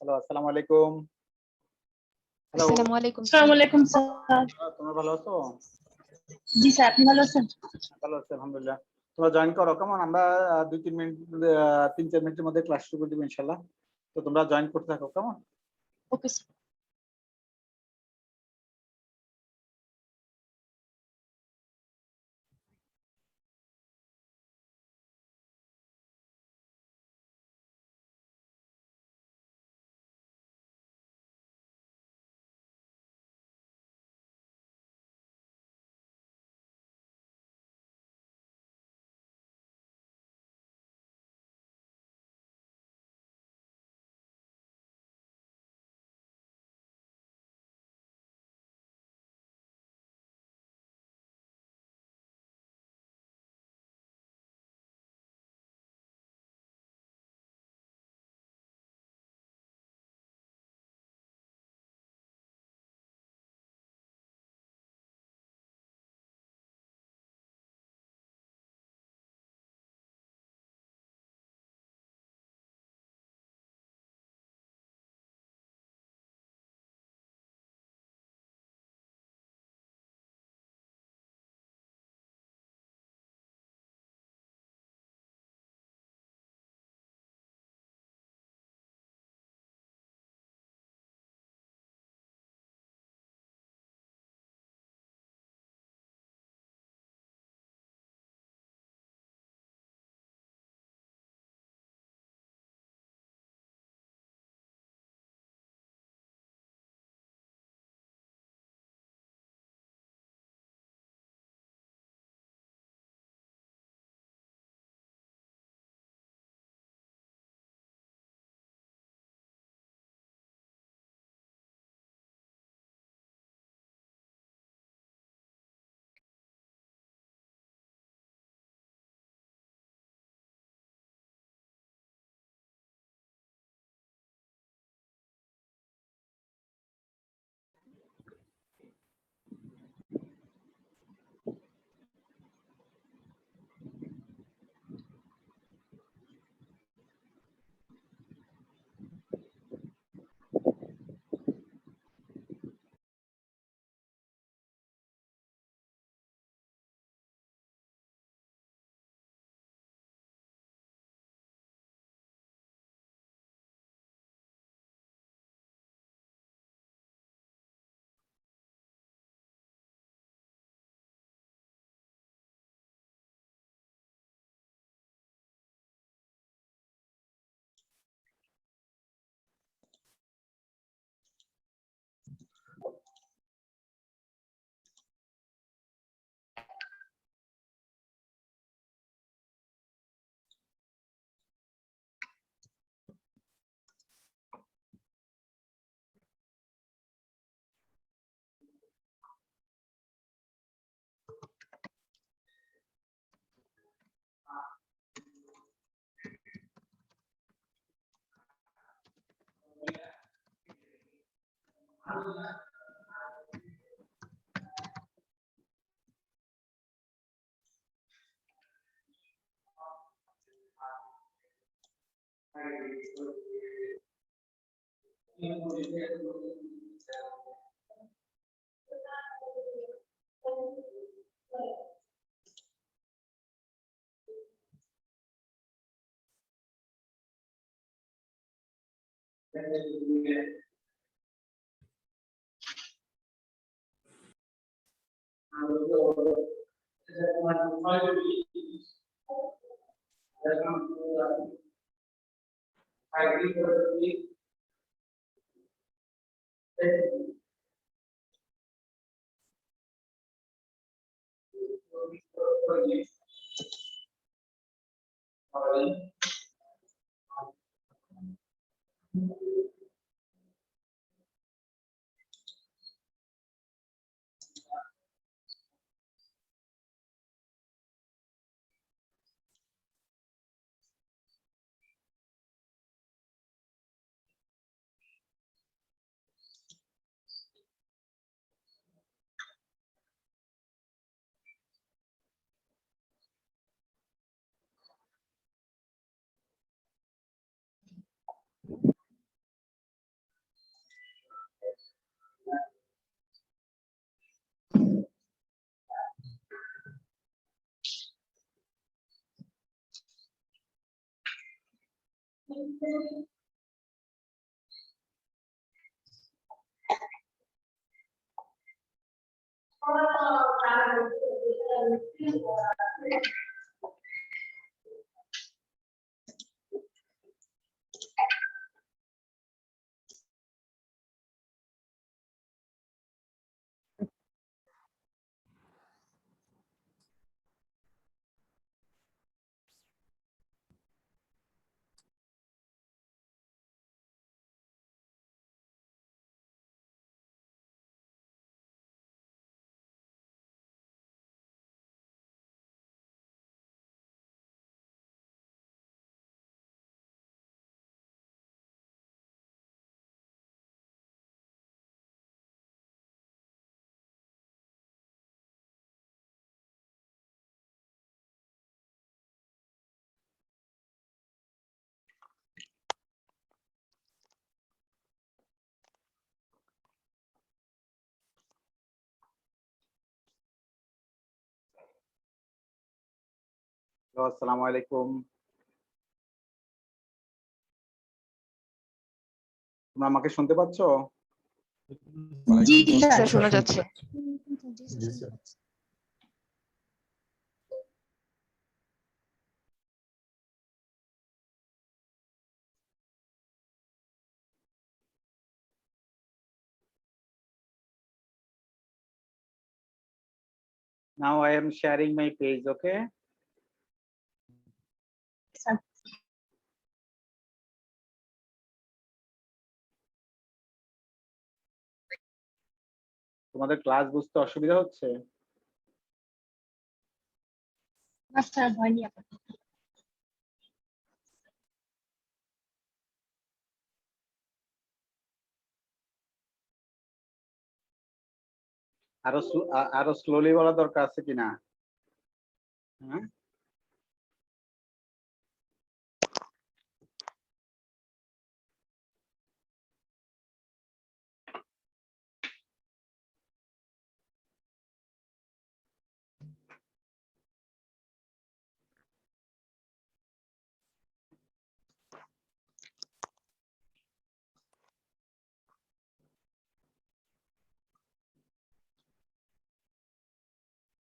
Hello, আসসালামু আলাইকুম। Hello, আসসালামু আলাইকুম আসসালামু স্যার। আলাইকুম স্যার। তোমরা ভালো আছো? জি স্যার, আপনি ভালো আছেন? ভালো আছি আলহামদুলিল্লাহ। তোমরা জয়েন করো কেমন? আমরা ২-৩ মিনিট ৩-৪ মিনিটের মধ্যে ক্লাস শুরু করে দিব ইনশাআল্লাহ। তো তোমরা জয়েন করতে থাকো কেমন? Okay sir. আসসালামু আলাইকুম। তোমরা আমাকে শুনতে পাচ্ছ? জি স্যার স্যার শোনা যাচ্ছে। জি sir. Now I am sharing my page, okay? Sir তোমাদের ক্লাস বুঝতে অসুবিধা হচ্ছে? না স্যার হয়নি আপাতত। আরো স্লোলি বলা দরকার আছে কিনা? হ্যাঁ,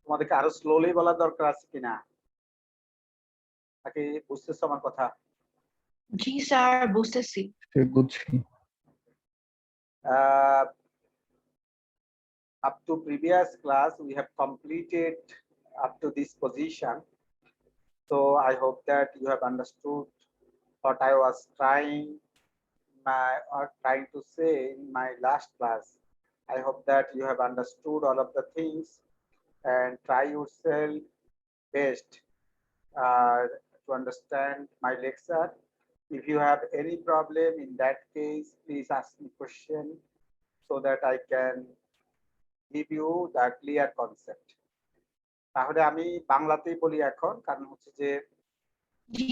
তোমাদেরকে আরো স্লোলি বলা দরকার আছে কিনা? নাকি বুঝতেছো আমার কথা? জি স্যার বুঝতেছি। বুঝছি। Up to previous class, we have completed up to this position. So I hope that you have understood what I was trying to say in my last class. I hope that you have understood all of the things and try yourself best to understand my lecture. If you have any problem in that case, please ask me question so that I can give you the clear concept. তাহলে আমি বাংলাতেই বলি এখন, কারণ হচ্ছে যে জি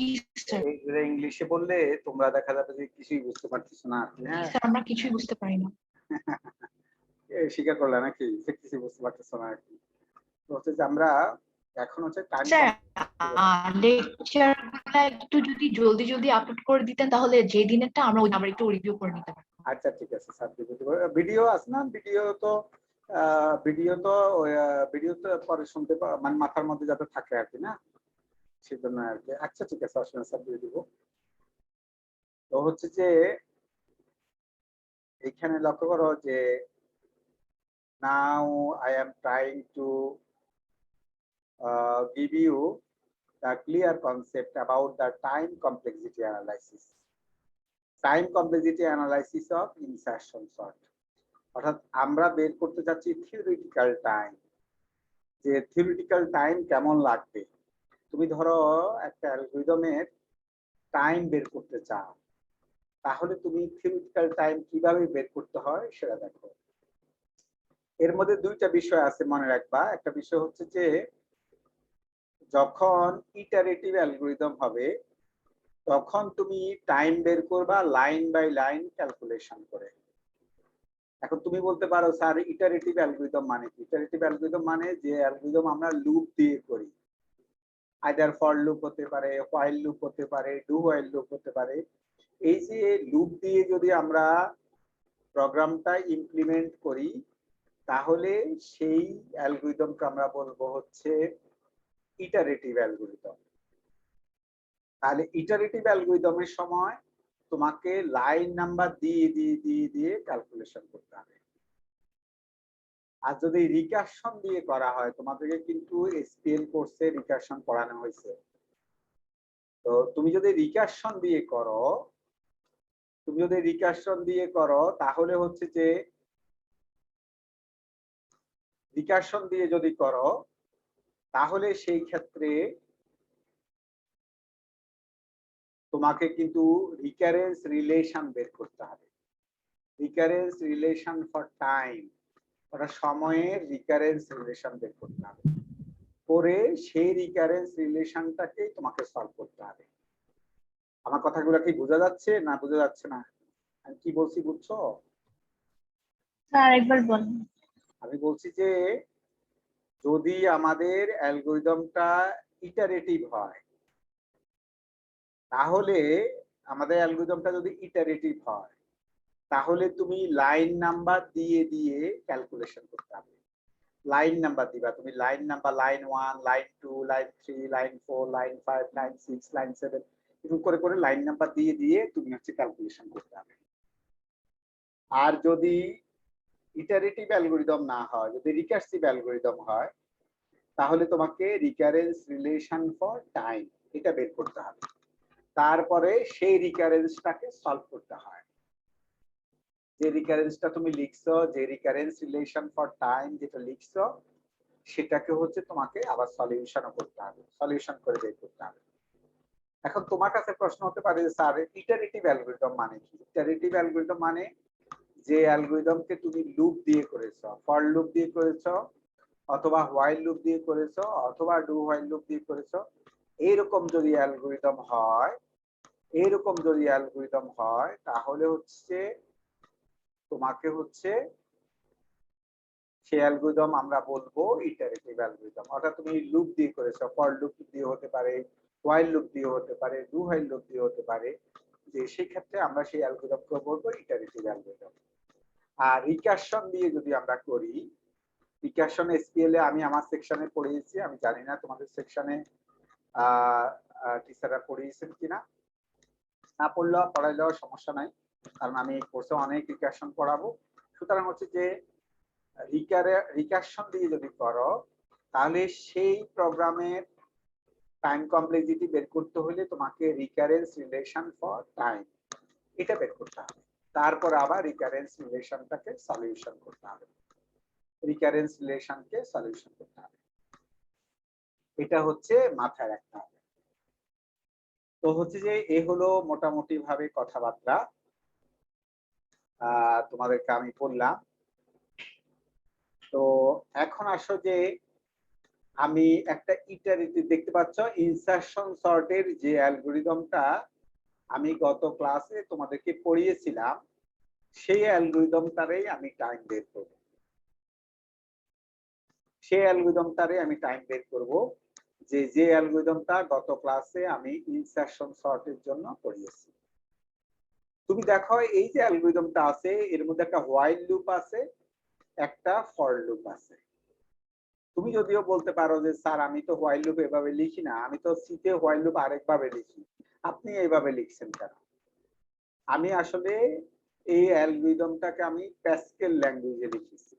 sir. এগুলো ইংলিশে বললে তোমরা দেখা যাবে যে কিছুই বুঝতে পারতেছো না। হ্যাঁ, স্যার আমরা কিছুই বুঝতে পারি না। স্বীকার করলে নাকি কিছু বুঝতে পারতেছো না আর কি? তো হচ্ছে যে আমরা এখন হচ্ছে টাইম। স্যার লেকচারগুলো একটু যদি জলদি জলদি আপলোড করে দিতেন তাহলে যে দিনেরটা আমরা ওই আবার একটু রিভিউ করে নিতে পারতাম। আচ্ছা ঠিক আছে স্যার, ভিডিও আছে না? ভিডিও তো পরে শুনতে মানে মাথার মধ্যে যাতে থাকে আর কি, না সেজন্য আর কি। আচ্ছা ঠিক আছে, অসুবিধা স্যার দিয়ে দিব। তো হচ্ছে যে এখানে লক্ষ্য করো যে now I am trying to give you the clear concept about the time complexity analysis. Time complexity analysis of insertion sort. অর্থাৎ আমরা বের করতে যাচ্ছি থিওরিটিক্যাল টাইম, যে থিওরিটিক্যাল টাইম কেমন লাগবে। তুমি ধরো একটা অ্যালগরিদমের টাইম বের করতে চাও, তাহলে তুমি থিওরিটিক্যাল টাইম কিভাবে বের করতে হয় সেটা দেখো। এর মধ্যে দুইটা বিষয় আছে মনে রাখবা। একটা বিষয় হচ্ছে যে যখন ইটারেটিভ অ্যালগরিদম হবে তখন তুমি টাইম বের করবা লাইন বাই লাইন ক্যালকুলেশন করে। এখন তুমি বলতে পারো স্যার ইটারেটিভ অ্যালগরিদম মানে কি? ইটারেটিভ অ্যালগরিদম মানে যে অ্যালগরিদম আমরা লুপ দিয়ে করি, আইদার ফর লুপ হতে পারে, হোয়াইল লুপ হতে পারে, ডু হোয়াইল লুপ হতে পারে। এই যে লুপ দিয়ে যদি আমরা প্রোগ্রামটা ইমপ্লিমেন্ট করি তাহলে সেই অ্যালগরিদমকে আমরা বলবো হচ্ছে ইটারেটিভ অ্যালগরিদম। তাহলে ইটারেটিভ অ্যালগরিদমের সময় তোমাকে লাইন নাম্বার দিয়ে দিয়ে দিয়ে দিয়ে ক্যালকুলেশন করতে হবে। আর যদি রিকারশন দিয়ে করা হয়, তোমাদেরকে কিন্তু এসপিএল কোর্সে রিকারশন পড়ানো হয়েছে, তো তুমি যদি রিকারশন দিয়ে করো তাহলে হচ্ছে যে রিকারশন দিয়ে যদি করো তাহলে সেই ক্ষেত্রে তোমাকে কিন্তু রিকারেন্স রিলেশন বের করতে হবে। রিকারেন্স রিলেশন ফর টাইম, ওটা সময়ের রিকারেন্স রিলেশন বের করতে হবে, করে সেই রিকারেন্স রিলেশনটাকেই তোমাকে সলভ করতে হবে। আমার কথাগুলো কি বোঝা যাচ্ছে না বোঝা যাচ্ছে না? আমি কি বলছি বুঝছো? স্যার একবার বলেন। আমি বলছি যে যদি আমাদের অ্যালগরিদমটা ইটারেটিভ হয়, তাহলে আমাদের অ্যালগরিদমটা যদি ইটারেটিভ হয় তাহলে তুমি লাইন নাম্বার দিয়ে দিয়ে ক্যালকুলেশন করতে হবে। লাইন নাম্বার দিবা তুমি, line number, line 1, line 2, line 3, line 4, line 5, line 6, line 7 এরকম করে করে লাইন নাম্বার দিয়ে দিয়ে তুমি হচ্ছে ক্যালকুলেশন করতে হবে। আর যদি ইটারেটিভ অ্যালগরিদম না হয়, যদি রিকার্সিভ অ্যালগরিদম হয়, তাহলে তোমাকে রিকারেন্স রিলেশন ফর টাইম এটা বের করতে হবে, তারপরে সেই রিকারেন্সটাকে সলভ করতে হয়। যে রিকারেন্সটা তুমি লিখছো, যে রিকারেন্স রিলেশন ফর টাইম যেটা লিখছো, সেটাকে হচ্ছে তোমাকে আবার সলিউশনও করতে হবে, সলিউশন করে বের করতে হবে। এখন তোমার কাছে প্রশ্ন হতে পারে যে স্যার ইটারেটিভ অ্যালগরিদম মানে কি? ইটারেটিভ অ্যালগরিদম মানে যে অ্যালগরিদমকে তুমি লুপ দিয়ে করেছো, ফর লুপ দিয়ে করেছো, অথবা হোয়াইল লুপ দিয়ে করেছো, অথবা ডু হোয়াইল লুপ দিয়ে করেছো, এইরকম যদি অ্যালগরিদম হয় তাহলে হচ্ছে তোমাকে হচ্ছে সেই অ্যালগরিদম আমরা বলবো ইটারেটিভ অ্যালগরিদম। অর্থাৎ তুমি লুপ দিয়ে করেছো, ফর লুপ দিয়ে হতে পারে, হোয়াইল লুপ দিয়ে হতে পারে, ডু হোয়াইল লুপ দিয়ে হতে পারে, যে সেই ক্ষেত্রে আমরা সেই অ্যালগরিদমকে বলবো ইটারেটিভ অ্যালগরিদম। আর রিকারশন দিয়ে যদি আমরা করি, রিকারশন এসপিএল এ আমি আমার সেকশনে পড়িয়েছি, আমি জানি না তোমাদের সেকশনে টিচাররা পড়িয়েছেন কিনা। না পড়াইলেও সমস্যা নাই, কারণ আমি কোর্সে অনেক রিকারশন পড়াবো। সুতরাং হচ্ছে যে রিকারশন দিয়ে যদি করো তাহলে সেই প্রোগ্রামের টাইম কমপ্লেক্সিটি বের করতে হলে তোমাকে রিকারেন্স রিলেশন ফর টাইম এটা বের করতে হবে, তারপর আবার রিকারেন্স রিলেশনটাকে সলিউশন করতে হবে, রিকারেন্স রিলেশনকে সলিউশন করতে হবে। এটা হচ্ছে মাথায় রাখতে হবে। তো হচ্ছে যে এ হলো মোটামুটি ভাবে কথাবার্তা তোমাদেরকে আমি বললাম। তো এখন আসো যে আমি একটা ইটারেটিভ দেখতে পাচ্ছ ইনসারশন সর্টের যে অ্যালগরিদমটা আমি গত ক্লাসে তোমাদেরকে পড়িয়েছিলাম, সেই অ্যালগরিদমটারই আমি টাইম বের করব, যে অ্যালগরিদমটা গত ক্লাসে আমি ইনসারশন সর্টের জন্য পড়িয়েছি। তুমি দেখো এই যে অ্যালগরিদমটা আছে এর মধ্যে একটা হোয়াইল লুপ আছে, একটা ফর লুপ আছে। তুমি যদিও বলতে পারো যে স্যার আমি তো হোয়াইল লুপ এভাবে লিখি না, আমি তো সিতে হোয়াইল লুপ আরেকভাবে লিখি, আপনি এইভাবে লিখছেন কেন? আমি আসলে এই অ্যালগরিদমটাকে আমি প্যাসকেল ল্যাঙ্গুয়েজে লিখেছি।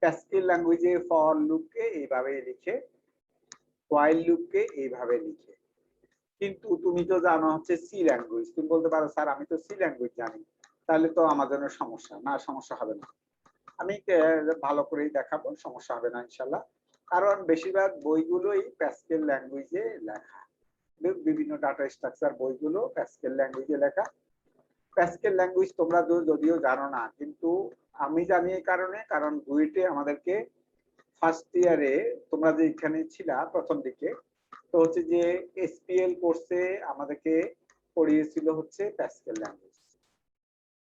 প্যাসকেল ল্যাঙ্গুয়েজে ফর লুপকে এইভাবে লিখে, হোয়াইল লুপকে এইভাবে লিখে। কিন্তু তুমি তো জানো হচ্ছে সি ল্যাঙ্গুয়েজ, তুমি বলতে পারো স্যার আমি তো সি ল্যাঙ্গুয়েজ জানি, তাহলে তো আমার জন্য সমস্যা না, সমস্যা হবে না। আমি ভালো করেই দেখাবো, সমস্যা হবে না ইনশাল্লাহ। কারণ বেশিরভাগ বইগুলোই প্যাসকেল ল্যাঙ্গুয়েজে লেখা, বিভিন্ন ডাটা স্ট্রাকচার বইগুলো প্যাসকেল ল্যাঙ্গুয়েজে লেখা। প্যাসকেল ল্যাঙ্গুয়েজ তোমরা যদিও জানো না, কিন্তু আমি জানি এই কারণে, কারণ বুয়েটে আমাদেরকে ফার্স্ট ইয়ারে তোমরা যে এখানে ছিলা প্রথম দিকে, তো হচ্ছে যে এসপিএল কোর্সে আমাদেরকে পড়িয়েছিল হচ্ছে প্যাসকেল ল্যাঙ্গুয়েজ।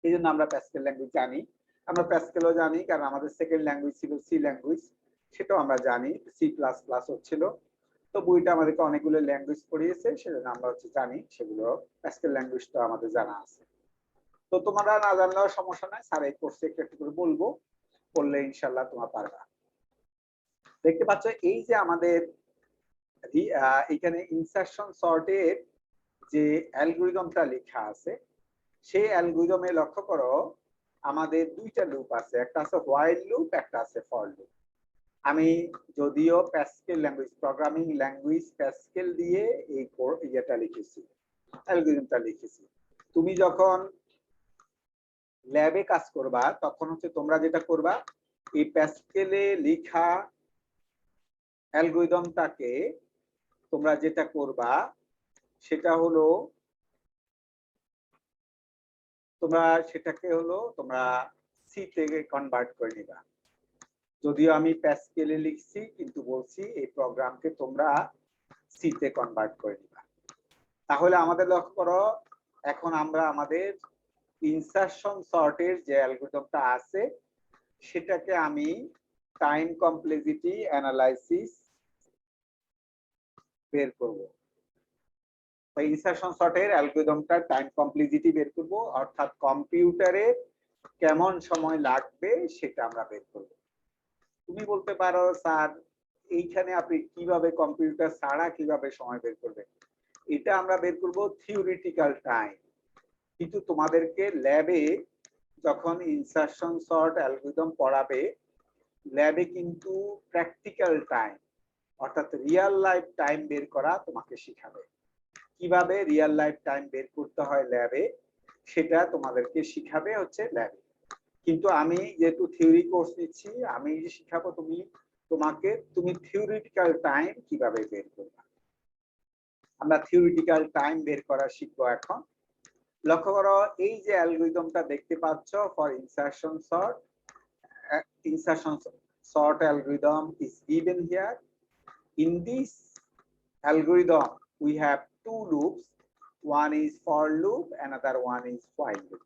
এই জন্য আমরা প্যাসকেল ল্যাঙ্গুয়েজ জানি। আমরা প্যাসকেলও জানি কারণ আমাদের সেকেন্ড ল্যাঙ্গুয়েজ ছিল সি ল্যাঙ্গুয়েজ, সেটাও আমরা জানি, সি প্লাস প্লাস হচ্ছিল। তো বইটা আমাদেরকে অনেকগুলো ল্যাঙ্গুয়েজ পড়িয়েছে, সেজন্য আমরা জানি সেগুলো প্যাসকেল ল্যাঙ্গুয়েজটা আমাদের জানা আছে। তো তোমরা না জানলেও সমস্যা নাই, স্যার এই কোর্সে একটু একটু করে বলবো, বললে ইনশাল্লাহ তোমরা পারবা। দেখতে পাচ্ছ এই যে আমাদের এখানে ইনসারশন সর্টের যে অ্যালগরিদমটা লেখা আছে, সেই অ্যালগরিদমে লক্ষ্য করো আমাদের দুইটা লুপ আছে, একটা আছে হোয়াইল লুপ, একটা আছে ফর লুপ। আমি যদিও Pascal language, programming language Pascal দিয়ে এই ইয়েটা লিখেছি, অ্যালগরিদমটা লিখেছি। তুমি যখন ল্যাবে কাজ করবা তখন তোমরা যেটা করবা, এই প্যাসকেলে লেখা অ্যালগরিদমটাকে তোমরা যেটা করবা সেটা হলো তোমরা সি থেকে কনভার্ট করে নিবা। যদিও আমি প্যাসকেলে লিখছি কিন্তু বলছি এই প্রোগ্রামকে তোমরা সি তে কনভার্ট করে নিবা। তাহলে আমাদের লক্ষ্য করো, এখন আমরা আমাদের ইনসারশন সর্টের যে অ্যালগরিদমটা আছে সেটাকে আমি টাইম কমপ্লেক্সিটি অ্যানালাইসিস বের করব। ইনসারশন সর্টের অ্যালগরিদমটা টাইম কমপ্লেক্সিটি বের করব, অর্থাৎ কম্পিউটারে কেমন সময় লাগবে সেটা আমরা বের করব। তুমি বলতে পারো স্যার এইখানে আপনি কিভাবে কম্পিউটার ছাড়া কিভাবে সময় বের করবেন? এটা আমরা বের করব থিওরিটিক্যাল টাইম, কিন্তু তোমাদেরকে ল্যাবে যখন ইনসারশন সর্ট অ্যালগরিদম পড়াবে, ল্যাবে কিন্তু প্র্যাকটিক্যাল টাইম অর্থাৎ রিয়েল লাইফ টাইম বের করা তোমাকে শিখাবে। কিভাবে রিয়েল লাইফ টাইম বের করতে হয় ল্যাবে, সেটা তোমাদেরকে শিখাবে ল্যাবে। কিন্তু আমি যেহেতু থিওরি কোর্স নিচ্ছি, আমি শিখাবো তুমি থিওরিটিক্যাল টাইম কিভাবে বের করবে। আমরা থিওরিটিক্যাল টাইম বের করা শিখবো এখন। লক্ষ্য করো এই যে অ্যালগরিদমটা দেখতে পাচ্ছ for insertion sort algorithm is given here. In this algorithm we have two loops, one is for loop, another one is while loop.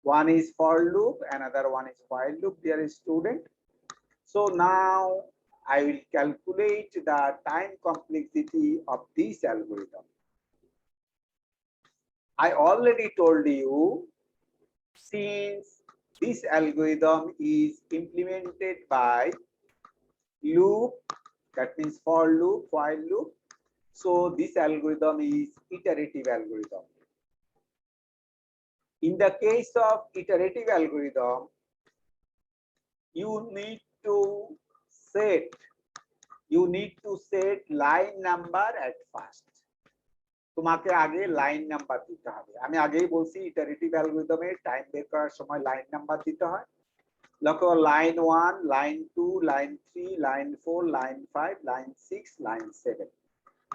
One is for loop, another one is while loop, dear student. So now I will calculate the time complexity of this algorithm. I already told you, since this algorithm is implemented by loop, that means for loop, while loop, so this algorithm is iterative algorithm. In the case of iterative algorithm, you need to set line number at first. তোমাকে আগে line number দিতে হবে। আমি আগেই বলছি iterative অ্যালগরিদমে time বের করার সময় লাইন নাম্বার দিতে হয়। লক্ষ্য, line 1, line 2, line 3, line 4, line 5, line 6, line 7।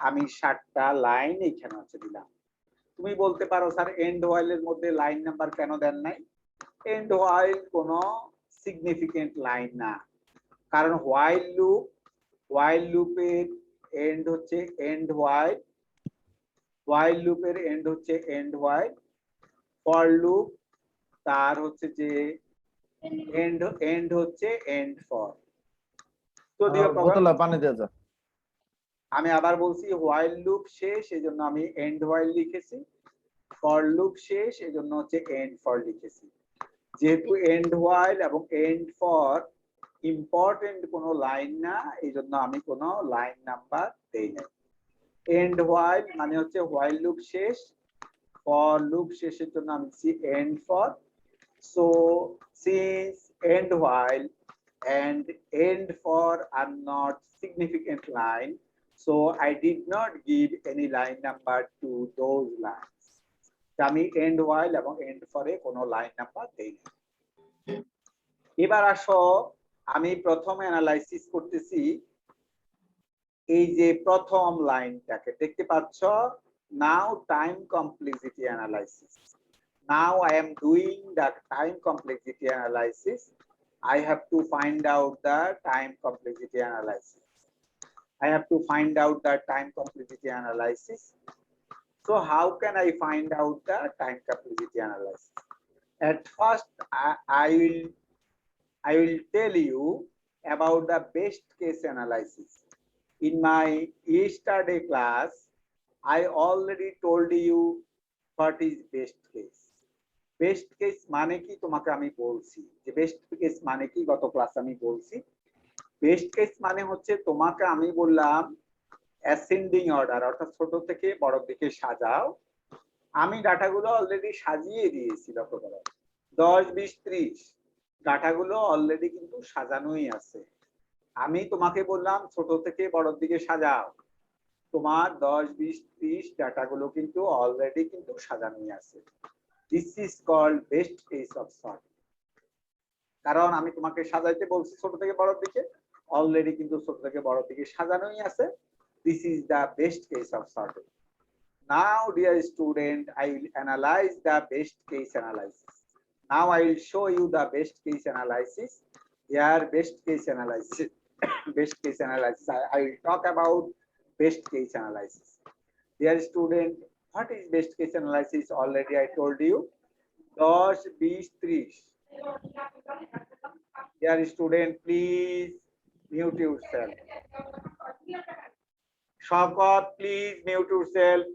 আমি 7টা লাইন এখানে দিলাম। তুমি বলতে পারো স্যার এন্ড হোয়াইল এর মধ্যে লাইন নাম্বার কেন দেন নাই? এন্ড হোয়াইল কোনো সিগনিফিকেন্ট লাইন না, কারণ হোয়াইল লুপের এন্ড এন্ড হোয়াইল, while লুপের end end while, for loop তার যে এন্ড এন্ড ফর। তো পানি দিয়ে যা। আমি আবার বলছি হোয়াইল লুপ শেষ এজন্য আমি এন্ড হোয়াইল লিখেছি, ফর লুপ শেষ এজন্য এন্ড ফর লিখেছি। যেহেতু এন্ড হোয়াইল এবং এন্ড ফর ইম্পর্টেন্ট কোনো লাইন না, এইজন্য আমি কোনো লাইন নাম্বার দেই নাই। এন্ড হোয়াইল মানে হোয়াইল লুপ শেষ, ফর লুপ শেষের জন্য আমি end for. So since end while and end for are not significant line, so I did not give any line number to those lines. আমি end while এবং end for এ কোনো line number দেই না। এবার আসো আমি প্রথম অ্যানালাইসিস করতেছি এই যে প্রথম লাইনটাকে দেখতে পাচ্ছ, now time complexity analysis. Now I am doing the time complexity analysis. I have to find out the time complexity analysis. So how can I find out the time complexity analysis? At first, I will tell you about the best case analysis. in my yesterday class, I already told you what is best case. Best case মানে কি তোমাকে আমি বলছি যে best case মানে কি গত ক্লাসে আমি বলছি বেস্ট কেস মানে হচ্ছে তোমাকে আমি বললাম অ্যাসেন্ডিং অর্ডার অর্থাৎ ছোট থেকে বড় দিকে সাজাও আমি ডাটাগুলো অলরেডি সাজিয়ে দিয়েছি লক্ষ্য করো 10 20 30 ডাটাগুলো অলরেডি কিন্তু সাজানোই আছে আমি তোমাকে বললাম ছোট থেকে বড় দিকে সাজাও তোমার 10 20 30 ডাটাগুলো কিন্তু অলরেডি কিন্তু সাজানোই আছে This is called best case of sort. কারণ আমি তোমাকে সাজাইতে বলছি ছোট থেকে বড় দিকে অলরেডি কিন্তু ছোট থেকে বড় দিকে সাজানোই আছে This is the best case of sorting. Now dear student, I will analyze the best case analysis. Now I will show you the best case analysis. Here best case analysis. Best case analysis. I will talk about best case analysis. Dear student, what is best case analysis? Already I told you. 10, 20, 30. Dear student, please mute yourself. Shaukat, please mute yourself.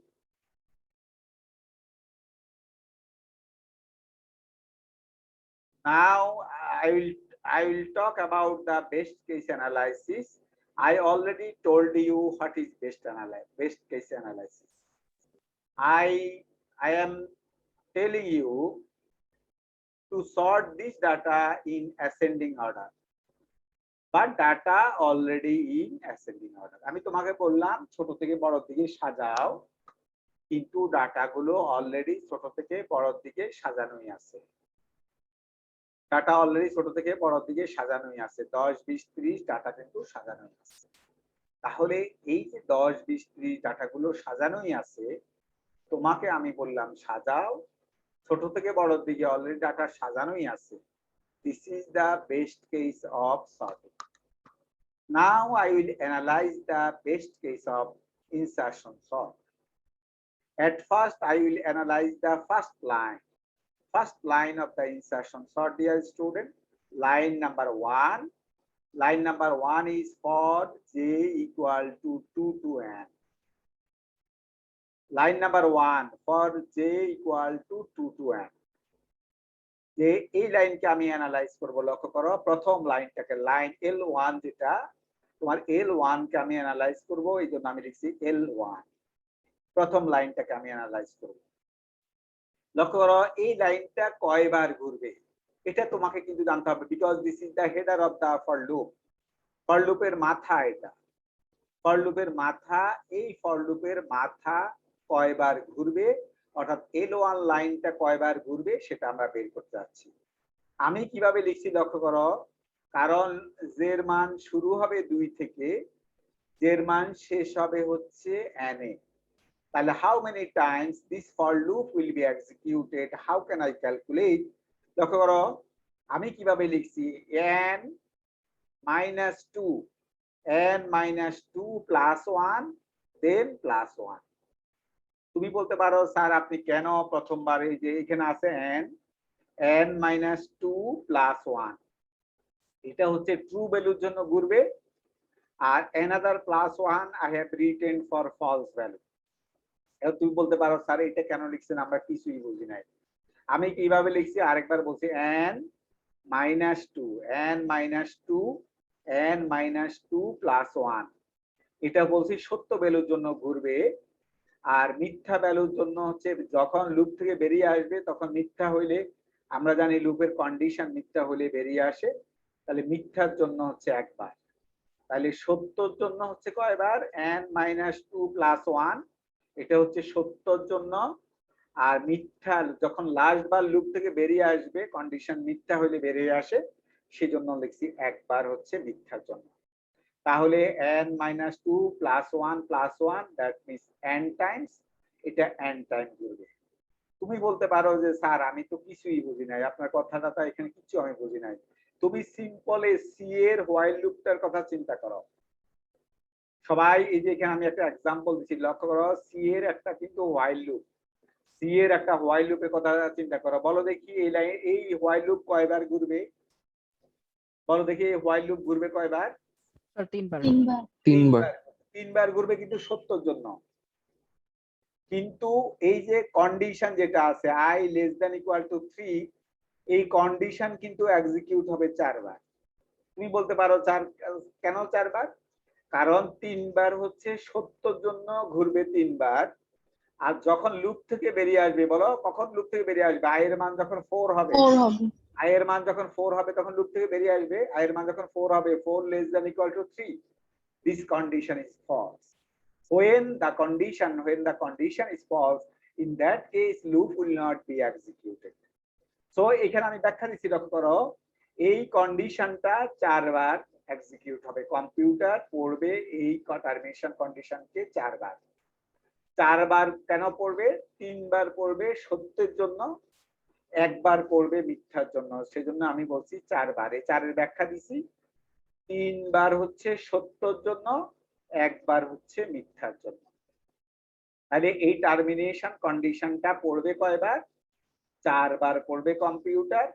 Now I will talk about the best case analysis. I already told you what is best case analysis. I am telling you to sort this data in ascending order. But data already in ascending order. আমি তোমাকে বললাম ছোট থেকে বড় দিকে সাজাও কিন্তু ডাটাগুলো অলরেডি ছোট থেকে বড় দিকে সাজানোই আছে ডাটা অলরেডি ছোট থেকে বড় দিকে সাজানোই আছে 10 20 30 ডাটা কিন্তু সাজানোই আছে তাহলে এই যে 10 20 30 ডাটাগুলো সাজানোই আছে তোমাকে আমি বললাম সাজাও ছোট থেকে বড় দিকে অলরেডি ডাটা সাজানোই আছে This is the best case of sorting. Now I will analyze the best case of insertion sort. At first I will analyze the first line of the insertion sort, dear student. Line number 1. Line number 1 is for j equal to 2 to n. Line number 1 for j equal to 2 to n. যে এই লাইনকে আমি analyse করব লক্ষ্য করো প্রথম লাইনটাকে line L1 যেটা তোমার L1 কে আমি অ্যানালাইজ করব এইজন্য আমি লিখছি L1 প্রথম লাইনটাকে আমি অ্যানালাইজ করব লক্ষ্য করো এই লাইনটা কয়বার ঘুরবে এটা তোমাকে কিন্তু জানতে হবে because this is the header of the for লুপের মাথা এটা ফর লুপের মাথা এই ফর লুপের মাথা কয়বার ঘুরবে অর্থাৎ L1 লাইনটা কয়বার ঘুরবে সেটা আমরা বের করতে যাচ্ছি আমি কিভাবে লিখছি লক্ষ্য করো কারণ জের মান শুরু হবে 2 থেকে জের মান শেষ হবে হচ্ছে n এ তাহলে how many times this for loop will be executed how can I calculate লক্ষ্য করো আমি কিভাবে লিখছি n minus 2 plus 1 then plus 1 তুমি বলতে পারো স্যার আপনি কেন প্রথমবার এই যে এখানে আছে n minus 2 plus 1 এটা হচ্ছে ট্রু ভ্যালুর জন্য ঘুরবে আর another plus 1 I have written for false value তুমি বলতে পারো স্যার এটা কেন লিখছেন আমরা কিছুই বুঝি নাই আমি কিভাবে লিখছি আরেকবার বলছি n minus 2 plus 1 এটা বলছি সত্য ভ্যালুর জন্য ঘুরবে আর মিথ্যা ভ্যালুর জন্য হচ্ছে যখন লুপ থেকে বেরিয়ে আসবে তখন মিথ্যা হইলে আমরা জানি লুপের কন্ডিশন মিথ্যা হলে বেরিয়ে আসে তাহলে মিথ্যার জন্য হচ্ছে একবার তাহলে সত্যর জন্য হচ্ছে কয়বার n minus 2 plus 1 এটা হচ্ছে সত্যর জন্য আর মিথ্যা যখন লাস্ট বার লুপ থেকে বেরিয়ে আসবে কন্ডিশন মিথ্যা হলে বেরিয়ে আসে সেজন্য লিখছি একবার হচ্ছে মিথ্যার জন্য তাহলে n minus 2 plus 1 plus 1 that means n times এটা n টাইম ঘুরবে তুমি বলতে পারো যে স্যার আমি তো কিছুই বুঝি নাই আপনার কথাটা তো এখানে কিছু আমি বুঝি নাই তুমি সিম্পলি সি এর হোয়াইল লুপটার কথা চিন্তা করো সবাই এই যে এখানে আমি একটা एग्जांपल দিছি লক্ষ্য করো সি এর একটা কিন্তু হোয়াইল লুপ সি এর একটা হোয়াইল লুপের কথা চিন্তা করো বলো দেখি এই লাইন এই হোয়াইল লুপ কয়বার ঘুরবে বলো দেখি এই হোয়াইল লুপ ঘুরবে কয়বার তিনবার। 3 বার ঘুরবে কিন্তু 70 জন্য। কিন্তু এই যে কন্ডিশন যেটা আছে i less than equal to 3, এই কন্ডিশন কিন্তু এক্সিকিউট হবে 4 বার। তুমি বলতে পারো কেন 4 বার? কারণ 3 বার হচ্ছে 70 জন্য ঘুরবে 3 বার। আর যখন লুপ থেকে বেরিয়ে আসবে, বলো কখন লুপ থেকে বেরিয়ে আসবে? i এর মান যখন 4 হবে, 4 হবে। i এর মান যখন 4 হবে তখন লুপ থেকে বেরিয়ে আসবে। i এর মান যখন 4 হবে, 4 less than equal to 3, this condition is false. When the condition is false, in that case loop will not be executed. So এখানে আমি ব্যাখ্যা দিচ্ছি, লক্ষ্য করো, এই কন্ডিশনটা 4 বার এক্সিকিউট হবে। কম্পিউটার পড়বে এই টার্মিনেশন কন্ডিশনকে 4 বার। 4 বার কেন পড়বে? 3 বার পড়বে সত্যের জন্য, 1 বার পড়বে মিথ্যার জন্য। সেজন্য আমি বলছি 4 বার। এই 4 এর ব্যাখ্যা দিছি। 3 বার হচ্ছে সত্যর জন্য, 1 বার হচ্ছে মিথ্যার জন্য। তাহলে এই টার্মিনেশন কন্ডিশনটা পড়বে কয়বার? 4 বার পড়বে কম্পিউটার।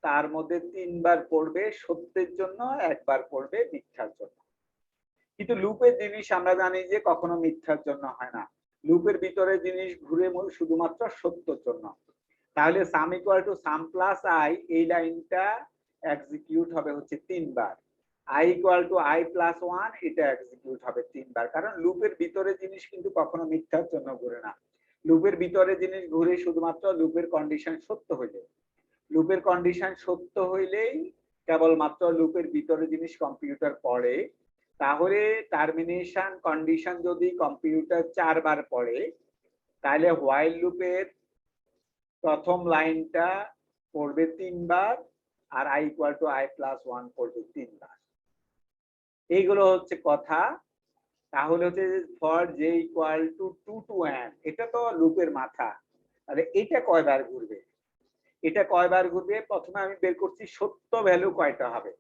তার মধ্যে 3 বার পড়বে সত্যের জন্য, 1 বার পড়বে মিথ্যার জন্য। কিন্তু লুপের জিনিস আমরা জানি যে কখনো মিথ্যার জন্য হয় না। লুপের ভিতরে জিনিস ঘুরে শুধুমাত্র সত্যের জন্য। তাহলে সাম equal to some plus I, এই লাইনটা এক্সিকিউট হবে হচ্ছে 3 বার। i equal to i plus 1, এটা এক্সিকিউট হবে 3 বার। কারণ লুপের ভিতরে জিনিস কিন্তু কখনো মিথ্যার জন্য ঘুরে না। লুপের ভিতরে জিনিস ঘুরে শুধুমাত্র লুপের কন্ডিশন সত্য হইলে। লুপের কন্ডিশন সত্য হইলেই কেবলমাত্র লুপের ভিতরে জিনিস কম্পিউটার পড়ে। তাহলে টার্মিনেশন কন্ডিশন যদি কম্পিউটার 4 বার পড়ে, তাহলে হোয়াইল লুপের প্রথম লাইনটা পড়বে 3 বার, আর i equal to i plus 1 পড়বে 3 বার। এইগুলো হচ্ছে কথা। তাহলে হচ্ছে for j equal to 2 to n, এটা তো লুপের মাথা। তাহলে এটা কয়বার ঘুরবে? এটা কয়বার ঘুরবে? প্রথমে আমি বের করছি সত্য ভ্যালু কয়টা হবে।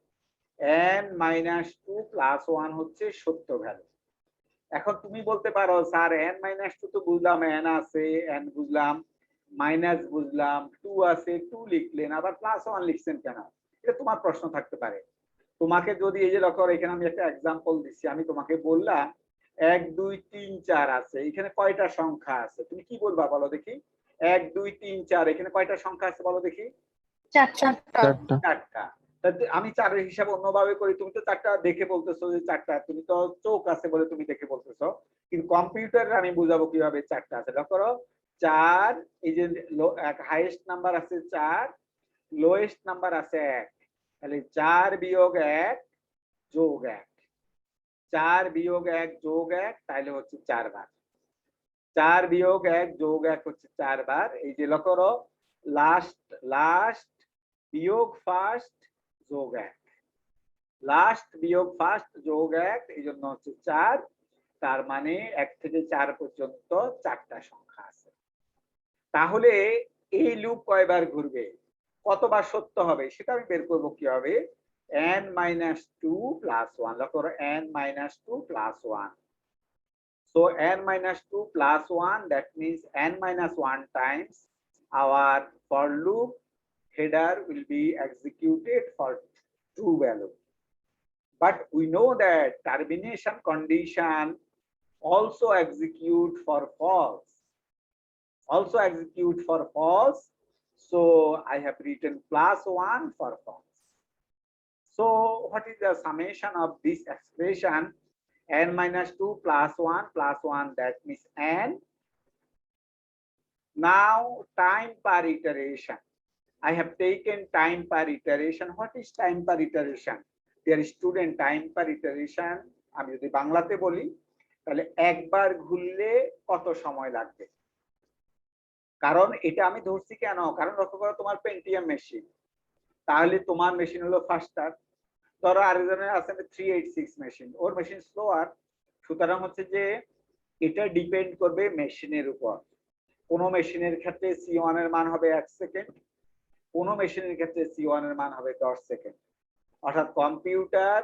n মাইনাস 2 প্লাস 1 হচ্ছে সত্য ভ্যালু। এখন তুমি বলতে পারো স্যার n মাইনাস 2 তো বুঝলাম, n আছে, n বুঝলাম, মাইনাস বুঝলাম, 2 আছে, 2 লিখলেন, আবার প্লাস 1 লিখছেন কেন? এটা তোমার প্রশ্ন থাকতে পারে। তোমাকে যদি এই যে লক্ষ্য, এখানে আমি একটা এক্সাম্পল দিচ্ছি, আমি তোমাকে বললাম 1 2 3 4 আছে, এখানে কয়টা সংখ্যা আছে? তুমি কি বলবা বলো দেখি? 1 2 3 4, এখানে কয়টা সংখ্যা আছে বলো দেখি? 4টা। 4টা। আমি 4 এর হিসাব অন্যভাবে করি, তুমি তো 4টা দেখে বলতেছো যে 4টা, তুমি তো চোখ আছে বলে তুমি দেখে বলতেছো। কিন্তু কম্পিউটারে আমি বুঝাবো কিভাবে 4টা আছে। লক্ষ্য করো, 4, এই যে হাইয়েস্ট নাম্বার আছে 4, লোয়েস্ট নাম্বার আছে 1। তাহলে 4 বিয়োগ 1 যোগ 1, 4 বিয়োগ 1 যোগ 1, তাহলে হচ্ছে 4 বার। 4 বিয়োগ 1 যোগ 1 হচ্ছে 4 বার। এই যে লক্ষ্য করো, লাস্ট বিয়োগ ফার্স্ট যোগ 1, লাস্ট বিয়োগ ফার্স্ট যোগ 1, এই জন্য হচ্ছে 4। তার মানে 1 থেকে 4 পর্যন্ত 4টা সংখ্যা আছে। তাহলে এই লুপ কয়বার ঘুরবে, কতবার সত্য হবে, সেটা আমি বের করবো কিভাবে? n minus 2 plus 1, লক্ষ্য করো, n minus 2 plus 1. So n minus 2 plus 1, that means n minus 1 times our for loop header will be executed for true value. But we know that termination condition also execute for false. So I have written plus 1 for false. So what is the summation of this expression? N minus 2 plus 1, that means n. Now time per iteration. I have taken time per iteration. What is time per iteration? Dear student, time per iteration আমি যদি বাংলাতে বলি, তাহলে একবার ঘুরলে কত সময় লাগবে? কারণ এটা আমি ধরছি কেন, কারণ লক্ষ্য করো, তোমার পেন্টিয়াম মেশিন, তাহলে তোমার মেশিন হলো ফাস্টার। ধরো আরেকজনের আছে 386 মেশিন, ওর মেশিন স্লোয়ার। সুতরাং হচ্ছে যে এটা ডিপেন্ড করবে মেশিনের উপর। কোন মেশিনের ক্ষেত্রে C1 এর মান হবে 1 সেকেন্ড, কোন মেশিনের ক্ষেত্রে C1 এর মান হবে 10 সেকেন্ড। অর্থাৎ কম্পিউটার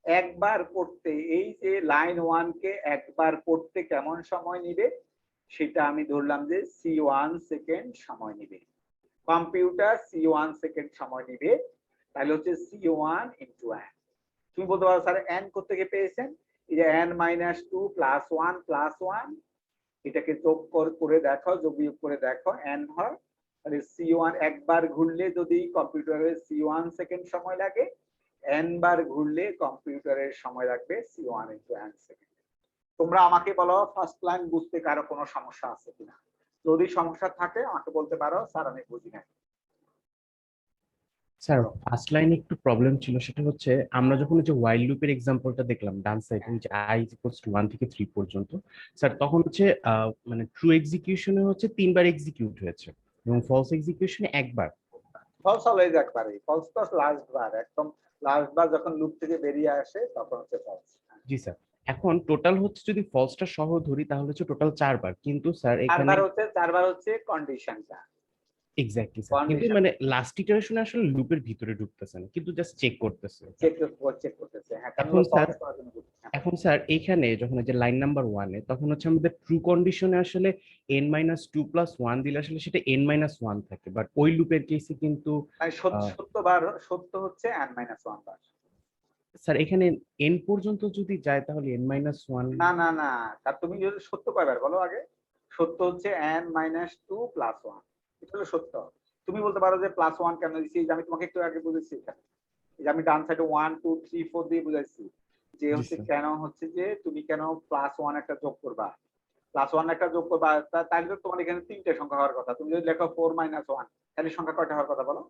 একবার পড়তে, এই যে লাইন 1 কে একবার পড়তে কেমন সময় নিবে, সেটা আমি ধরলাম যে C1 সেকেন্ড সময় নিবে। কম্পিউটার C1 সেকেন্ড সময় নিবে, তাহলে হচ্ছে C1 into n। তুমি বলতে পারো স্যার n কোথা থেকে পেয়েছেন? এই যে n-2 +1 +1 এটাকে যোগ করে দেখো, যোগ বিয়োগ করে দেখো n হয়, তাহলে c1 একবার ঘুরলে যদি কম্পিউটারের c1 সেকেন্ড সময় লাগে, n বার ঘুরলে কম্পিউটারের সময় লাগবে c1 * n সেকেন্ড। তোমরা আমাকে বলো ফার্স্ট লাইন বুঝতে কারো কোনো সমস্যা আছে কিনা? যদি সমস্যা থাকে আমাকে বলতে পারো, স্যার আমি বুঝি না। স্যার ফার্স্ট লাইনে একটু প্রবলেম ছিল, সেটা হচ্ছে আমরা যখন যে ওয়াইল লুপের এক্সাম্পলটা দেখলাম ডান সাইডে যে i = 1 থেকে 3 পর্যন্ত, স্যার তখন হচ্ছে মানে ট্রু এক্সিকিউশনে হচ্ছে 3 বার এক্সিকিউট হয়েছে এবং ফলস এক্সিকিউশনে একবার। ফলস অলওয়েজ একবারে, ফলস তো লাস্ট বার, একদম লাস্ট বার যখন লুপ থেকে বেরিয়ে আসে তখন হচ্ছে ফলস। জি স্যার, এখন টোটাল হচ্ছে যদি ফলসটা সহ ধরি তাহলে হচ্ছে টোটাল 4 বার, কিন্তু স্যার এখানে চারবার হচ্ছে কন্ডিশনটা। এক্স্যাক্টলি স্যার, কিন্তু Condition. মানে লাস্ট ইটারেশনে আসলে লুপের ভিতরে ঢুকতেছে না, কিন্তু জাস্ট চেক করতেছে। চেক করতেছে, হ্যাঁ, কারণ এখন স্যার false করার জন্য করতেছে। এখন স্যার এইখানে যখন এই যে লাইন নাম্বার 1 এ তখন হচ্ছে আমাদের ট্রু কন্ডিশনে আসলে n-2 + 1 দিলে আসলে সেটা n-1 থাকে, বাট ওই লুপের কেসে কিন্তু মানে সত্য হচ্ছে n-1 বার। স্যার এখানে n পর্যন্ত যদি যায় তাহলে n-1 না, তা তুমি যদি সত্য কয়বার বলো আগে? সত্য হচ্ছে n-2 + 1, এটা হলো সত্য। তুমি বলতে পারো যে +1 কেন দিছি, এই যে আমি তোমাকে একটু আগে বুঝেছি এখানে, এই যে আমি ডান সাইডে 1 2 3 4 দিয়ে বুঝাইছি যে জি হচ্ছে স্যার। কেন হচ্ছে যে তুমি কেন +1 একটা যোগ করবা, +1 একটা যোগ করবা, তাহলে তো তোমার এখানে তিনটে সংখ্যা হওয়ার কথা। তুমি যদি লেখো 4 - 1, তাহলে সংখ্যা কয়টা হওয়ার কথা বলো?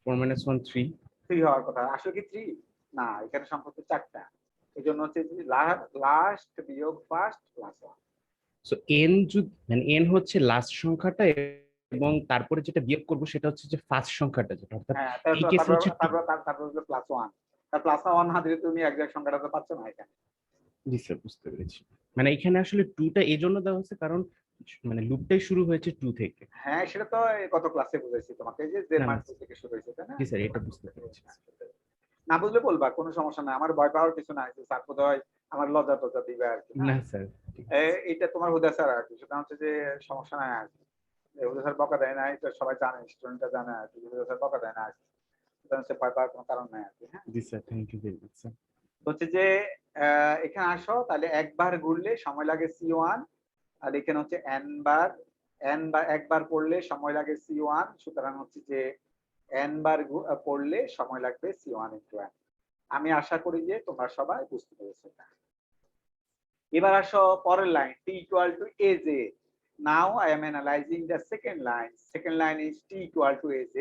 4 - 1 3। 3 হওয়ার কথা। আসলে কি 3? না, এখানে সংখ্যা হচ্ছে 4টা। এজন্য হচ্ছে যে লাস্ট বিয়োগ ফার্স্ট +1। সো n মানে n হচ্ছে লাস্ট সংখ্যাটা এবং তারপরে যেটা বিয়োগ করব সেটা হচ্ছে যে ফার্স্ট সংখ্যাটা, যেটা অর্থাৎ হ্যাঁ, এই কেসে হচ্ছে তারপর হলো +1। তার +1 না দিলে তুমি এক্সাক্ট সংখ্যাটা তো পাচ্ছ না এখানে। জি স্যার, বুঝতে পেরেছি। মানে এখানে আসলে 2 টা এজন্য দেওয়া হচ্ছে কারণ মানে লুপটাই শুরু হয়েছে 2 থেকে। হ্যাঁ, সেটা তো গত ক্লাসে বুঝাইছি তোমাকে যে জের না মান না 2 থেকে শুরু হয়েছে, তাই না? জি স্যার, এটা বুঝতে পেরেছি। না বুঝলে বলবা, কোনো সমস্যা নাই। আমার ভয় পাওয়ার কিছু নাই যে স্যার বোধহয় আমার লজ্জা টজ্জা দিবে আর কি। না স্যার, এটা তোমার হুদা স্যার আর কি, সেটা হচ্ছে যে সমস্যা নাই আর কি। হুদা স্যার বকা দেয় না, এটা সবাই জানে, স্টুডেন্টরা জানে আর কি, হুদা স্যার বকা দেয় না আর কি। এটা হচ্ছে ভয় পাওয়ার কোনো কারণ নাই আর কি। হ্যাঁ, জি sir, thank you very much sir. হচ্ছে যে এখানে আসো, তাহলে একবার ঘুরলে সময় লাগে c1, আর এখানে হচ্ছে n বার একবার করলে সময় লাগে c1, সুতরাং হচ্ছে যে n বার পড়লে সময় লাগবে c1 * n। আমি আশা করি যে তোমরা সবাই বুঝতে পেরেছো। এবার আসো পরের line, t = az। Now I am analyzing the second line. Second line is t = az.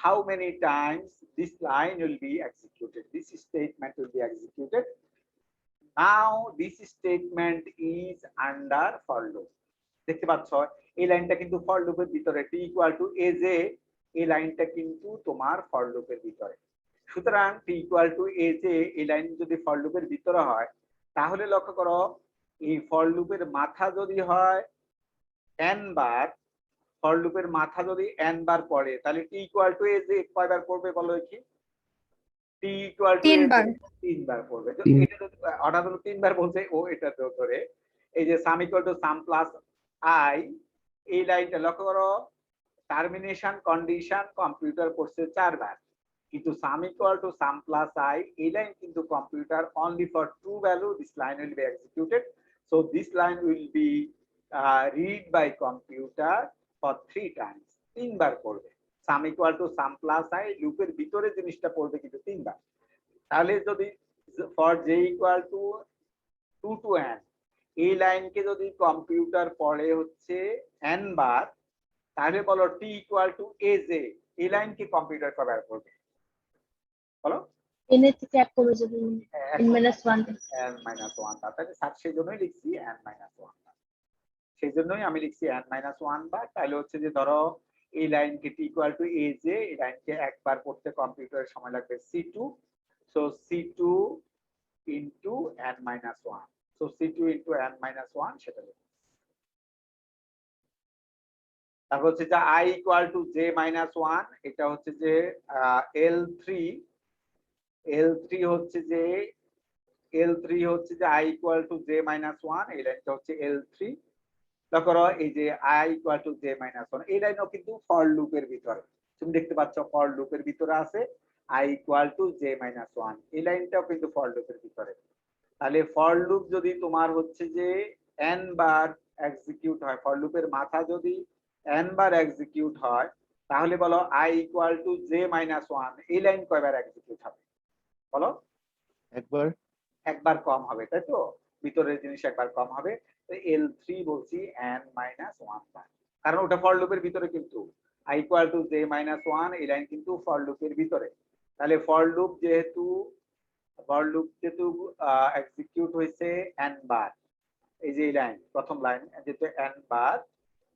How many times this line will be executed? This statement will be executed. Now this statement is under for loop. দেখতে পাচ্ছ এই লাইনটা কিন্তু for লুপের ভিতরে, t = az, এই লাইনটা কিন্তু তোমার ফর লুপের ভিতরে। সুতরাং t = az এই লাইন যদি ফর লুপের ভিতরে হয়, তাহলে লক্ষ্য করো এই ফর লুপের মাথা যদি হয় n বার, ফর লুপের মাথা যদি n বার পড়ে, তাহলে t = az কয়বার পড়বে বলো দেখি? t = 3 বার। 3 বার পড়বে। তো এটা যদি অর্ডার হলো 3 বার বলছে, ও এটা ধরে এই যে sum = sum plus i, এই লাইনটা লক্ষ্য করো, টার্মিনেশন কন্ডিশন কম্পিউটার করছে 4 বার, কিন্তু sum = sum plus i, এই লাইন কিন্তু computer only for true value this line will be executed, so this line will be read by computer for 3 times, 3 বার পড়বে। sum = sum plus i লুপের ভিতরে জিনিসটা পড়বে কিন্তু 3 বার। তাহলে যদি for j = 2 to n, এই লাইনকে যদি কম্পিউটার পড়ে হচ্ছে n বার, তাহলে বলো t = az এই লাইনকে কম্পিউটার কয়বার পড়বে বলো? n এর থেকে 1 কমে যাবে, n-1 n-1 বার। তাহলে স্যার সেই জন্যই লিখছি n-1 বার, সেই জন্যই আমি লিখছি n-1 বার। তাহলে হচ্ছে যে ধরো এই লাইনকে t = az, এই লাইনকে একবার পড়তে কম্পিউটারের সময় লাগবে c2, so c2 * n-1, so c2 * n-1 সেটা লিখব। তারপর হচ্ছে যে i = j-1, এটা হচ্ছে যে L3 হচ্ছে যে i = j-1, এই লাইনটা হচ্ছে L3। লক্ষ্য করো এই যে i = j-1, এই লাইনও কিন্তু ফর লুপের ভিতরে, তুমি দেখতে পাচ্ছ ফর লুপের ভিতরে আছে i = j-1, এই লাইনটাও কিন্তু ফর লুপের ভিতরে। তাহলে ফর লুপ যদি তোমার হচ্ছে যে n বার এক্সিকিউট হয়, ফর লুপের মাথা যদি n বার এক্সিকিউট হয়, তাহলে বলো i equal to j minus 1 এই লাইন কয়বার এক্সিকিউট হবে বলো? একবার। একবার কম হবে, তাই তো? ভিতরের জিনিস একবার কম হবে। L3 বলছি n মাইনাস 1 বার, কারণ ওটা ফর লুপের ভিতরে, কিন্তু i equal to j minus 1 এই লাইন কিন্তু ফর লুপের ভিতরে। তাহলে ফর লুপ যেহেতু এক্সিকিউট হয়েছে n বার, এই যে লাইন প্রথম লাইন যেহেতু n বার,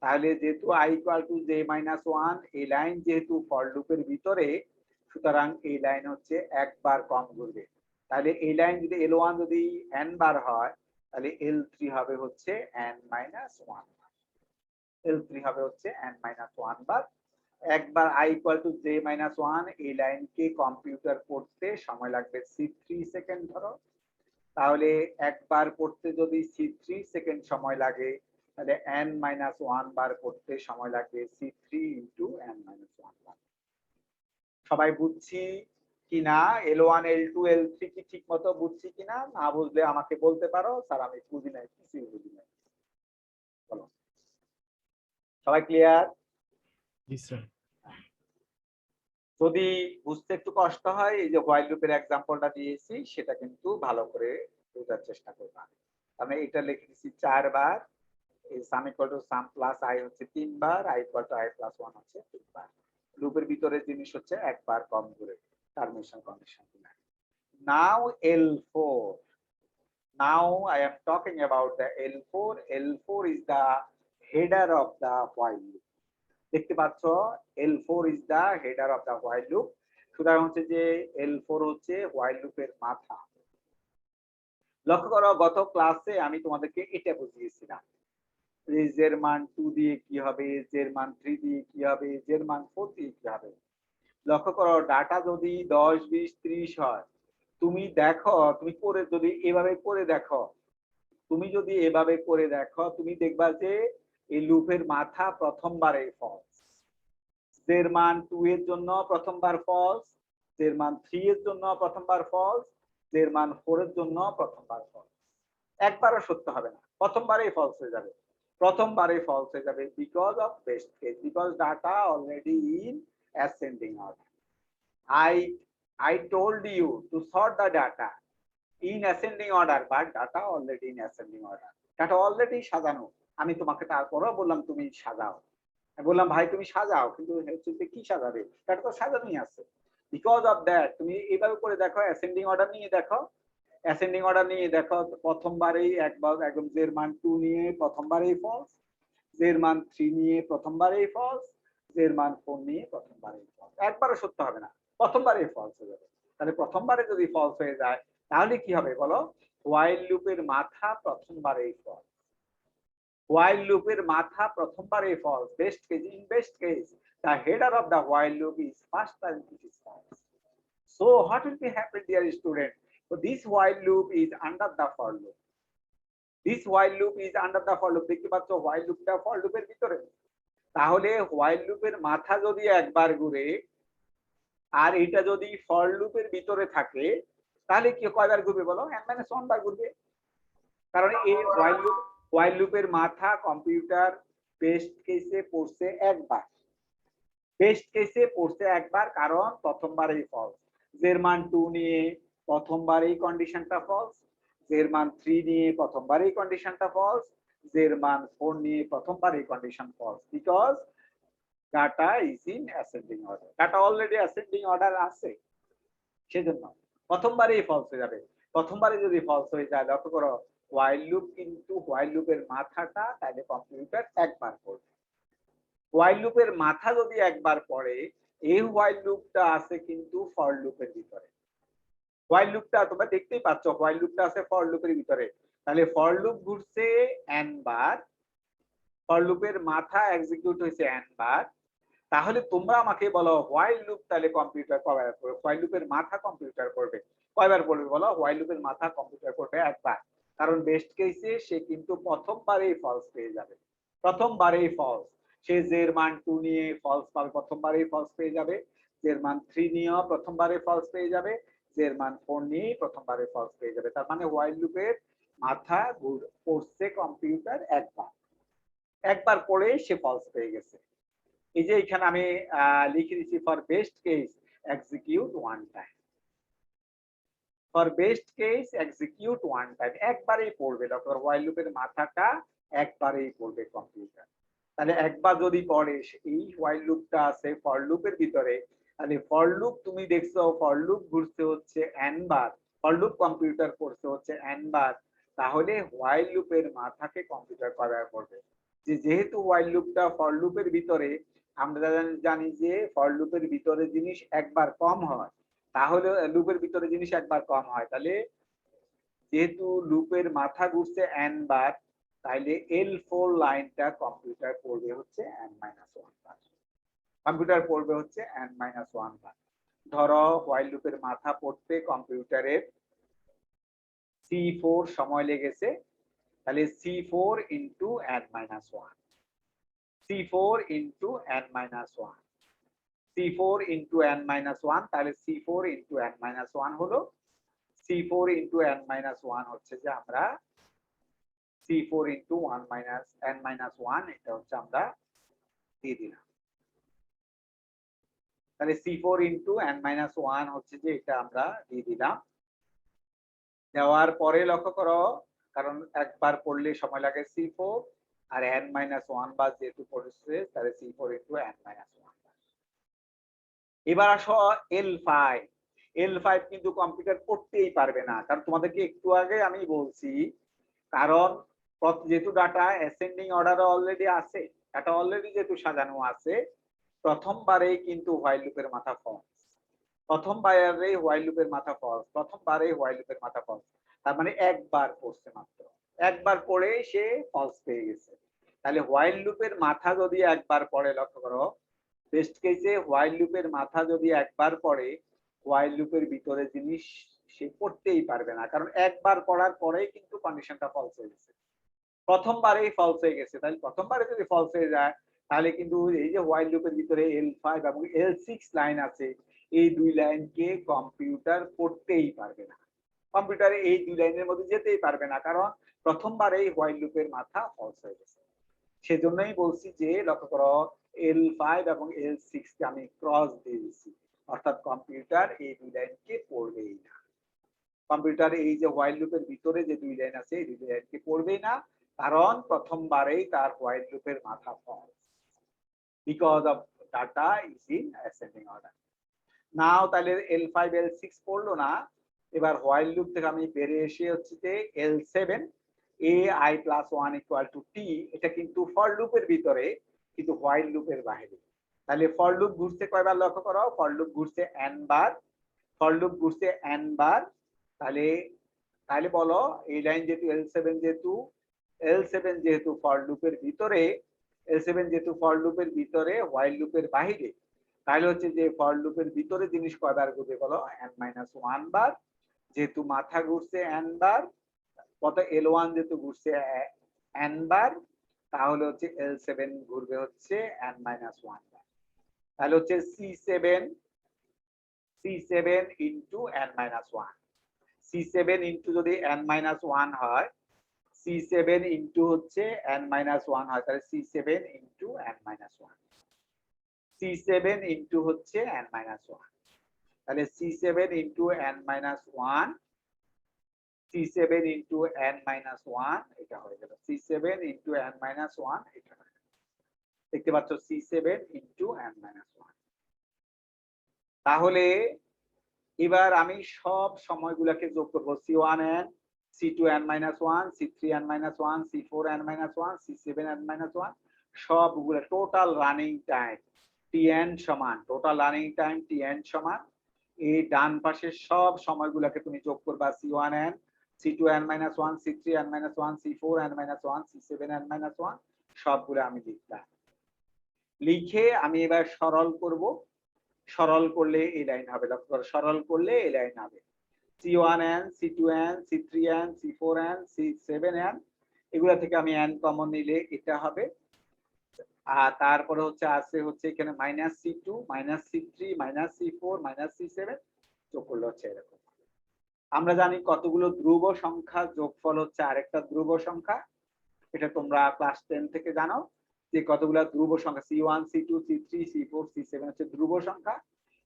তাহলে যেহেতু i equal to j minus 1 এই লাইন যেহেতু ফর লুপের ভিতরে, সুতরাং এই লাইন হচ্ছে একবার কম ঘুরবে। তাহলে এই লাইন যদি L1 যদি n বার হয়, তাহলে L3 হবে হচ্ছে n মাইনাস 1, L3 হবে হচ্ছে n মাইনাস 1 বার। একবার i equal to j minus 1 এই লাইনকে কম্পিউটার করতে সময় লাগবে c3 সেকেন্ড ধরো, তাহলে একবার করতে যদি c3 সেকেন্ড সময় লাগে, তাহলে n মাইনাস 1 বার করতে সময় লাগবে c3 ইন্টু n মাইনাস 1 বার। সবাই বুঝছি কিনা? L1 L2 L3 কি ঠিক মতো বুঝছি কিনা? না বুঝলে আমাকে বলতে পারো, স্যার আমি বুঝি নাই, কিছুই বুঝি নাই। বলো, সবাই ক্লিয়ার? জি স্যার। যদি বুঝতে একটু কষ্ট হয়, এই যে হোয়াইল লুপের এক্সাম্পলটা দিয়েছি সেটা কিন্তু ভালো করে বোঝার চেষ্টা করবা। আমি এটা লিখে দিচ্ছি 4 বার, এই সাম equal to some plus i হচ্ছে 3 বার, i equal to i plus 1 হচ্ছে 3 বার। লুপের ভিতরে জিনিস হচ্ছে একবার কম করে টার্মিনেশন কন্ডিশন কিনা। নাও L4, now I am talking about the L4. L4 is the header of the while loop. দেখতে পাচ্ছ L4 is the header of the while loop. সুতরাং হচ্ছে যে L4 হচ্ছে while লুপের মাথা। লক্ষ্য করো গত ক্লাসে আমি তোমাদেরকে এটা বুঝিয়েছিলাম, j এর মান 2 দিয়ে কি হবে, j এর মান 3 দিয়ে কি হবে, j এর মান 4 দিয়ে কি হবে। লক্ষ্য করো ডাটা যদি 10 20 30 হয়, তুমি দেখো, তুমি করে যদি এভাবে করে দেখো, তুমি যদি এভাবে করে দেখো, তুমি দেখবা যে এই লুপের মাথা প্রথমবারে ফলস, j এর মান 2 এর জন্য প্রথমবার ফলস, j এর মান 3 এর জন্য প্রথমবার ফলস, j এর মান 4 এর জন্য প্রথমবার ফলস। একবারও সত্য হবে না, প্রথমবারেই ফলস হয়ে যাবে, প্রথমবারেই ফলস হয়ে যাবে, because of best case, because data already in ascending order. I told you to sort the data in ascending order, but data already in ascending order. Data already সাজানো, আমি তোমাকে তারপরেও বললাম তুমি সাজাও, বললাম ভাই তুমি সাজাও, কিন্তু হচ্ছে কি সাজাবে, ডাটা তো সাজানোই আছে। বিকজ অফ দ্যাট তুমি এইভাবে করে দেখো, অ্যাসেন্ডিং অর্ডার নিয়ে দেখো, অ্যাসেন্ডিং অর্ডার নিয়ে দেখো, প্রথমবারেই একবার একদম j এর মান 2 নিয়ে প্রথমবারেই ফলস, j এর মান 3 নিয়ে প্রথমবারেই ফলস, j এর মান 4 নিয়ে প্রথমবারেই ফলস। একবারও সত্য হবে না, প্রথমবারেই ফলস হয়ে যাবে। তাহলে প্রথমবারে যদি ফলস হয়ে যায়, তাহলে কি হবে বলো? হোয়াইল লুপের মাথা প্রথমবারেই ফলস, হোয়াইল লুপের মাথা প্রথমবারেই false. Best case, in best case the header of the while loop is first time it is false. So what will be happen, dear student? So this while loop is under the for loop, this while loop is under the for loop। দেখতে পাচ্ছ while loopটা for loopের ভিতরে, তাহলে while loopের মাথা যদি একবার ঘুরে আর এটা যদি for loopের ভিতরে থাকে, তাহলে কি কয়বার ঘুরবে বলো? n-1 বার ঘুরবে, কারণ এই while loopের মাথা কম্পিউটার বেস্ট কেসে পড়ছে একবার, বেস্ট কেসে পড়ছে একবার, কারণ প্রথমবারেই ফলস। j এর মান 2 নিয়ে প্রথমবারেই কন্ডিশনটা ফলস, j এর মান 3 নিয়ে প্রথমবারেই কন্ডিশনটা ফলস, j এর মান 4 নিয়ে প্রথমবারেই condition false, because data is in ascending order, data already ascending order আছে, সেজন্য প্রথমবারেই ফলস হয়ে যাবে। প্রথমবারে যদি ফলস হয়ে যায়, লক্ষ্য করো হোয়াইল লুপ কিন্তু হোয়াইল লুপের মাথাটা তাহলে কম্পিউটার একবার পড়বে। হোয়াইল লুপের মাথা যদি একবার পড়ে, এই হোয়াইল লুপটা আছে কিন্তু ফর লুপের ভিতরে, হোয়াইল লুপটা তোমরা দেখতেই পাচ্ছ, হোয়াইল লুপটা আছে ফর লুপের ভিতরে। তাহলে ফর লুপ ঘুরছে n বার, ফর লুপের মাথা এক্সিকিউট হয়েছে n বার, তাহলে তোমরা আমাকে বলো হোয়াইল লুপ তাহলে কম্পিউটার কয়বার করবে? হোয়াইল লুপের মাথা কম্পিউটার করবে কয়বার করবে বলো? হোয়াইল লুপের মাথা কম্পিউটার করবে একবার, কারণ বেস্ট কেসে সে কিন্তু প্রথমবারেই ফলস পেয়ে যাবে, প্রথমবারেই ফলস। সে j এর মান 2 নিয়ে ফলস পাবে, প্রথমবারেই ফলস পেয়ে যাবে, j এর মান 3 নিয়েও প্রথমবারে ফলস পেয়ে যাবে, যে এর মান 4 নিয়ে প্রথমবারে ফলস পেয়ে যাবে। তার মানে হোয়াইল লুপের মাথা পড়ছে কম্পিউটার একবার পড়ে সে ফলস পেয়ে গেছে। এই যে এখানে আমি লিখে দিচ্ছি for best case execute one time. For best case execute one time, একবারেই পড়বে। ডক্টর হোয়াইল লুপের মাথাটা একবারেই পড়বে কম্পিউটার। তাহলে একবার যদি পড়ে, এই হোয়াইল লুপটা আছে ফর লুপের ভিতরে, তাহলে ফর লুপ তুমি দেখছো ফর লুপ ঘুরছে হচ্ছে n bar, for loop computer করছে হচ্ছে n বার, তাহলে হোয়াইল লুপের মাথাকে কম্পিউটার কভার করবে। যেহেতু হোয়াইল লুপটা ফর লুপের ভিতরে, আমরা জানি যে ফর লুপের ভিতরে জিনিস একবার কম হয়, তাহলে লুপের ভিতরে জিনিস একবার কম হয়, তাহলে যেহেতু লুপের মাথা ঘুরছে n বার, তাইলে L4 লাইনটা কম্পিউটার পড়বে হচ্ছে n-1 বার। কম্পিউটার পড়বে হচ্ছে n-1 বার। ধরো হোয়াইল লুপের মাথা পড়তে কম্পিউটারের C4 সময় লেগেছে, তাহলে C4 into n-1, C4 into n-1, C4 into n-1, তাহলে C4 ইন্টু n-1 হলো, C4 ইন্টু n-1 হচ্ছে যে আমরা C4 ইন্টু n-1, এটা হচ্ছে আমরা দিয়ে দিলাম। তাহলে C4 ইন্টু n-1 হচ্ছে যে এটা আমরা দিয়ে দিলাম। দেওয়ার পরে লক্ষ্য করো, কারণ একবার পড়লে সময় লাগে C4, আর n-1 বার যেহেতু পড়েছে, তাহলে C4 ইন্টু n-1। এবার আসো L5। L5 কিন্তু কম্পিউটার পড়তেই পারবে না, কারণ তোমাদেরকে একটু আগে আমি বলছি, কারণ যেহেতু ডাটা অ্যাসেন্ডিং অর্ডারে অলরেডি আছে, ডাটা অলরেডি যেহেতু সাজানো আছে, প্রথমবারেই কিন্তু হোয়াইল লুপের মাথা ফলস, প্রথমবারেই হোয়াইল লুপের মাথা ফলস, প্রথমবারেই হোয়াইল লুপের মাথা ফলস। তার মানে একবার পড়ছে মাত্র, একবার পড়ে সে ফলস পেয়ে গেছে। তাহলে হোয়াইল লুপের মাথা যদি একবার পড়ে, লক্ষ্য করো বেস্ট কেসে হোয়াইল লুপের মাথা যদি একবার পড়ে, হোয়াইল লুপের ভিতরে জিনিস সে পড়তেই পারবে না, কারণ একবার পড়ার পরেই কিন্তু কন্ডিশনটা ফলস হয়ে গেছে, প্রথমবারেই ফলস হয়ে গেছে। তাহলে প্রথমবারে যদি ফলস হয়ে যায়, তাহলে কিন্তু এই যে হোয়াইল লুপের ভিতরে L5 এবং L6 লাইন আছে, এই দুই লাইনকে কম্পিউটার পড়তেই পারবে না, কম্পিউটারে এই দুই লাইনের মধ্যে যেতেই পারবে না, কারণ প্রথমবারেই হোয়াইল লুপের মাথা ফলস হয়ে গেছে। সেজন্যই বলছি যে লক্ষ্য করো L5 এবং L6 কে আমি ক্রস দিয়ে দিচ্ছি, অর্থাৎ কম্পিউটার এই দুই লাইনকে পড়বেই না। কম্পিউটার এই যে হোয়াইল লুপের ভিতরে যে দুই লাইন আছে, এই দুই লাইনকে পড়বেই না, কারণ প্রথমবারেই তার হোয়াইল লুপের মাথা false, because of data is in ascending order. Now তাহলে L5 L6 পড়লো না, এবার হোয়াইল লুপ থেকে আমি বেরিয়ে এসে হচ্ছে যে L7 ai+1 = t, এটা কিন্তু ফর লুপের ভিতরে, কিন্তু হোয়াইল লুপের বাইরে। তাহলে ফর লুপ ঘুরছে কয়বার লক্ষ্য করো, ফর লুপ ঘুরছে n বার, ফর লুপ ঘুরছে n বার। তাহলে বলো এই লাইন যেহেতু L7 যেহেতু ফর লুপের ভিতরে, L7 যেহেতু ফর লুপের ভিতরে হোয়াইল লুপের বাইরে, তাহলে হচ্ছে যে ফর লুপের ভিতরে জিনিস কয়বার ঘুরবে বলো, n-1 বার, যেহেতু মাথা ঘুরছে n বার, কত L1 যেহেতু ঘুরছে n বার, তাহলে হচ্ছে L7 ঘুরবে হচ্ছে n-1 বার। তাহলে হচ্ছে C7 into n-1, C7 into যদি n-1 হয়, C7 ইন্টু হচ্ছে n-1 হয়, তাহলে C7 into n-1, C7 into হচ্ছে n-1, তাহলে C7 into n-1, C7 into n-1, এটা হয়ে গেল C7 ইন্টু n-1, এটা দেখতে পাচ্ছ C7 ইন্টু n-1। তাহলে এবার আমি সব সময়গুলোকে যোগ করব, C1n, C2n-1, C3n-1, C4n-1, C7n-1, সবগুলো টোটাল রানিং টাইম Tn সমান, টোটাল রানিং টাইম Tn সমান, এই ডান পাশের সব সময়গুলোকে তুমি যোগ করবা, C1n, C2n-1, C3n-1, C4n-1, C7n-1, সবগুলো আমি লিখলাম। লিখে আমি এবার সরল করব, সরল করলে এই লাইন হবে, সরল করলে এই লাইন হবে C1n, C2n, C3n, C4n, C7n, এগুলা থেকে আমি n কমন নিলে এটা হবে, আর তারপরে হচ্ছে আছে হচ্ছে এখানে -C2, -C3, -C4, -C7, যোগ করলে হচ্ছে এরকম। আমরা জানি কতগুলো ধ্রুব সংখ্যা যোগফল হচ্ছে আরেকটা ধ্রুব সংখ্যা, এটা তোমরা ক্লাস 10 থেকে জানো যে কতগুলো ধ্রুব সংখ্যা C1 C2 C3 C4 C7 হচ্ছে ধ্রুব সংখ্যা,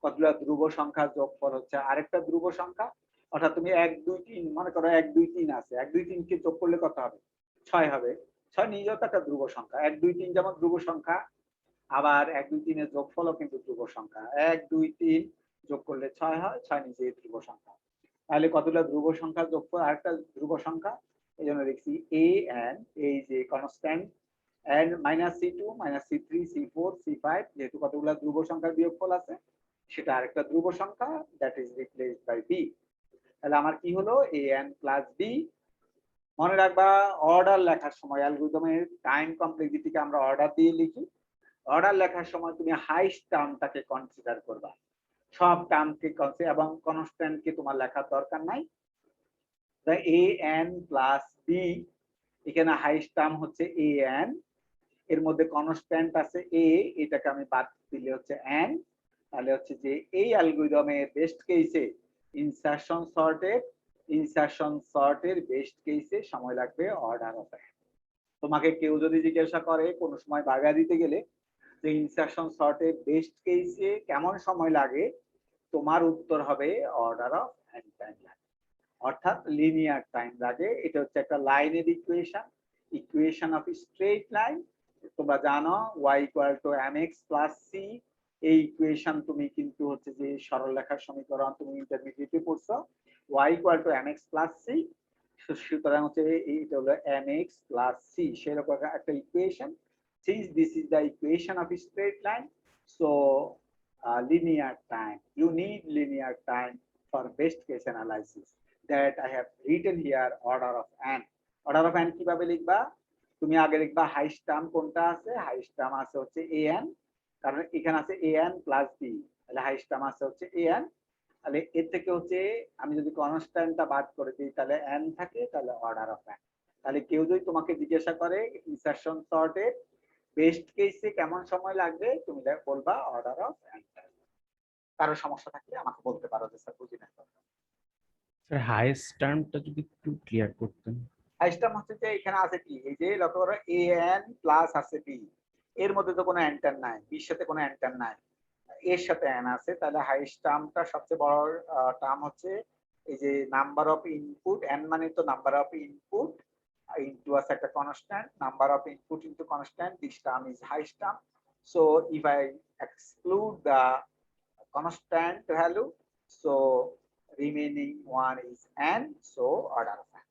কতগুলো ধ্রুব সংখ্যা যোগফল হচ্ছে আরেকটা ধ্রুব সংখ্যা। অর্থাৎ তুমি 1 2 3 মনে করো 1 2 3 আছে, 1 2 3 কে যোগ করলে কত হবে? 6 হবে। 6 নিজেও তো একটা ধ্রুব সংখ্যা, 1 2 3 যেমন ধ্রুব সংখ্যা, আবার 1 2 3 এর যোগফলও কিন্তু ধ্রুব সংখ্যা। 1 2 3 যোগ করলে 6 হয়, 6 নিজেই ধ্রুব সংখ্যা। তাহলে কতগুলো ধ্রুব সংখ্যা যোগফল আরেকটা ধ্রুব সংখ্যা, এই জন্য লিখছি a n, এই যে constant and -c2 -c3 c4 c5, যেহেতু কতগুলো ধ্রুব সংখ্যার বিয়োগফল আছে সেটা আরেকটা ধ্রুব সংখ্যা, that is replaced by b। তাহলে আমার কি হলো an প্লাস b। মনে রাখবা অর্ডার লেখার সময় অ্যালগরিদমের টাইম কমপ্লেক্সিটিকে আমরা অর্ডার দিয়ে লিখি। অর্ডার লেখার সময় তুমি হাইস্ট টার্মটাকে কনসিডার করবা, সব টার্মকে কনসিডার, এবং কনস্ট্যান্টকে তোমার লেখার দরকার নাই। তাই an প্লাস b, এখানে হাইস্ট টার্ম হচ্ছে an, এর মধ্যে কনস্ট্যান্ট আছে a, এটাকে আমি বাদ দিলে হচ্ছে n। তাহলে হচ্ছে যে এই অ্যালগরিদমের বেস্ট কেসে ইনসারশন সর্টের বেস্ট কেসে সময় লাগবে অর্ডার অফ n। তোমাকে কেউ যদি জিজ্ঞাসা করে কোনো সময় বাগা দিতে গেলে যে ইনসারশন সর্টের বেস্ট কেসে কেমন সময় লাগে, তোমার উত্তর হবে অর্ডার অফ n টাইম লাগে, অর্থাৎ লিনিয়ার টাইম লাগে। এটা হচ্ছে একটা লাইনের ইকুয়েশন অফ স্ট্রেট লাইন। তোমরা জানো y = mx + c, এই ইকুয়েশন তুমি কিন্তু হচ্ছে যে সরল রেখার সমীকরণ তুমি ইন্টারমিডিয়েটে পড়ছো, y = mx + c, সুতরাং হচ্ছে এইটা হলো mx + c, সেরকম একটা equation. Since this is the equation of a straight line, so linear time, you need linear time for best case analysis, that I have written here order of n. Order of n কিভাবে লিখবা? তুমি আগে লিখবা highest term কোনটা আছে, highest term আছে হচ্ছে an, কারণ এখানে আছে an প্লাস b, তাহলে হাইস্ট টার্ম আছে হচ্ছে an। তাহলে এর থেকে হচ্ছে আমি যদি কনস্ট্যান্টটা বাদ করে দিই তাহলে n থাকে, তাহলে অর্ডার অফ n। তাহলে কেউ যদি তোমাকে জিজ্ঞাসা করে ইনসারশন সর্টের বেস্ট কেসে কেমন সময় লাগবে, তুমি বলবা অর্ডার অফ n। কারো সমস্যা থাকলে আমাকে বলতে পারো যে স্যার বুঝি না। স্যার হাইয়েস্ট টার্মটা যদি একটু ক্লিয়ার করতেন। হাইয়েস্ট টার্ম হচ্ছে যে এখানে আছে কি, এই যে লক্ষ্য করো an প্লাস আছে b, এর মধ্যে তো কোনো এন্টার নাই, b এর সাথে কোনো এন্টার নাই, এর সাথে n আছে, তাহলে হাইয়েস্ট টার্মটা সবচেয়ে বড় টার্ম হচ্ছে এই যে নাম্বার অফ ইনপুট, n মানে তো নাম্বার অফ ইনপুট ইনটু আছে একটা constant, number of input into constant, this term is highest term. So if I exclude the constant value, so remaining one is n, so order of n.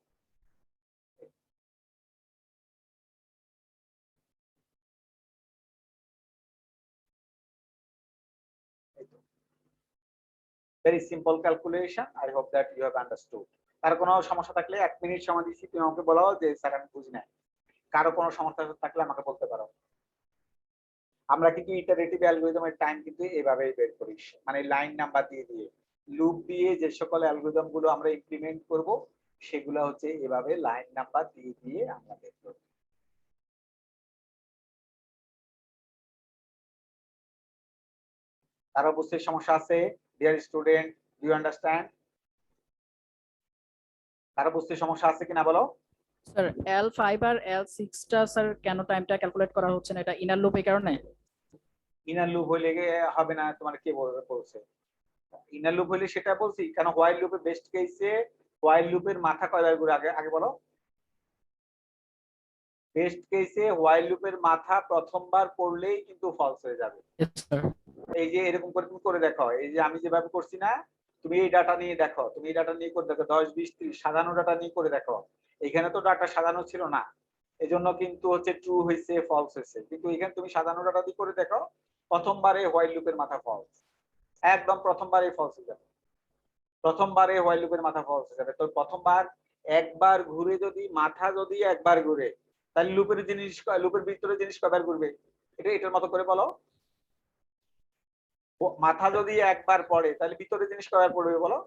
Very simple calculation, I hope that you have understood. কারো কোনো সমস্যা থাকলে 1 minute সময় দিচ্ছি, তুমি আমাকে বলো যে স্যার আমি বুঝি না। কারো কোনো সমস্যা থাকলে আমাকে বলতে পারো। আমরা কিন্তু ইটারেটিভ অ্যালগরিদমের টাইম কিন্তু এভাবেই বের করি, মানে লাইন নাম্বার দিয়ে দিয়ে লুপ দিয়ে যে সকল অ্যালগরিদম গুলো আমরা ইমপ্লিমেন্ট করব সেগুলো হচ্ছে এভাবে লাইন নাম্বার দিয়ে দিয়ে আমরা বের করব। কারো বুঝতে সমস্যা আছে? Dear student, do you understand? কারো বুঝতে সমস্যা আছে কিনা বলো। স্যার L5 আর L6 টা স্যার কেন টাইমটা ক্যালকুলেট করা হচ্ছে না, এটা ইনার লুপ এই কারণে? ইনার লুপ হইলে হবে না, তোমার কে বলছে? ইনার লুপ হইলে সেটা বলছি, কেন হোয়াইল লুপে বেস্ট কেসে হোয়াইল লুপের মাথা কয়বার ঘুরে, আগে আগে বলো। বেস্ট কেসে হোয়াইল লুপের মাথা প্রথমবার পড়লেই কিন্তু ফলস হয়ে যাবে। এই যে এরকম করে তুমি করে দেখো, এই যে আমি যেভাবে করছি না, তুমি এই ডাটা নিয়ে দেখো, তুমি এই ডাটা নিয়ে করে দেখো, 10 20 30 সাজানো ডাটা নিয়ে করে দেখো। এখানে তো ডাটা সাজানো ছিল না, এজন্য কিন্তু হচ্ছে ট্রু হয়েছে ফলস হয়েছে, কিন্তু এখানে তুমি সাজানো ডাটা দিয়ে করে দেখো, প্রথমবারে হোয়াইল লুপের মাথা ফলস, একদম প্রথমবারে ফলস হয়ে যাবে, প্রথমবারে হোয়াইল লুপের মাথা ফলস হয়ে যাবে। তো প্রথমবার একবার ঘুরে যদি মাথা যদি একবার ঘুরে, তাহলে লুপের ভিতরে জিনিস কয়বার ঘুরবে? এটার মতো করে বলো। মাথা যদি একবার পড়ে তাহলে ভিতরে জিনিস কয়বার পড়বে বলো?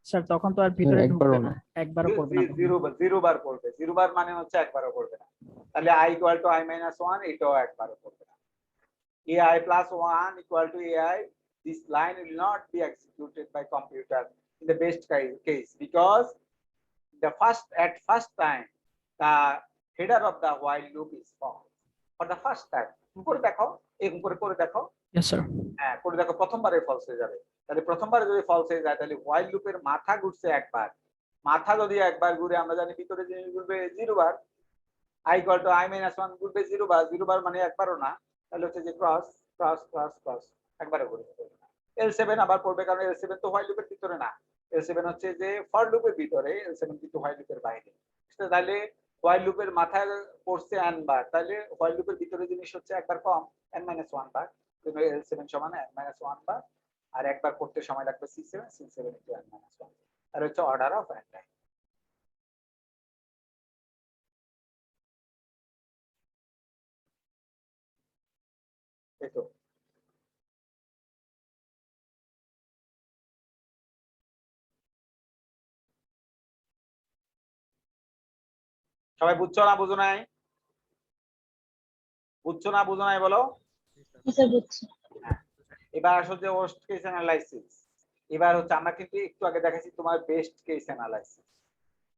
স্যার তখন তো আর ভিতরে একবারও ঢুকবে না, একবারও পড়বে না, 0 বার পড়বে। 0 বার মানে হচ্ছে একবারও পড়বে না, তাহলে i = i - 1, এটাও একবারও পড়বে না। ai + 1 = ai, this line will not be executed by computer in the best case because at first time the header of the while loop is false for the first time করে দেখো এরকম করে দেখো yes sir. হ্যাঁ করে দেখো প্রথমবারে false হয়ে যাবে তাহলে প্রথমবারে যদি ফলস হয়ে যায় তাহলে while লুপের মাথা ঘুরছে একবার মাথা যদি একবার ঘুরে আমরা জানি ভিতরে জিনিস ঘুরবে 0 বার i = i - 1 ঘুরবে 0 বার মানে একবারও না তাহলে হচ্ছে যে ক্রস ক্রস ক্রস ক্রস একবারে ঘুরবে L7 আবার পড়বে কারণ L7 তো while লুপের ভিতরে না L7 হচ্ছে যে ফর লুপের ভিতরে L7 কিন্তু while লুপের বাইরে তাহলে while লুপের মাথায় পড়ছে n বার তাহলে while লুপের ভিতরে জিনিস হচ্ছে একবার কম n - 1 বার তাহলে L7 সমান n - 1 বার আর একবার করতে সময় লাগবে C7 C7 * n - 1 আর হচ্ছে অর্ডার অফ n টাইম এই তো সবাই বুঝছো না বুঝো নাই বুঝছো না বুঝো নাই বলো স্যার বুঝছি। এবার আসলে যে ওয়ার্স্ট কেস অ্যানালাইসিস এবার হচ্ছে আমরা কিন্তু একটু আগে দেখাচ্ছি তোমার বেস্ট কেস অ্যানালাইসিস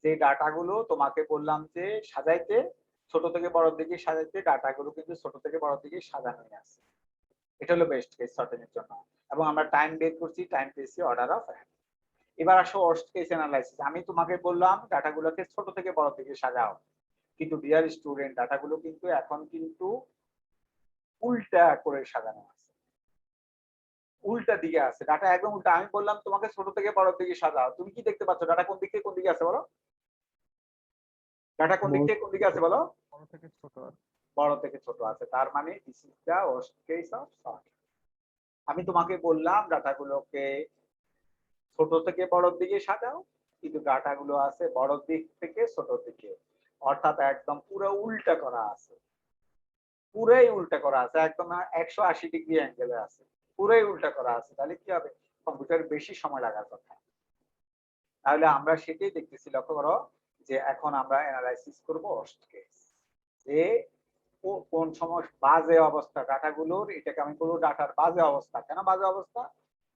যে ডাটাগুলো তোমাকে বললাম যে সাজাইতে ছোট থেকে বড় দিকে সাজাইতে ডাটাগুলো কিন্তু ছোট থেকে বড় দিকে সাজানোই আছে এটা হলো বেস্ট কেস সর্টিংয়ের জন্য এবং আমরা টাইম বের করছি টাইম পেয়েছি অর্ডার অফ n এবার আসো ওয়ার্স্ট কেস অ্যানালাইসিস আমি তোমাকে বললাম ডাটাগুলোকে ছোট থেকে বড় দিকে সাজাও কিন্তু ডিয়ার স্টুডেন্ট ডাটাগুলো কিন্তু এখন কিন্তু উল্টা করে সাজানো আছে উল্টা দিকে আছে ডাটা একদম উল্টা আমি বললাম তোমাকে ছোট থেকে বড় দিকে সাজাও তুমি কি দেখতে পাচ্ছ ডাটা কোন দিক থেকে কোন দিকে আছে বলো ডাটা কোন দিক থেকে কোন দিকে আছে বলো বড় থেকে ছোট আর বড় থেকে ছোট আছে তার মানে this is the worst case of sort আমি তোমাকে বললাম ডাটাগুলোকে ছোট থেকে বড় দিকে সাজাও কিন্তু ডাটাগুলো আছে বড় দিক থেকে ছোট দিকে অর্থাৎ একদম পুরো উল্টা করা আছে পুরোই উল্টা করা আছে একদম 180 ডিগ্রি অ্যাঙ্গেলে আছে পুরোই উল্টা করা আছে তাহলে কি হবে কম্পিউটার বেশি সময় লাগার কথা তাহলে আমরা সেটাই দেখতেছি লক্ষ্য করো যে এখন আমরা অ্যানালাইসিস করব ওয়ার্স্ট কেস যে কোন সময় বাজে অবস্থা ডাটাগুলোর এটাকে আমি বলবো ডাটার বাজে অবস্থা কেন বাজে অবস্থা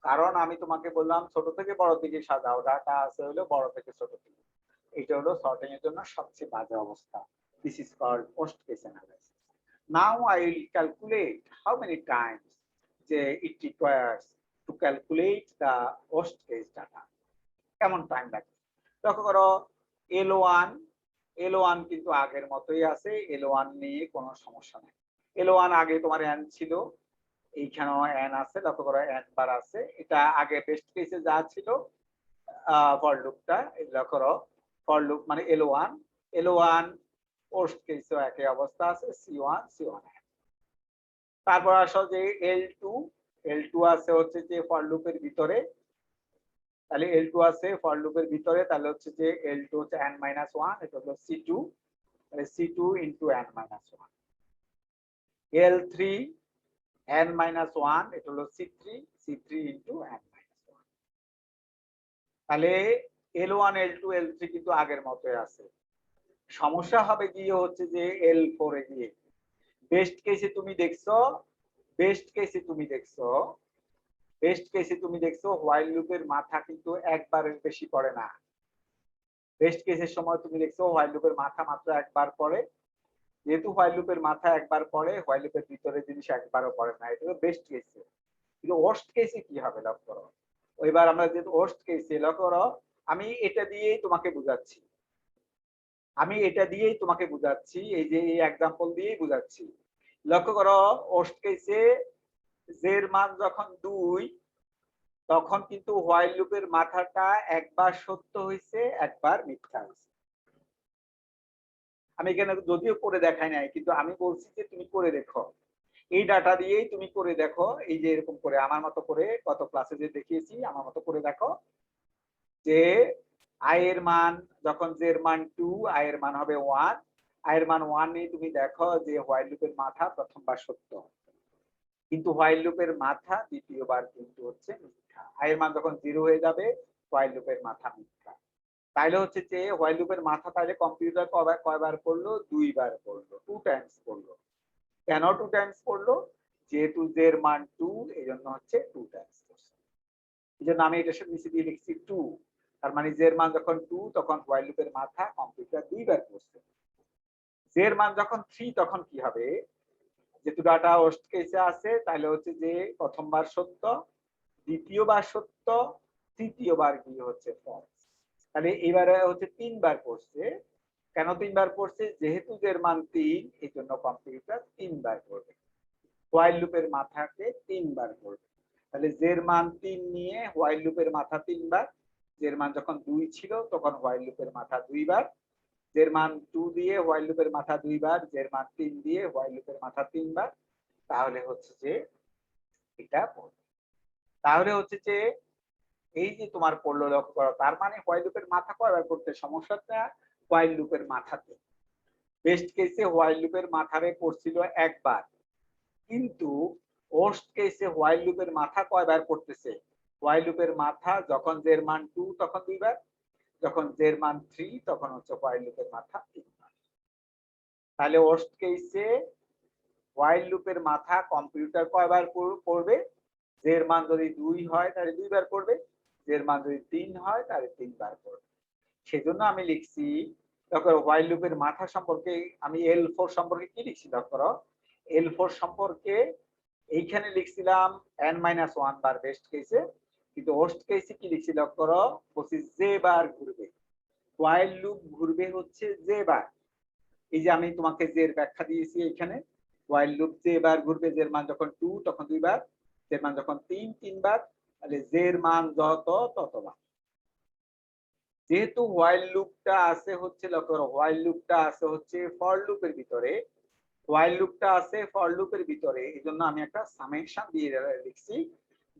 কারণ আমি তোমাকে বললাম ছোট থেকে বড় দিকে সাজাও ডাটা আছে হলো বড় থেকে ছোট দিকে এটা হলো সর্টিং এর জন্য সবচেয়ে বাজে অবস্থা this is called worst case analysis now I will calculate how many times যে it requires to calculate the worst case data কেমন টাইম লাগে লক্ষ্য করো L1 কিন্তু আগের মতোই আছে L1 নিয়ে কোনো সমস্যা নেই L1 আগে তোমার n ছিল এইখানেও n আছে লক্ষ্য করো n বার আছে এটা আগে বেস্ট কেসে যা ছিল ফর লুপটা লক্ষ্য করো ফর লুপ মানে L1 ওয়ার্স্ট কেসেও একই অবস্থা আছে C1 তারপর আসো যে L2 আছে হচ্ছে যে ফর লুপের ভিতরে তাহলে L2 আছে ফর লুপের ভিতরে তাহলে হচ্ছে যে L2 হচ্ছে n - 1 এটা হলো C2 তাহলে C2 * n - 1 L3 n - 1 এটা হলো C3 * n - 1 তাহলে L1 L2 L3 কিন্তু আগের মতোই আছে সমস্যা হবে গিয়ে হচ্ছে যে L4 এ গিয়ে বেস্ট কেসে তুমি দেখছো while লুপের মাথা কিন্তু একবারের বেশি পড়ে না বেস্ট কেসের সময় তুমি দেখছো while লুপের মাথা মাত্র একবার পড়ে যেহেতু while লুপের মাথা একবার পড়ে while লুপের ভিতরে জিনিস একবারও পড়ে না এটা বেস্ট কেসে কিন্তু ওয়ার্স্ট কেসে কি হবে লক্ষ্য করো ওইবার আমরা যেহেতু ওয়ার্স্ট কেসে লক্ষ্য করো আমি এটা দিয়েই তোমাকে বুঝাচ্ছি এই যে এই एग्जांपल দিয়েই বুঝাচ্ছি লক্ষ্য করো ওয়ার্স্ট কেসে জের মান যখন 2 তখন কিন্তু while লুপের মাথাটা একবার সত্য হইছে একবার মিথ্যা হইছে আমি এখানে যদিও করে দেখাই নাই কিন্তু আমি বলছি যে তুমি করে দেখো এই ডাটা দিয়েই তুমি করে দেখো এই যে এরকম করে আমার মতো করে কত ক্লাসে যে দেখিয়েছি আমার মতো করে দেখো যে i এর মান যখন j এর মান 2 i এর মান হবে 1 i এর মান 1 নিয়ে তুমি দেখো যে while লুপের মাথা প্রথমবার সত্য কিন্তু while লুপের মাথা দ্বিতীয়বার কিন্তু হচ্ছে মিথ্যা i এর মান যখন 0 হয়ে যাবে while লুপের মাথা মিথ্যা তাইলে হচ্ছে যে while লুপের মাথা তাইলে কম্পিউটার কয়বার পড়লো 2 বার পড়লো 2 টাইমস পড়লো কেন 2 টাইমস পড়লো যেহেতু j এর মান 2 এজন্য হচ্ছে 2 টাইমস এই জন্য আমি এটা নিচে দিয়ে লিখছি 2। তার মানে জের মান যখন 2 তখন হোয়াইল লুপের মাথা কম্পিউটার 2বার পড়ছে। জের মান যখন 3 তখন কি হবে, যেহেতু ডাটা ওয়ার্স্ট কেসে আছে তাহলে হচ্ছে যে প্রথমবার সত্য, দ্বিতীয়বার সত্য, তৃতীয়বার কি হচ্ছে ফলস। তাহলে এবারে হচ্ছে 3বার পড়ছে। কেন 3বার পড়ছে? যেহেতু জের মান 3 এই জন্য কম্পিউটার 3বার পড়বে, হোয়াইল লুপের মাথাকে 3বার পড়বে। তাহলে জের মান 3 নিয়ে হোয়াইল লুপের মাথা 3বার, জের মান যখন 2 ছিল তখন হোয়াইল লুপের মাথা 2বার, জের মান 2 দিয়ে হোয়াইল লুপের মাথা 2বার, জের মান 3 দিয়ে হোয়াইল লুপের মাথা 3বার। তাহলে হচ্ছে যে এটা পড়বে। তাহলে হচ্ছে যে এই যে তোমার পড়লো, লক্ষ্য করো, তার মানে হোয়াইল লুপের মাথা কয়বার করতে সমস্যাটা? হোয়াইল লুপের মাথাতে। বেস্ট কেসে হোয়াইল লুপের মাথারে পড়ছিল একবার, কিন্তু ওয়ার্স্ট কেসে হোয়াইল লুপের মাথা কয়বার পড়তেছে? হোয়াইল লুপের মাথা যখন জের মান 2 তখন 2বার, যখন জের মান 3 তখন হচ্ছে হোয়াইল লুপের মাথা 3বার। তাহলে ওয়ার্স্ট কেসে হোয়াইল লুপের মাথা কম্পিউটার কয়বার পড়বে? জের মান যদি 2 হয় তাহলে 2বার পড়বে, জের মান যদি 3 হয় তাহলে 3বার পড়বে। সেজন্য আমি লিখছি, দেখো হোয়াইল লুপের মাথা সম্পর্কে আমি L4 সম্পর্কে কি লিখছি? দেখো L4 সম্পর্কে এইখানে লিখছিলাম n-1 বার বেস্ট কেসে, কিন্তু ওয়ার্স্ট কেসে কি লিখছি? দেখো বলছি জে বার ঘুরবে, হোয়াইল লুপ ঘুরবে হচ্ছে জে বার। এই যে আমি তোমাকে জের ব্যাখ্যা দিয়েছি এখানে, হোয়াইল লুপ জে বার ঘুরবে, জের মান যখন 2 তখন 2বার, জের মান যখন 3 3বার, তাহলে জের মান যত ততবার। যেহেতু হোয়াইল লুপটা আছে হচ্ছে, লক্ষ্য করো, হোয়াইল লুপটা আছে হচ্ছে ফর লুপের ভিতরে, হোয়াইল লুপটা আছে ফর লুপের ভিতরে, এই জন্য আমি একটা সামেশন দিয়ে লিখছি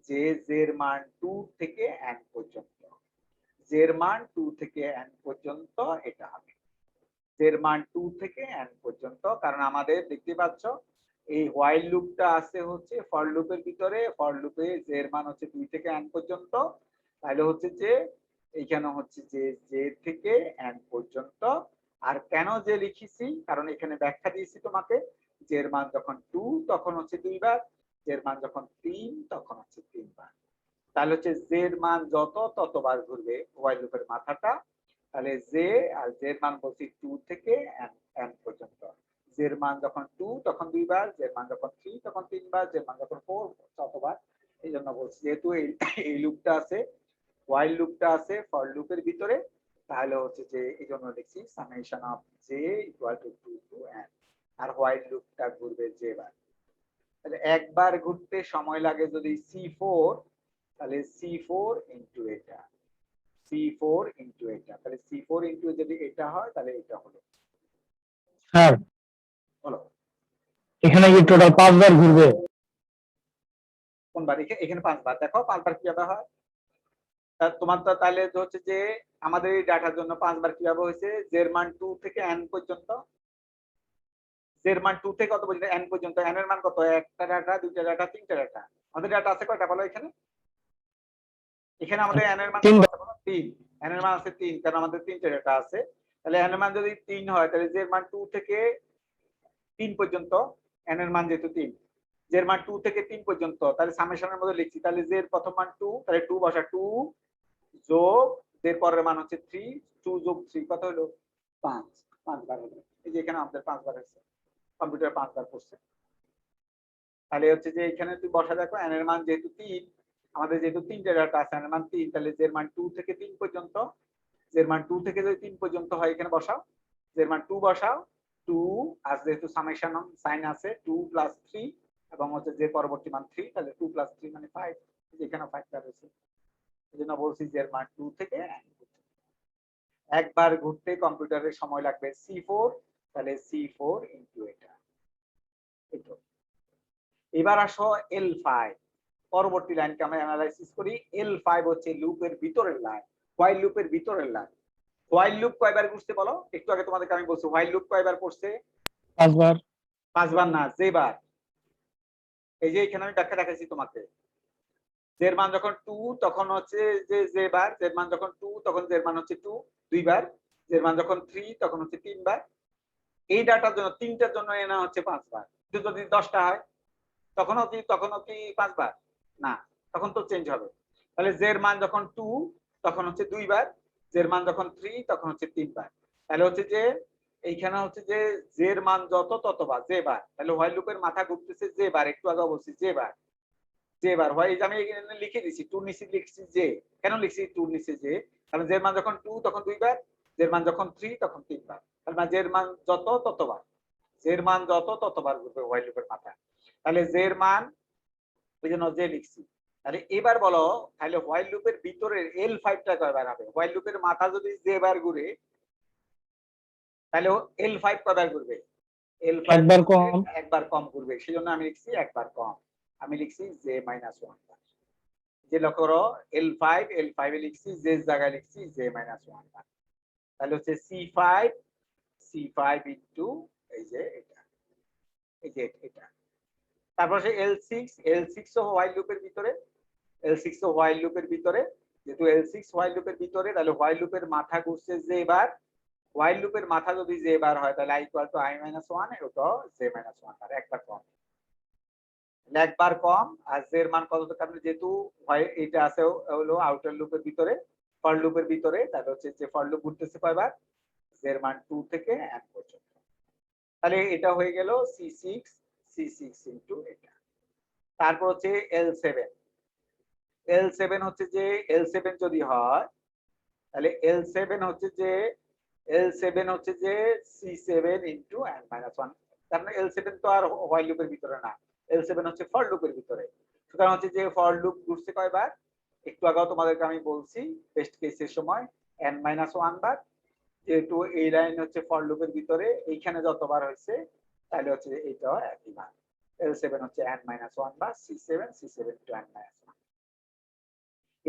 যে জের মান 2 থেকে n পর্যন্ত, জের মান 2 থেকে n পর্যন্ত এটা হবে, জের মান 2 থেকে n পর্যন্ত। কারণ আমাদের দেখতে পাচ্ছ এই হোয়াইল লুপটা আছে হচ্ছে ফর লুপের ভিতরে, ফর লুপে জের মান হচ্ছে 2 থেকে n পর্যন্ত। তাহলে হচ্ছে যে এইখানে হচ্ছে যে জে থেকে n পর্যন্ত। আর কেন যে লিখেছি? কারণ এখানে ব্যাখ্যা দিয়েছি তোমাকে, জের মান যখন 2 তখন হচ্ছে 2বার, জের মান যখন 3 তখন হচ্ছে 3বার। তাহলে হচ্ছে জের মান যত ততবার ঘুরবে হোয়াইল লুপের মাথাটা। তাহলে জে আর জের মান বলছি 2 থেকে n পর্যন্ত। জের মান যখন 2 তখন 2বার, জের মান যখন 3 তখন 3বার, জের মান যখন 4 ততবার। এই জন্য বলছি যেহেতু এই লুপটা আছে, হোয়াইল লুপটা আছে ফর লুপের ভিতরে, তাহলে হচ্ছে যে এই জন্য লিখছি summation of J equal to 2 to n। আর হোয়াইল লুপটা ঘুরবে জে বার। তাহলে একবার ঘুরতে সময় লাগে যদি C4, তাহলে C4 ইনটু এটা, C4 ইনটু এটা, তাহলে C4 ইনটু যদি এটা হয় তাহলে এটা হলো, স্যার বলো এখানে কি টোটাল 5 বার ঘুরবে? কোনবার? এখানে 5বার। দেখো 5বার কিভাবে হয়। তোমার তো তাহলে হচ্ছে যে আমাদের এই ডাটার জন্য 5বার কিভাবে হয়েছে? জের মান 2 থেকে n পর্যন্ত, জের মান 2 থেকে কত পর্যন্ত? n পর্যন্ত। n এর মান কত? একটা ডাটা, দুইটা ডাটা, তিনটা ডাটা। আমাদের ডাটা আছে কয়টা বলো এখানে? এখানে আমাদের n এর মান কত আছে বলো? 3। n এর মান আছে 3, কারণ আমাদের তিনটা ডাটা আছে। তাহলে n এর মান যদি 3 হয় তাহলে জের মান 2 থেকে 3 পর্যন্ত, n এর মান যেহেতু 3, জের মান 2 থেকে 3 পর্যন্ত, তাহলে সামেশনের মধ্যে লিখছি। তাহলে জের প্রথম মান 2, তাহলে 2 বসা, 2 যোগ জের পরের মান হচ্ছে 3, 2 যোগ 3 কত হলো? 5। 5 বার হলো। এই যে এখানে আমাদের 5 বার হয়েছে, কম্পিউটার 5 বার করছে। তাহলে হচ্ছে যে এখানে তুই বসা, দেখো n এর মান যেহেতু 3, আমাদের যেহেতু তিনটে ডাটা আছে, n এর মান 3, তাহলে জের মান 2 থেকে 3 পর্যন্ত, জের মান 2 থেকে যদি 3 পর্যন্ত হয় এখানে বসাও, জের মান 2 বসাও, 2 আর যেহেতু সামেশন সাইন আছে 2 প্লাস 3 এবং হচ্ছে যে পরবর্তী মান 3, তাহলে 2 প্লাস 3 মানে 5, এখানে 5 বার হয়েছে। এজন্য বলছি জের মান 2 থেকে n পর্যন্ত। একবার ঘুরতে কম্পিউটারের সময় লাগবে C4, তাহলে C4 ইনটু এটা। এবার আসো L5, পরবর্তী লাইনকে আমরা অ্যানালাইসিস করি। L5 হচ্ছে লুপের ভিতরের লাইন, হোয়াইল লুপের ভিতরের লাইন। হোয়াইল লুপ কয়বার ঘুরছে বলো? একটু আগে তোমাদেরকে আমি বলছি হোয়াইল লুপ কয়বার করছে? 5 বার। 5 বার না, যেবার। এই যে এখানে আমি ব্যাখ্যা দেখাইছি তোমাকে, জের মান যখন 2 তখন হচ্ছে যে যেবার, জের মান যখন 2 তখন জের মান হচ্ছে 2 দুইবার, জের মান যখন 3 তখন হচ্ছে 3 বার। এই ডাটার জন্য তিনটার জন্য এনা হচ্ছে 5 বার। যদি 10টা হয় তখনও কি 5 বার? না, তখন তো চেঞ্জ হবে। তাহলে জের মান যখন 2 তখন হচ্ছে 2 বার, জের মান যখন 3 তখন হচ্ছে 3 বার। তাহলে হচ্ছে যে এইখানে হচ্ছে যে জের মান যত ততবার জে বার, তাহলে হোয়াইল লুপের মাথা ঘুরতেছে জে বার, একটু আগে বলছি জে বার, জে বার হয়। এই যে আমি এখানে লিখে দিছি 2 নিচে লিখছি জে, কেন লিখছি 2 নিচে জে? কারণ জের মান যখন 2 তখন 2 বার, জের মান যখন 3 তখন 3 বার। তাহলে জের মান যত ততবার, জের মান যত ততবার ঘুরবে হোয়াইল লুপের মাথা। তাহলে জের মান ওই জন্য জে লিখছি। তাহলে এবার বলো তাহলে হোয়াইল লুপের ভিতরের L5 টা কয়বার হবে? হোয়াইল লুপের মাথা যদি জে বার ঘুরে তাহলে L5 কয়বার ঘুরবে? L5 একবার কম। একবার কম ঘুরবে, সেজন্য আমি লিখছি একবার কম, আমি লিখছি জে মাইনাস 1 বার। যে লক্ষ্য করো L5 এ লিখছি জে এর জায়গায় লিখছি জে মাইনাস 1 বার। তাহলে হচ্ছে C5 ইনটু এই যে এটা, এই যে এটা। তারপর সে L6 ও হোয়াইল লুপের ভিতরে, L6 ও হোয়াইল লুপের ভিতরে, যেহেতু L6 হোয়াইল লুপের ভিতরে তাহলে হোয়াইল লুপের মাথা ঘুরছে জে বার, হোয়াইল লুপের মাথা যদি জে বার হয় তাহলে i equal to i minus 1, এটা জে মাইনাস 1 বার, একবার কম, একবার কম। আর জের মান কত? কারণ যেহেতু এটা আছে হলো আউটার লুপের ভিতরে, ফর লুপের ভিতরে, তাহলে হচ্ছে যে ফর লুপ ঘুরতেছে কয়বার? জের মান 2 থেকে n পর্যন্ত। তাহলে এটা হয়ে গেল C6 ইনটু এটা। তারপর হচ্ছে L7 হচ্ছে যে L7 যদি হয় তাহলে L7 হচ্ছে যে C7 ইনটু n মাইনাস 1। কারণ L7 তো আর হোয়াইল লুপের ভিতরে না, L7 হচ্ছে ফর লুপের ভিতরে। সুতরাং হচ্ছে যে ফর লুপ ঘুরছে কয়বার? একটু আগেও তোমাদেরকে আমি বলছি টেস্ট কেসের সময় n মাইনাস 1 বার। যেহেতু এই লাইন হচ্ছে ফর লুপের ভিতরে, এইখানে যতবার হয়েছে তাহলে হচ্ছে এইটাও একই মান। L7 হচ্ছে n মাইনাস 1 বার, C7 টু n মাইনাস 1।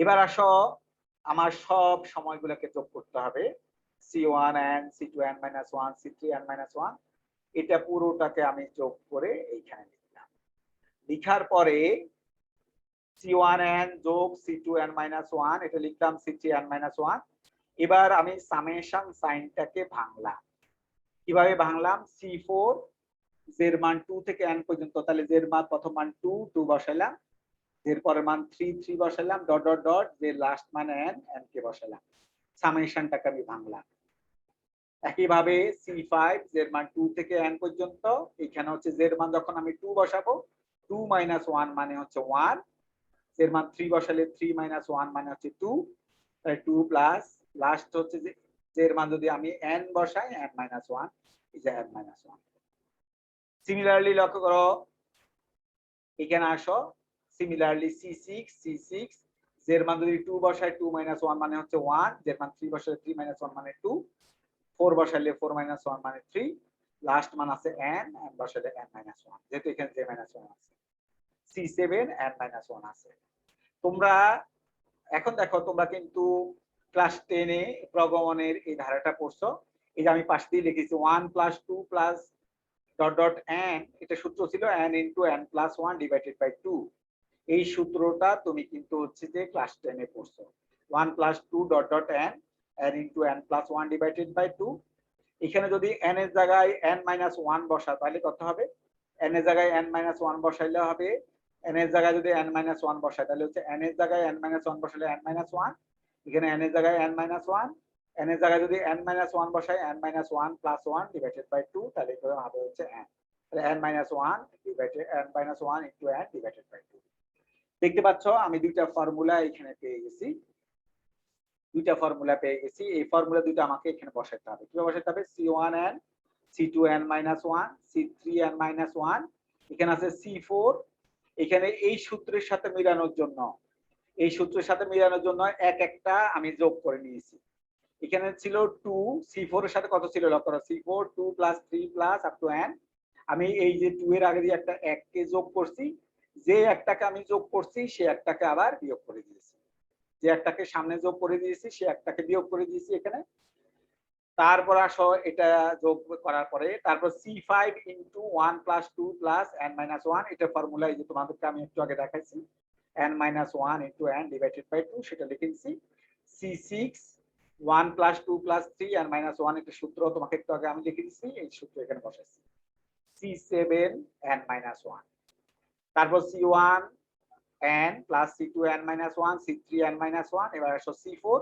এবার আসো আমার সব সময়গুলোকে যোগ করতে হবে, C1n C2n minus 1 C3n minus 1, এটা পুরোটাকে আমি যোগ করে এইখানে লিখলাম। লিখার পরে C1n যোগ C2n মাইনাস 1 এটা লিখলাম C3n মাইনাস 1। এবার আমি সামেশন সাইনটাকে ভাঙলাম। কিভাবে ভাঙলাম? C4 জের মান 2 থেকে n পর্যন্ত, তাহলে জের মান প্রথম মান 2 বসাইলাম, এর পরের মান 3 বসাইলাম, ডট ডট ডট, যে লাস্ট মান n কে বসাইলাম, সামেশনটাকে আমি ভাঙলাম। একইভাবে C5 জের মান 2 থেকে n পর্যন্ত, এখানে হচ্ছে জের মান যখন আমি 2 বসাবো 2 মাইনাস 1 মানে হচ্ছে 1, জের মান 3 বসালে 3 মাইনাস 1 মানে হচ্ছে 2, তাই 2 প্লাস লাস্ট হচ্ছে যে জের মান যদি আমি n বসাই n মাইনাস 1, এই যে n মাইনাস 1। সিমিলারলি লক্ষ্য করো এখানে আসো, সিমিলারলি C6 জের মান যদি 2 বসাই 2 মাইনাস 1 মানে হচ্ছে 1, জের মান 3 বসালে 3 মাইনাস 1 মানে 2, 4 বসালে 4 মাইনাস 1 মানে 3, লাস্ট মান আছে n বসালে n মাইনাস 1, যেহেতু এখানে j মাইনাস 1 আছে, C7 n মাইনাস 1 আছে। তোমরা এখন দেখো তোমরা কিন্তু ক্লাস 10 এ প্রগমনের এই ধারাটা পড়ছো, এই যে আমি পাশ দিয়ে লিখেছি 1 plus 2 plus dot dot n, এটা সূত্র ছিল n into n plus 1 divided by 2। এই সূত্রটা তুমি কিন্তু হচ্ছে যে ক্লাস 10 এ পড়ছো, 1 plus 2 dot dot n into n plus 1 divided by 2। এখানে যদি n এর জায়গায় n মাইনাস 1 বসা তাহলে কত হবে? n এর জায়গায় n মাইনাস 1 বসাইলে হবে, n এর জায়গায় যদি n মাইনাস 1 বসাই তাহলে হচ্ছে n এর জায়গায় n মাইনাস 1 বসালে n মাইনাস 1, এখানে n এর জায়গায় n মাইনাস 1, n এর জায়গায় যদি n মাইনাস 1 বসাই n minus 1 plus 1 divided by 2, তাহলে এটা হবে হচ্ছে n, তাহলে n minus 1 divided n minus 1 into n divided by 2। দেখতে পাচ্ছ আমি দুইটা ফর্মুলা এখানে পেয়ে গেছি, এই ফর্মুলা দুটো আমাকে এখানে বসাতে হবে। কিভাবে বসাতে হবে? C1n C2n minus 1 C3n minus 1, এখানে আছে C4, এখানে এই সূত্রের সাথে মিলানোর জন্য এক একটা আমি যোগ করে নিয়েছি। এখানে ছিল 2, C4 এর সাথে কত ছিল লক্ষ্য করো, C4 2 plus 3 plus up to n, আমি এই যে 2 এর আগে দিয়ে একটা 1 কে যোগ করছি, যে একটাকে আমি যোগ করছি সে একটাকে আবার বিয়োগ করে দিয়েছি, যে একটাকে সামনে যোগ করে দিয়েছি সে একটাকে বিয়োগ করে দিয়েছি এখানে। তারপর আসো এটা যোগ করার পরে তারপর C5 into 1 plus 2 plus n minus 1, এটা ফর্মুলা এই যে তোমাদেরকে আমি একটু আগে দেখাইছি, n minus 1 into n divided by 2, সেটা লিখেছি। C6 1 plus 2 plus 3 n minus 1, এটা সূত্র তোমাকে একটু আগে আমি লিখে দিয়েছি, এই সূত্র এখানে বসাইছি। C7 n মাইনাস 1, তারপর C1 n plus c2n minus 1 c3n minus 1 এবার আসো c4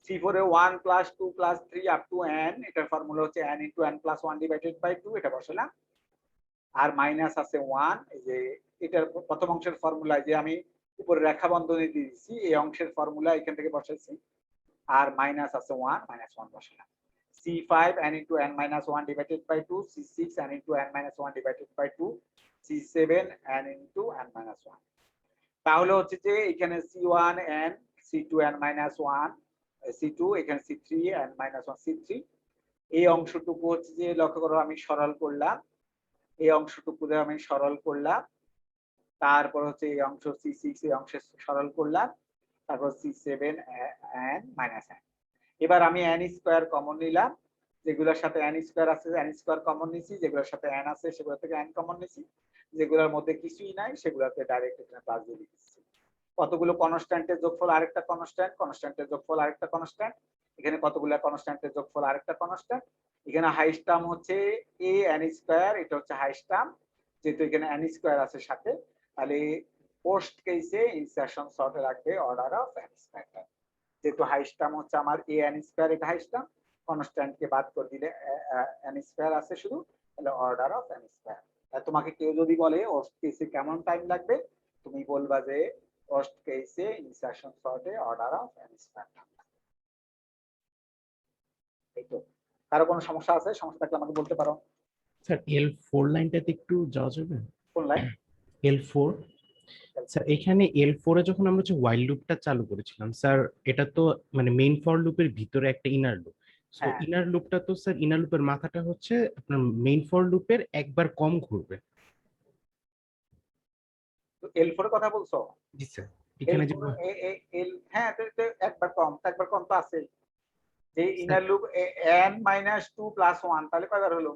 c4 এ 1 plus 2 plus 3 up to n এটার ফর্মুলা হচ্ছে n into n plus 1 divided by 2 এটা বসালাম আর মাইনাস আছে 1 এই যে এটার প্রথম অংশের ফর্মুলা যে আমি উপরে রেখা বন্ধনী দিয়ে দিয়েছি এই অংশের ফর্মুলা এখান থেকে বসাইছি আর মাইনাস আছে 1 মাইনাস 1 বসালাম c5 n into n minus 1 divided by 2 c6 n into n minus 1 divided by 2 c7 n into n minus 1 তাহলে হচ্ছে যে এখানে c1 n c2 n minus 1 c2 এখানে c3 n minus 1 c3 এই অংশটুকু হচ্ছে যে লক্ষ্য করো আমি সরল করলাম এই অংশটুকু আমি সরল করলাম তারপর হচ্ছে এই অংশ c6 এই অংশে সরল করলাম তারপর c7 n minus n এবার আমি n স্কয়ার কমন নিলাম যেগুলোর সাথে n স্কয়ার আছে n স্কয়ার কমন নিছি যেগুলোর সাথে n আছে সেগুলো থেকে n কমন নিছি যেগুলোর মধ্যে কিছুই নাই সেগুলোতে ডাইরেক্ট এখানে প্লাস দিয়ে দিচ্ছি কতগুলো কনস্ট্যান্টের যোগফল আরেকটা কনস্ট্যান্ট কনস্ট্যান্টের যোগফল আরেকটা কনস্ট্যান্ট এখানে কতগুলো কনস্ট্যান্টের যোগফল আরেকটা কনস্ট্যান্ট এখানে হাইস্ট টার্ম হচ্ছে a n স্কয়ার এটা হচ্ছে হাইস্ট টার্ম যেহেতু এখানে n স্কয়ার আছে সাথে তাহলে পোস্ট কেসে ইনসারশন সর্টে রাখবে অর্ডার অফ n স্কয়ার যেহেতু হাইস্ট টার্ম হচ্ছে আমার a n স্কয়ার এটা হাইস্ট টার্ম কনস্ট্যান্ট কে বাদ করে দিলে n স্কয়ার আছে শুধু তাহলে অর্ডার অফ n স্কয়ার তোমাকে কেউ যদি বলে ওয়ার্স্ট কেসে কেমন টাইম লাগবে তুমি বলবা যে ওয়ার্স্ট কেসে insertion saute order of n square এই তো কারো কোনো সমস্যা আছে সমস্যা থাকলে আমাকে বলতে পারো স্যার L4 লাইনটাতে একটু যাওয়া যাবে কোন লাইন L4 স্যার এখানে L4 এ যখন আমরা যে হোয়াইল লুপটা চালু করেছিলাম স্যার এটা তো মানে মেইন ফর লুপের ভিতরে একটা ইনার লুপ সো হ্যাঁ। ইনার লুপটা তো স্যার ইনার লুপের মাথাটা হচ্ছে আপনার মেইন ফর লুপের একবার কম ঘুরবে তো L4 এর কথা বলছো জি স্যার এখানে যে হ্যাঁ একবার কম তো আছে যে inner loop n minus 2 plus 1 তাহলে কয়বার হলো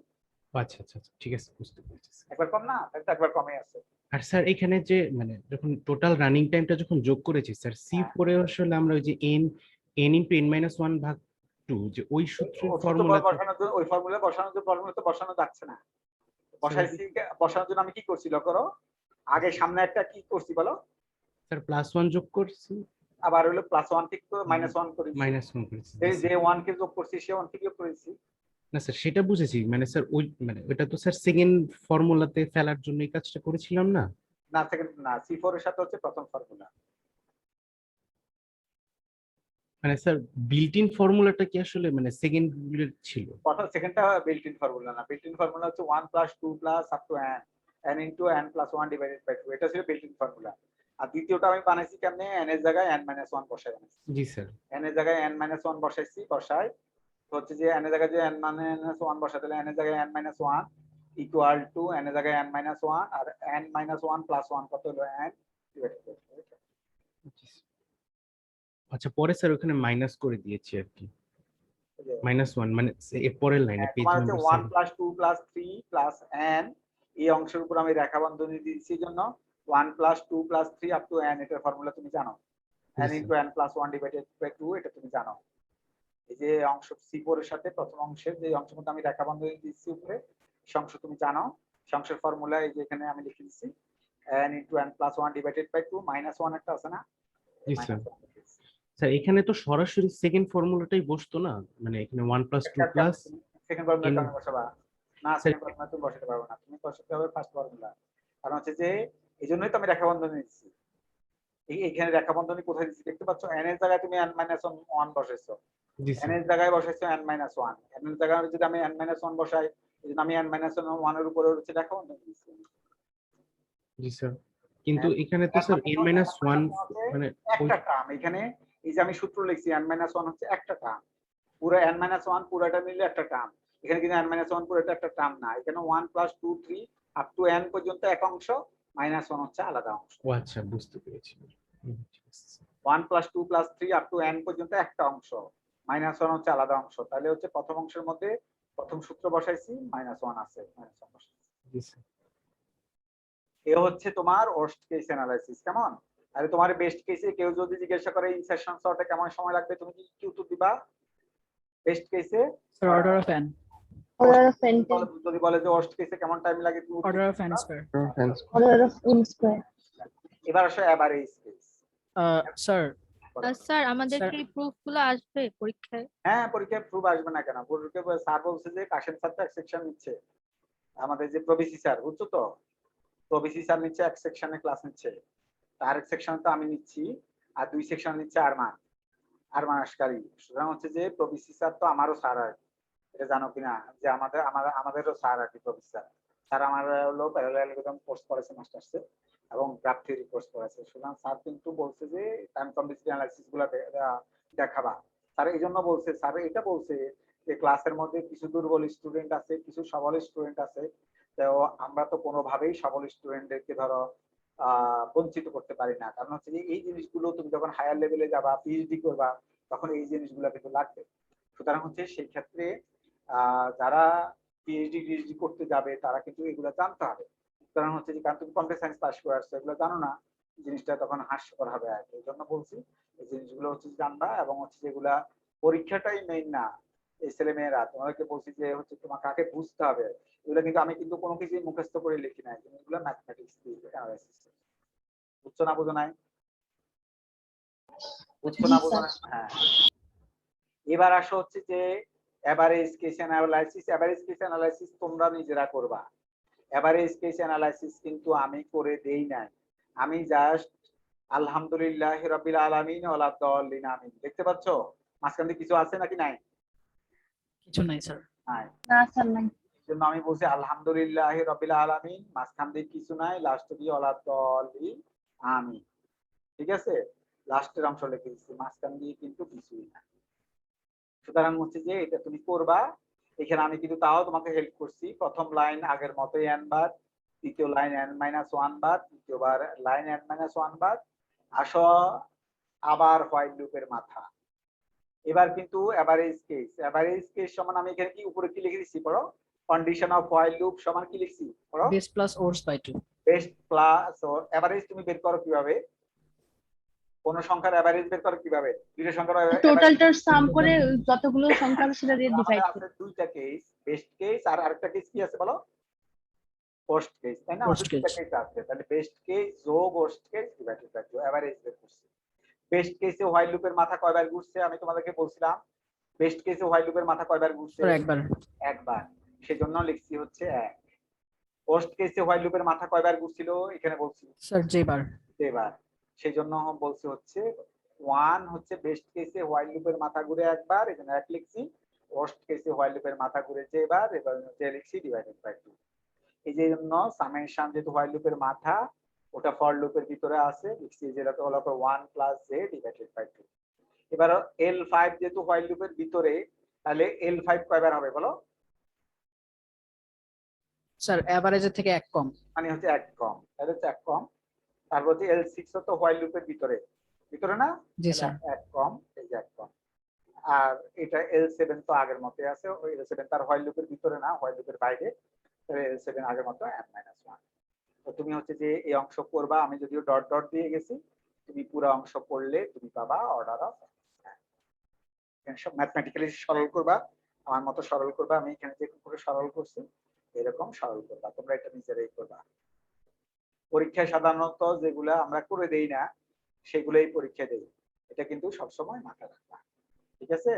আচ্ছা আচ্ছা আচ্ছা, ঠিক আছে বুঝতে পেরেছি স্যার। একবার কম না তাহলে তো একবার কমে আছে আর স্যার এখানে যে মানে যখন টোটাল রানিং টাইমটা যখন যোগ করেছি স্যার C4 এ আসলে আমরা ওই যে n into n minus 1 ভাগ 2 যে ওই সূত্রের ফর্মুলা ওই ফর্মুলা ফর্মুলা তো বসানো যাচ্ছে না বসানোর জন্য আমি কি করছি লক্ষ্য করো আগে সামনে একটা কি করছি বলো স্যার +1 যোগ করছি আবার হলো +1 ঠিক তো -1 করেছি -1 করেছি এই যে 1 কে যোগ করছি সে 1 কে যোগ করেছি না স্যার সেটা বুঝেছি মানে স্যার ওই মানে ওটা তো স্যার সেকেন্ড ফর্মুলাতে ফেলার জন্য এই কাজটা করেছিলাম না না সেকেন্ড না C4 এর সাথে হচ্ছে প্রথম ফর্মুলা মানে স্যার বিল্ট ইন ফর্মুলাটা কি আসলে মানে সেকেন্ড ছিল প্রথম সেকেন্ডটা বিল্ট ইন ফর্মুলা না বিল্ট ইন ফর্মুলা হচ্ছে 1 + 2 + up to n into n + 1 divided by 2 এটা ছিল বিল্ট ইন ফর্মুলা আর দ্বিতীয়টা আমি বানাইছি কেমনে n এর জায়গায় n - 1 বসাই বানাইছি জি স্যার n এর জায়গায় n - 1 বসাইছি বসাই তো হচ্ছে যে n এর জায়গায় যে n - 1 বসাতে হলে n এর জায়গায় n - 1 ইকুয়াল টু n এর জায়গায় n - 1 আর n - 1 + 1 কত হলো n divided by 2 আচ্ছা পরে স্যার ওখানে মাইনাস করে দিয়েছি আর কি -1 মানে এর পরের লাইনে পেজ তোমার হচ্ছে নাম্বার 1 + 2 + 3 + n এই অংশের উপর আমি রেখা বন্ধনী দিয়েছি জন্য 1 + 2 + 3 up to n এটার ফর্মুলা তুমি জানো n into n + 1 divided by 2 এটা তুমি জানো এই যে অংশ C4 এর সাথে প্রথম অংশের যে অংশের মধ্যে আমি রেখা বন্ধনী দিয়েছি উপরে সেই অংশ তুমি জানো সেই অংশের ফর্মুলা এই যে এখানে আমি লিখে দিচ্ছি n into n + 1 divided by 2 -1 একটা আছে না জি স্যার স্যার এখানে তো সরাসরি সেকেন্ড ফর্মুলাটাই বসতো না মানে এখানে 1 + 2 প্লাস সেকেন্ড ফর্মুলা n- কেন বসাবা না সেকেন্ড ফর্মুলা তুমি বসাতে পারবে না তুমি বসাতে হবে ফার্স্ট ফর্মুলা কারণ হচ্ছে যে এইজন্যই তো আমি রেখা বন্ধনী দিচ্ছি এইখানে রেখা বন্ধনী কোথায় দিচ্ছি দেখতে পাচ্ছ n এর জায়গায় তুমি n - 1 বসাইছো জি n স্যার এর জায়গায় বসাইছো n - 1 n এর জায়গায় যদি আমি n - 1 বসাই এইজন্য আমি n - 1 এর উপরে হচ্ছে রেখা বন্ধনী দিচ্ছি জি স্যার কিন্তু এখানে তো স্যার n - 1 মানে ওই একটা টার্ম এখানে এই যে আমি সূত্র লিখছি n - 1 হচ্ছে একটা টার্ম পুরো n - 1 পুরোটা মিলে একটা টার্ম এখানে কিন্তু n - 1 পুরোটা একটা টার্ম না এখানে 1 + 2 3 up to n পর্যন্ত এক অংশ -1 হচ্ছে আলাদা অংশ ও আচ্ছা বুঝতে পেরেছি ঠিক আছে 1 + 2 + 3 up to n পর্যন্ত একটা অংশ -1 হচ্ছে আলাদা অংশ তাহলে হচ্ছে প্রথম অংশের মধ্যে প্রথম সূত্র বসাইছি -1 আছে -1 বসাইছি জি স্যার এ হচ্ছে তোমার ওয়ার্স্ট কেস অ্যানালাইসিস কেমন আরে তোমার বেস্ট কেসে কেউ যদি জিজ্ঞাসা করে ইনসারশন সর্টে কেমন সময় লাগবে তুমি কি উত্তর দিবা বেস্ট কেসে sir order of n order of n যদি বলে যে ওয়ার্স্ট কেসে কেমন টাইম লাগে তুমি order of n square order of n square এবার আসো এভারেজ কেস। স্যার স্যার আমাদের স্যার কি প্রুফ গুলো আসবে পরীক্ষায়? হ্যাঁ, পরীক্ষায় প্রুফ আসবে না কেন? পরীক্ষায় স্যার বলছে যে কাশেম স্যার তো এক সেকশন নিচ্ছে, আমাদের যে প্রবিসি স্যার, বুঝছো তো, প্রবিসি স্যার নিচ্ছে এক সেকশনে ক্লাস নিচ্ছে, আরেক সেকশনে তো আমি নিচ্ছি, আর 2 সেকশন নিচ্ছে আরমান আশকারি। সুতরাং হচ্ছে যে প্রবিসি স্যার তো আমারও স্যার আর কি। এটা জানো কিনা যে আমাদেরও স্যার আর কি প্রবিসি স্যার। স্যার আমার হলো প্যারালালিজম কোর্স করেছে মাস্টার্সে এবং গ্রাফ থিওরি কোর্স করেছে। সুতরাং স্যার কিন্তু বলছে যে টাইম কমপ্লেক্সিটি অ্যানালাইসিস গুলা দেখাবা। স্যার এই জন্য বলছে, স্যার এটা বলছে যে ক্লাসের মধ্যে কিছু দুর্বল স্টুডেন্ট আছে, কিছু সবল স্টুডেন্ট আছে, তো আমরা তো কোনোভাবেই সবল স্টুডেন্টদেরকে ধরো বঞ্চিত করতে পারি না। কারণ হচ্ছে যে এই জিনিসগুলো তুমি যখন হায়ার লেভেলে যাবা, পিএইচডি করবা, তখন এই জিনিসগুলো কিন্তু লাগবে। সুতরাং হচ্ছে সেই ক্ষেত্রে যারা পিএইচডি করতে যাবে তারা কিন্তু এগুলো জানতে হবে। সুতরাং হচ্ছে যে কারণ তুমি কম্পিউটার সায়েন্স পাস করে আসছো, এগুলো জানো না, জিনিসটা তখন হাস্যকর হবে আর কি। এই জন্য বলছি এই জিনিসগুলো হচ্ছে জানবা, এবং হচ্ছে যেগুলা পরীক্ষাটাই মেইন না, এই ছেলে মেয়েরা তোমাদেরকে বলছি যে হচ্ছে তোমার কাকে বুঝতে হবে, এগুলো কিন্তু আমি কিন্তু কোনো কিছু মুখস্থ করে লিখি নাই, এগুলো ম্যাথমেটিক্স দিয়ে অ্যানালাইসিস। বুঝছো না বোঝো নাই? বুঝছো না বোঝো না? হ্যাঁ। এবার আসো হচ্ছে যে average case analysis. Average case analysis তোমরা নিজেরা করবা। এভারেজ কেস অ্যানালাইসিস কিন্তু আমি করে দেই নাই, আমি জাস্ট আলহামদুলিল্লাহ রাব্বিল আলামিন ওয়ালা দাল্লিন আমিন। দেখতে পাচ্ছো মাঝখানে কিছু আছে নাকি নাই? কিছু নাই স্যার। নাই। না স্যার নাই। জন্য আমি বলছি আলহামদুলিল্লাহ রাব্বিল আলামিন, মাঝখান দিয়ে কিছু নাই, লাস্টে দিয়ে ওয়ালা দাল্লিন আমিন। ঠিক আছে, লাস্টের অংশ লিখে দিচ্ছি, মাঝখান দিয়ে কিন্তু কিছুই না। সুতরাং হচ্ছে যে এটা তুমি করবা। এখানে আমি কিন্তু তাও তোমাকে হেল্প করছি। প্রথম লাইন আগের মতোই n বার, দ্বিতীয় লাইন n-1 বার, তৃতীয়বার লাইন n-1 বার। আসো আবার হোয়াইল লুপের মাথা। এবার কিন্তু এভারেজ কেস। এভারেজ কেস সমান আমি এখানে কি উপরে কি লিখে দিচ্ছি পড়ো, কন্ডিশন অফ হোয়াইল লুপ সমান কি লিখছি পড়ো, বেস প্লাস ওরস বাই 2। বেস্ট প্লাস এভারেজ তুমি বের করো কিভাবে? কোন সংখ্যার এভারেজ বের করো কিভাবে? দুইটা সংখ্যার টোটালটার সাম করে যতগুলো সংখ্যা আছে সেটা দিয়ে ডিভাইড আমাদের করে। আছে দুইটা কেস, বেস্ট কেস আর আরেকটা কেস কি আছে বলো, ওয়ার্স্ট কেস, তাই না? Worst আমাদের দুইটা case। কেস আছে, তাহলে বেস্ট কেস যোগ worst case divided by 2 average বের করছি। বেস্ট কেসে হোয়াইল লুপের মাথা কয়বার ঘুরছে আমি তোমাদেরকে বলছিলাম, বেস্ট কেসে হোয়াইল লুপের মাথা কয়বার ঘুরছে? স্যার একবার। একবার, সেজন্য লিখছি হচ্ছে 1। ওয়ার্স্ট কেসে হোয়াইল লুপের মাথা কয়বার ঘুরছিল এখানে বলছি স্যার যেবার। এবার, সেজন্য বলছি হচ্ছে 1 হচ্ছে বেস্ট কেসে হোয়াইল লুপের মাথা ঘুরে একবার, এখানে 1 লিখছি। ওয়ার্স্ট কেসে হোয়াইল লুপের মাথা ঘুরেছে এবার, এবার যে লিখছি ডিভাইডেড বাই 2। এই যে জন্য সামেশন যেহেতু হোয়াইল লুপের মাথা ওটা ফর লুপের ভিতরে আছে, লিখছি যেটা তো হলো 1 প্লাস জে ডিভাইডেড বাই 2। এবার L5 যেহেতু হোয়াইল লুপের ভিতরে, তাহলে L5 কয়বার হবে বলো? স্যার এভারেজের থেকে 1 কম। মানে হচ্ছে 1 কম, তাহলে হচ্ছে 1 কম। তারপর হচ্ছে L6 তো হোয়াইল লুপের ভিতরে না? জি স্যার। 1 কম, এই যে 1 কম। আর এটা L7 তো আগের মতই আছে, ওই L7 তার হোয়াইল লুপের ভিতরে না, হোয়াইল লুপের বাইরে, তাহলে L7 আগের মতো n-1। তো তুমি হচ্ছে যে এই অংশ করবা, আমি যদিও ডট ডট দিয়ে গেছি, তুমি পুরো অংশ করলে তুমি পাবা অর্ডার অফ সব ম্যাথমেটিক্যালি সরল করবা, আমার মতো সরল করবা, আমি এখানে যে করে সরল করছি এরকম সরল করবা, তোমরা এটা নিজেরাই করবা। পরীক্ষায় সাধারণত যেগুলা আমরা করে দেই না সেগুলোই পরীক্ষা দেই, এটা কিন্তু সবসময় মাথায় রাখবা। ঠিক আছে,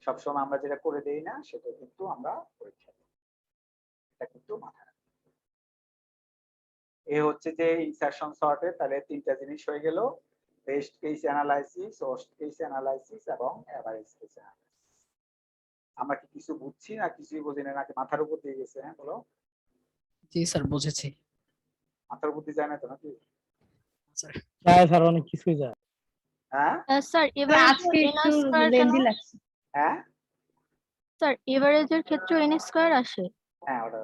সবসময় আমরা যেটা করে দেই না সেটা কিন্তু আমরা পরীক্ষা দিই, এটা কিন্তু মাথায় রাখবা। এ হচ্ছে যে ইনসারশন সর্টের তাহলে তিনটা জিনিস হয়ে গেল, best case analysis, worst case analysis এবং এভারেজ কেস অ্যানালাইসিস। আমরা কি কিছু বুঝছি না কিছুই বুঝি না, নাকি মাথার উপর দিয়ে গেছে? হ্যাঁ বলো। জি স্যার বুঝেছি। মাথার উপর দিয়ে যায় না তো নাকি? স্যার যায় স্যার, অনেক কিছুই যায়। হ্যাঁ স্যার আজকে একটু লেন্দি লাগছে। হ্যাঁ স্যার এভারেজের ক্ষেত্রে n স্কয়ার আসে, হ্যাঁ, ওটা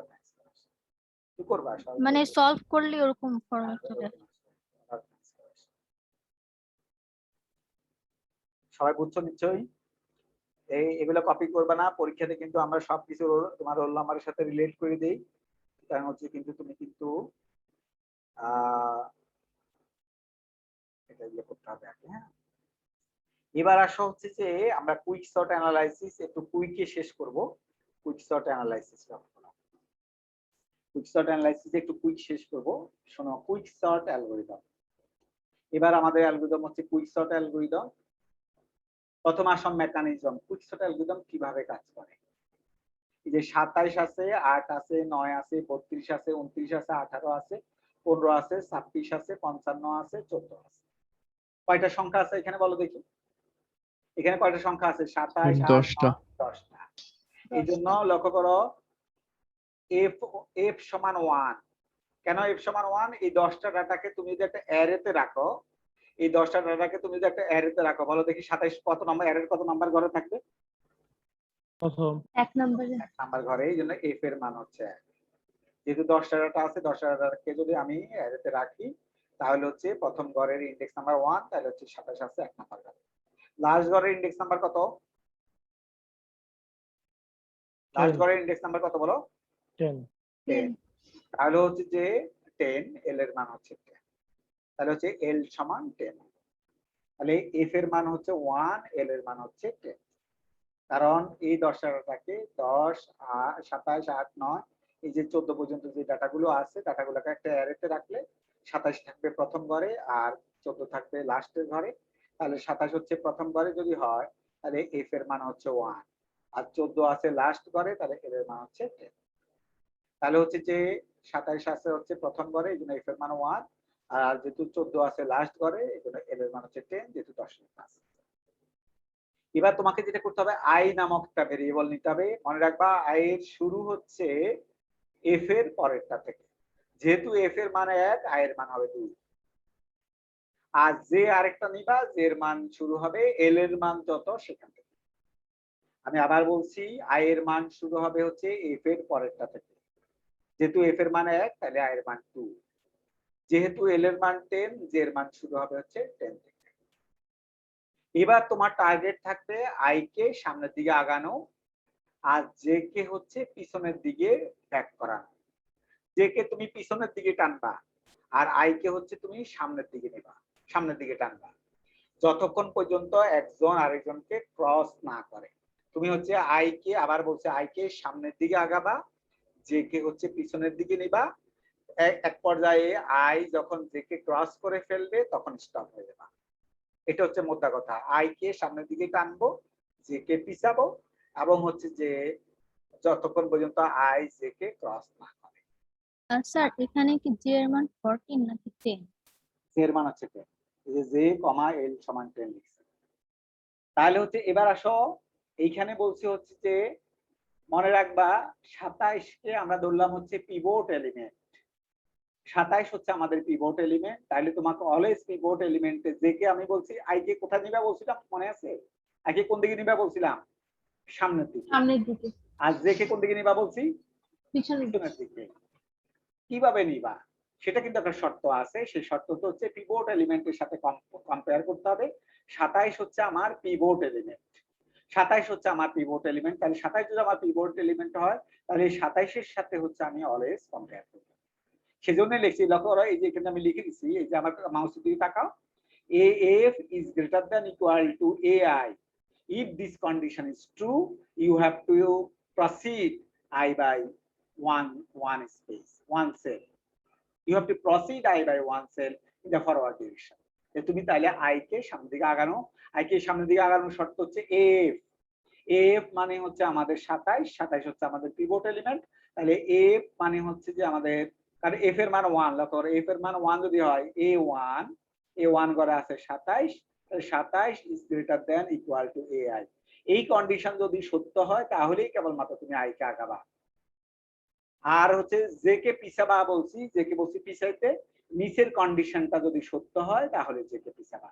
কি করবা মানে সলভ করলে ওরকম ফর্মুলা চলে আসে। সবাই বুঝছো নিশ্চয়ই? এগুলো কপি করবে না, পরীক্ষাতে কিন্তু আমরা সবকিছু তোমার রোল নাম্বারের সাথে রিলেট করে দেই, কারণ হচ্ছে কিন্তু তুমি কিন্তু এটা ইয়ে করতে হবে আর কি। হ্যাঁ, এবার আসো হচ্ছে যে আমরা কুইক সর্ট অ্যানালাইসিস একটু কুইকে শেষ করব। Quick sort analysis quick sort analysis একটু কুইক শেষ করব। শোনো, কুইক সর্ট অ্যালগরিদম এবার আমাদের অ্যালগরিদম হচ্ছে কুইকসর্ট অ্যালগরিদম। প্রথম আসম মেকানিজম, কুইকসর্ট অ্যালগরিদম কিভাবে কাজ করে। এই যে 27 আছে, 8 আছে, 9 আছে, 32 আছে, 29 আছে, 18 আছে, 15 আছে, 26 আছে, 55 আছে, 14 আছে। কয়টা সংখ্যা আছে এখানে বলো দেখি? এখানে কয়টা সংখ্যা আছে? 27, 8, 10টা। 10টা। এই জন্য লক্ষ্য করো f সমান 1। কেন f সমান 1? এই 10টা ডাটাকে তুমি যদি একটা অ্যারেতে রাখো, এই 10টা ডাটাকে তুমি যদি একটা অ্যারেতে রাখো, বলো দেখি 27 কত নম্বর অ্যারের কত নাম্বার ঘরে থাকবে? প্রথম 1 নম্বরে। 1 নাম্বার ঘরে। এই জন্য f এর মান হচ্ছে 1। যেহেতু 10টা ডাটা আছে, 10টা ডাটাকে যদি আমি অ্যারেতে রাখি তাহলে হচ্ছে প্রথম ঘরের ইনডেক্স নাম্বার 1, তাহলে হচ্ছে 27 আছে 1 নাম্বার ঘরে। লাস্ট ঘরের ইনডেক্স নাম্বার কত? লাস্ট ঘরের ইনডেক্স নাম্বার কত বলো? 10 10। তাহলে হচ্ছে যে 10, এল এর মান হচ্ছে 10। তাহলে হচ্ছে এল সমান 10। তাহলে এফ এর মান হচ্ছে 1, এল এর মান হচ্ছে 10। কারণ এই 10টা ডাটাকে 10, 27, 8, 9 এই যে 14 পর্যন্ত যে ডাটাগুলো আছে, ডাটাগুলোকে একটা অ্যারেতে রাখলে 27 থাকবে প্রথম ঘরে আর 14 থাকবে লাস্টের ঘরে। তাহলে 27 হচ্ছে প্রথম ঘরে যদি হয়, তাহলে এফ এর মান হচ্ছে 1, আর 14 আছে লাস্ট ঘরে, তাহলে এল এর মান হচ্ছে 10। তাহলে হচ্ছে যে 27 আছে হচ্ছে প্রথম ঘরে, এই জন্য এফ এর মান 1, আর যেহেতু 14 আছে লাস্ট ঘরে, এই জন্য এল এর মান হচ্ছে 10, যেহেতু 10 এর কাছে। এবার তোমাকে যেটা করতে হবে, আই নামক একটা ভেরিয়েবল নিতে হবে। মনে রাখবা আই এর শুরু হচ্ছে এফ এর পরেরটা থেকে। যেহেতু এফ এর মান 1, আই এর মান হবে 2। আর যে আরেকটা নিবা, যে এর মান শুরু হবে এল এর মান যত সেখান থেকে। আমি আবার বলছি, আই এর মান শুরু হবে হচ্ছে এফ এর পরেরটা থেকে। যেহেতু এফ এর মান 1, তাহলে আই এর মান 2। যেহেতু এল এর মান 10, যে এর মান শুরু হবে হচ্ছে 10 থেকে। এবার তোমার টার্গেট থাকবে আই কে সামনের দিকে আগানো, আর জে কে হচ্ছে পিছনের দিকে ব্যাক করানো। জে কে তুমি পিছনের দিকে টানবা, আর আই কে হচ্ছে তুমি সামনের দিকে নেবা, সামনের দিকে টানবা, যতক্ষণ পর্যন্ত একজন আরেকজনকে ক্রস না করে। তুমি হচ্ছে আই কে, আবার বলছে আই কে সামনের দিকে আগাবা, জে কে হচ্ছে পিছনের দিকে নিবা। এক পর্যায়ে আই যখন জে কে ক্রস করে ফেলবে তখন স্টপ হয়ে যাবে। এটা হচ্ছে মোদ্দা কথা। আই কে সামনের দিকে টানবো, জে কে পিছাবো, এবং হচ্ছে যে যতক্ষণ পর্যন্ত আই জে কে ক্রস না করে। স্যার এখানে কি j এর মান 14 নাকি 10? জে এর মান হচ্ছে 10। এই যে জে কমা এল সমান 10 লিখছে। তাহলে হচ্ছে এবার আসো, এইখানে বলছি হচ্ছে যে মনে রাখবা 27 কে আমরা ধরলাম হচ্ছে পিভট এলিমেন্ট। 27 হচ্ছে আমাদের পিভট এলিমেন্ট। তাহলে তোমাকে অলওয়েজ পিভট এলিমেন্টে জে কে আমি বলছি আই কে কোথায় নিবা বলছিলাম, মনে আছে? আই কে কোন দিকে নিবা বলছিলাম? সামনের দিকে। সামনের দিকে। আর জে কে কোন দিকে নিবা বলছি? পিছনের দিকে। পিছনের দিকে। কিভাবে নিবা সেটা কিন্তু একটা শর্ত আছে। সেই শর্তটা হচ্ছে পিভট এলিমেন্টের সাথে কম্পেয়ার করতে হবে। 27 হচ্ছে আমার পিভট এলিমেন্ট। 27 হচ্ছে আমার পিভট এলিমেন্ট। তাহলে 27 যদি আমার পিভট এলিমেন্ট হয়, তাহলে এই 27 এর সাথে হচ্ছে আমি অলওয়েজ কম্পেয়ার করব। সেজন্য লিখছি, লক্ষ্য করো এই যে এখানে আমি লিখে দিচ্ছি, এই যে আমার মাউসের দিকে তাকাও, AF is greater than equal to AI. If this condition is true, you have to proceed I by one space, one cell. You have to proceed I by one cell in the forward direction. তুমি তাহলে I কে সামনের দিকে আগানো, I কে সামনের দিকে আগানোর শর্ত হচ্ছে AF। AF মানে হচ্ছে আমাদের 27, 27 হচ্ছে আমাদের পিভট এলিমেন্ট। তাহলে AF মানে হচ্ছে যে আমাদের, কারণ F এর মান 1, লক্ষ্য করো F এর মান 1 যদি হয়, A1 ঘরে আছে 27, তাহলে 27 is greater than equal to AI। এই কন্ডিশন যদি সত্য হয় তাহলেই কেবলমাত্র তুমি আই কে আগাবা। আর হচ্ছে জে কে পিছাবা বলছি, জে কে বলছি পিছাইতে, নিচের কন্ডিশনটা যদি সত্য হয় তাহলে জে কে পিছাবা।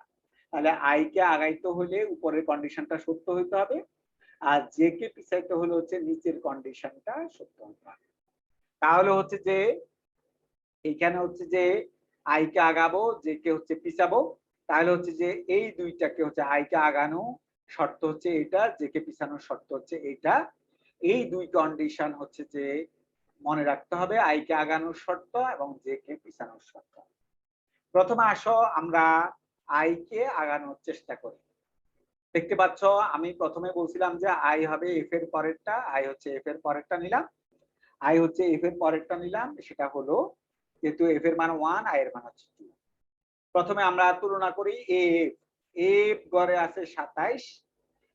তাহলে আই কে আগাইতে হলে উপরের কন্ডিশনটা সত্য হইতে হবে, আর জে কে পিছাইতে হলে হচ্ছে নিচের কন্ডিশনটা সত্য হতে হবে। তাহলে হচ্ছে যে এইখানে হচ্ছে যে আই কে আগাবো, জে কে হচ্ছে পিছাবো। তাহলে হচ্ছে যে এই দুইটাকে হচ্ছে আই কে আগানো শর্ত হচ্ছে এটা, জে কে পিছানোর শর্ত হচ্ছে এটা। এই দুই কন্ডিশন হচ্ছে যে মনে রাখতে হবে, আই কে আগানোর শর্ত এবং জে কে পিছানোর শর্ত। প্রথমে আসো আমরা আই কে আগানোর চেষ্টা করি। দেখতে পাচ্ছ আমি প্রথমে বলছিলাম যে আই হবে এফ এর পরেরটা, আই হচ্ছে এফ এর পরেরটা নিলাম, আই হচ্ছে এফ এর পরেরটা নিলাম। সেটা হলো যেহেতু এফ এর মান 1, আই এর মান হচ্ছে 2। প্রথমে আমরা তুলনা করি এফ। এফ গড়ে আছে 27,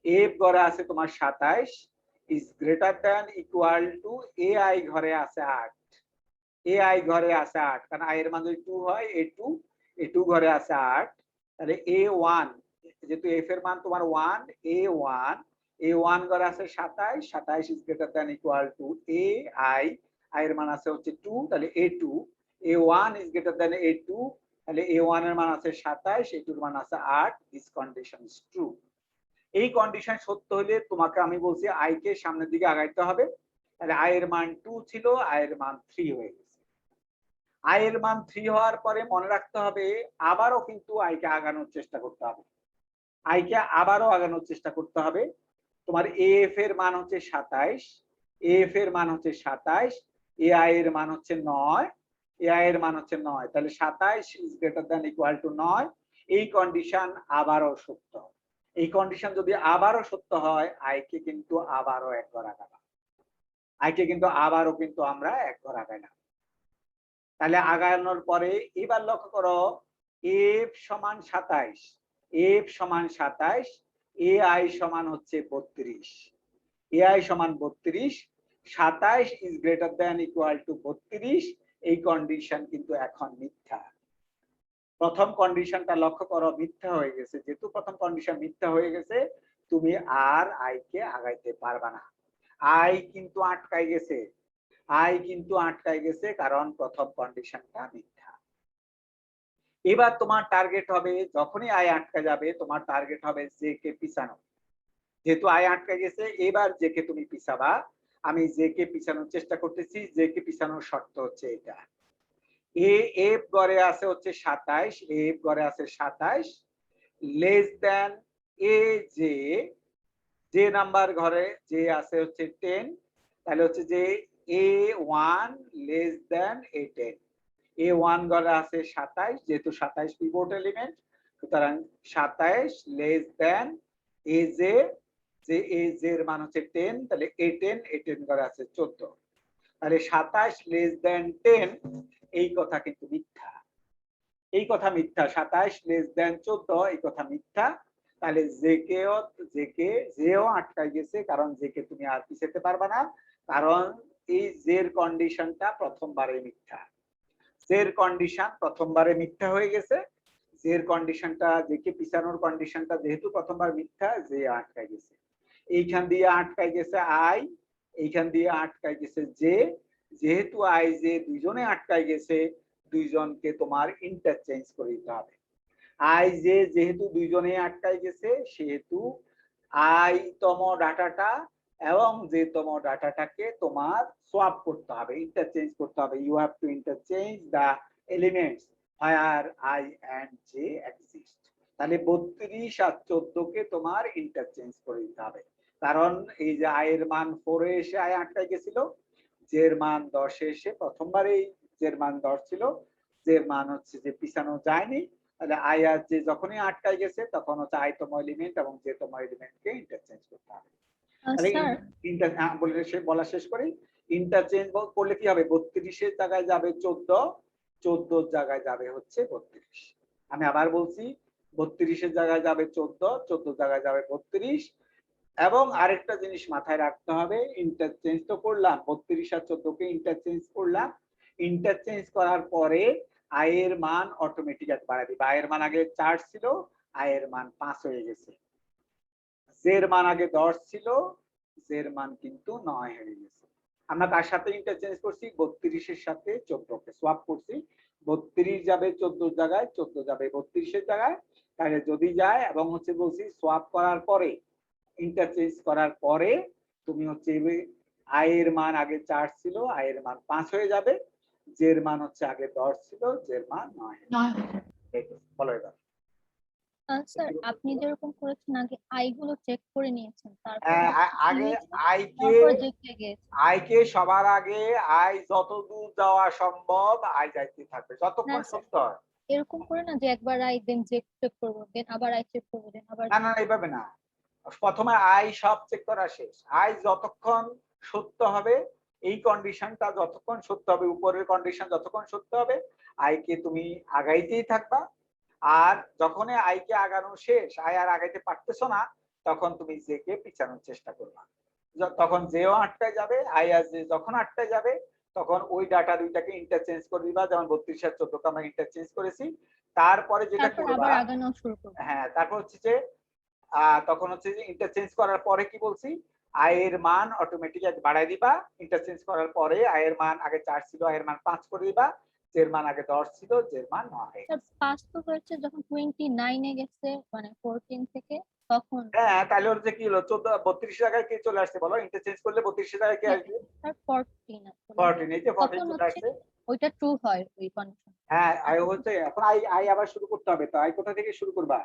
এফ গড়ে আছে তোমার 27 is greater than equal to AI ঘরে আছে 8। এআই ঘরে আছে 8, কারণ আই এর মান যদি 2 হয় এ2 ঘরে আছে 8, তাহলে এ1 যেহেতু এফ এর মান তোমার 1, এ1 ঘরে আছে 27 is greater than equal to AI, I এর মান আছে হচ্ছে 2, তাহলে এ2, এ1 ইজ গ্রেটার দ্যান এ2, তাহলে এ1 এর মান আছে 27, এ2 এর মান আছে 8। This condition is true. এই কন্ডিশন সত্য হলে তোমাকে আমি বলছি আই কে সামনের দিকে আগাইতে হবে, তাহলে আই এর মান 2 ছিল, আই এর মান 3 হয়ে গেছে। আই এর মান 3 হওয়ার পরে মনে রাখতে হবে আবারও কিন্তু আই কে আগানোর চেষ্টা করতে হবে, আই কে আবারও আগানোর চেষ্টা করতে হবে। তোমার এফ এর মান হচ্ছে 27, এফ এর মান হচ্ছে 27, এআই এর মান হচ্ছে 9, এআই এর মান হচ্ছে 9, তাহলে 27 is greater than equal to 9। এই কন্ডিশন আবারও সত্য। এই কন্ডিশন যদি আবারও সত্য হয় আই কে কিন্তু আবারও এক ঘর আগালাম, আই কে কিন্তু আবারও কিন্তু আমরা এক ঘর আগাইলাম। তাহলে আগানোর পরে এবার লক্ষ্য করো এফ সমান 27, এফ সমান 27, এআই সমান হচ্ছে 32, এআই সমান 32, 27 is greater than equal to 32। এই কন্ডিশন কিন্তু এখন মিথ্যা। প্রথম কন্ডিশনটা লক্ষ্য করো মিথ্যা হয়ে গেছে, যেহেতু প্রথম কন্ডিশন মিথ্যা হয়ে গেছে তুমি আর আই কে আগাইতে পারবা না, আই কিন্তু আটকাই গেছে, আই কিন্তু আটকাই গেছে কারণ প্রথম কন্ডিশনটা মিথ্যা। এবার তোমার টার্গেট হবে যখনই আই আটকা যাবে তোমার টার্গেট হবে জে কে পিছানো। যেহেতু আই আটকা গেছে এবার জে কে তুমি পিছাবা। আমি জে কে পিছানোর চেষ্টা করতেছি, জে কে পিছানোর শর্ত হচ্ছে এটা, এ এফ গড়ে আছে হচ্ছে 27, এফ গড়ে আছে 27 লেস দেন এ জে, যে নাম্বার ঘরে যে আছে হচ্ছে 10, তাহলে হচ্ছে যে A1 less than A10, A1 ঘরে আছে 27, যেহেতু 27 পিভট এলিমেন্ট সুতরাং 27 লেস দেন AJ, যে AJ এর মান হচ্ছে 10, তাহলে A10 ঘরে আছে 14, তাহলে 27 লেস দেন 10 এই কথা কিন্তু মিথ্যা, এই কথা মিথ্যা। 27 লেস দেন 14 এই কথা মিথ্যা। তাহলে জেও আটকাই গেছে কারণ জেকে তুমি আর পিছাতে পারবা না, কারণ এই জের কন্ডিশনটা প্রথমবারে মিথ্যা, জের কন্ডিশন প্রথমবারে মিথ্যা হয়ে গেছে, জের কন্ডিশনটা জেকে পিছানোর কন্ডিশনটা যেহেতু প্রথমবার মিথ্যা জে আটকাই গেছে। এইখান দিয়ে আটকাই গেছে আই, এইখান দিয়ে আটকাই গেছে জে, যেহেতু আই জে দুইজনে আটকাই গেছে দুইজনকে তোমার ইন্টারচেঞ্জ করে দিতে হবে। আই জে যেহেতু দুইজনে আটকাই গেছে সেহেতু আই তম ডাটাটা এবং যে তম ডাটাটাকে তোমার সোয়াপ করতে হবে, ইন্টারচেঞ্জ করতে হবে। You have to interchange the elements where I and J exist. তাহলে 32 আর 14 কে তোমার ইন্টারচেঞ্জ করে দিতে হবে, কারণ এই যে আই এর মান 4 এ এসে আই আটকাই গেছিল, জের মান 10 এ এসে প্রথমবারেই জের মান 10 ছিল, জের মান হচ্ছে যে পিছানো যায়নি, তাহলে আই আর জে যখনই আটকাই গেছে তখন হচ্ছে আই তম এলিমেন্ট এবং জে তম এলিমেন্টকে ইন্টারচেঞ্জ করতে হবে। স্যার বলা শেষ করি, ইন্টারচেঞ্জ করলে কি হবে 32 এর জায়গায় যাবে 14, 14 জায়গায় যাবে হচ্ছে 32। আমি আবার বলছি 32 এর জায়গায় যাবে 14, 14 জায়গায় যাবে 32। এবং আরেকটা জিনিস মাথায় রাখতে হবে, ইন্টারচেঞ্জ তো করলাম 32 আর 14 কে ইন্টারচেঞ্জ করলাম, ইন্টারচেঞ্জ করার পরে আই এর মান অটোমেটিক বাড়াই দিবে। আই এর মান আগে 4 ছিল, আই এর মান 5 হয়ে গেছে। জের মান আগে 10 ছিল, জের মান কিন্তু 9 হয়ে গেছে। আমরা কার সাথে ইন্টারচেঞ্জ করছি 32 এর সাথে 14 কে সোয়াপ করছি, 32 যাবে 14 জায়গায়, 14 যাবে 32 এর জায়গায়। তাহলে যদি যায় এবং হচ্ছে বলছি সোয়াপ করার পরে ইন্টারচেঞ্জ করার পরে তুমি হচ্ছে আই এর মান আগে 4 ছিল, আই এর মান 5 হয়ে যাবে, জের মান হচ্ছে আগে 10 ছিল, জের মান 9 বলো এবার। স্যার আপনি যেরকম করেছেন আগে আই গুলো চেক করে নিয়েছেন, তারপর আগে আইকে সবার আগে আই যত দূর যাওয়া সম্ভব আই যাইতে থাকবে যতক্ষণ সত্য হয়। এরকম করে না যে একবার আই দেন চেক করবো, দেন আবার আই চেক করবো, দেন আবার না এইভাবে না, প্রথমে আই সব চেক করা শেষ, আই যতক্ষণ সত্য হবে এই কন্ডিশনটা যতক্ষণ সত্য হবে, উপরের কন্ডিশন যতক্ষণ সত্য হবে আইকে তুমি আগাইতেই থাকবা। আর যখনই আই কে আগানো শেষ, আই আর আগাইতে পারতেছো না, তখন তুমি জে কে পিছানোর চেষ্টা করবা। তখন জেও আটটায় যাবে, আই আর জে যখন আটটায় যাবে তখন ওই ডাটা দুইটাকে ইন্টারচেঞ্জ করে দিবা, যেমন 32 আর 14 কে আমরা ইন্টারচেঞ্জ করেছি। তারপরে যেটা তারপর করবা, আবার আগানো শুরু করবো। হ্যাঁ তারপর হচ্ছে যে তখন হচ্ছে যে ইন্টারচেঞ্জ করার পরে কি বলছি, আই এর মান অটোমেটিক বাড়াই দিবা। ইন্টারচেঞ্জ করার পরে আই এর মান আগে 4 ছিল, আই এর মান 5 করে দিবা। জের মান আগে 10 ছিল, জের মান 9 হয়ে স্যার গেছে। 5 তো হয়েছে যখন 29 এ গেছে, মানে 14 থেকে, তখন হ্যাঁ তাহলে ওর যে কি হলো, 14 32 জায়গায় কে চলে আসছে বলো, ইন্টারচেঞ্জ করলে 32 জায়গায় কে হ্যাঁ, আসবে? স্যার 14 আসলে 14, এই যে 14 তখন চলে হচ্ছে আসছে। ওইটা ট্রু হয় ওই কন্ডিশন। হ্যাঁ আই হচ্ছে এখন আই আই আবার শুরু করতে হবে। তো আই কোথা থেকে শুরু করবা?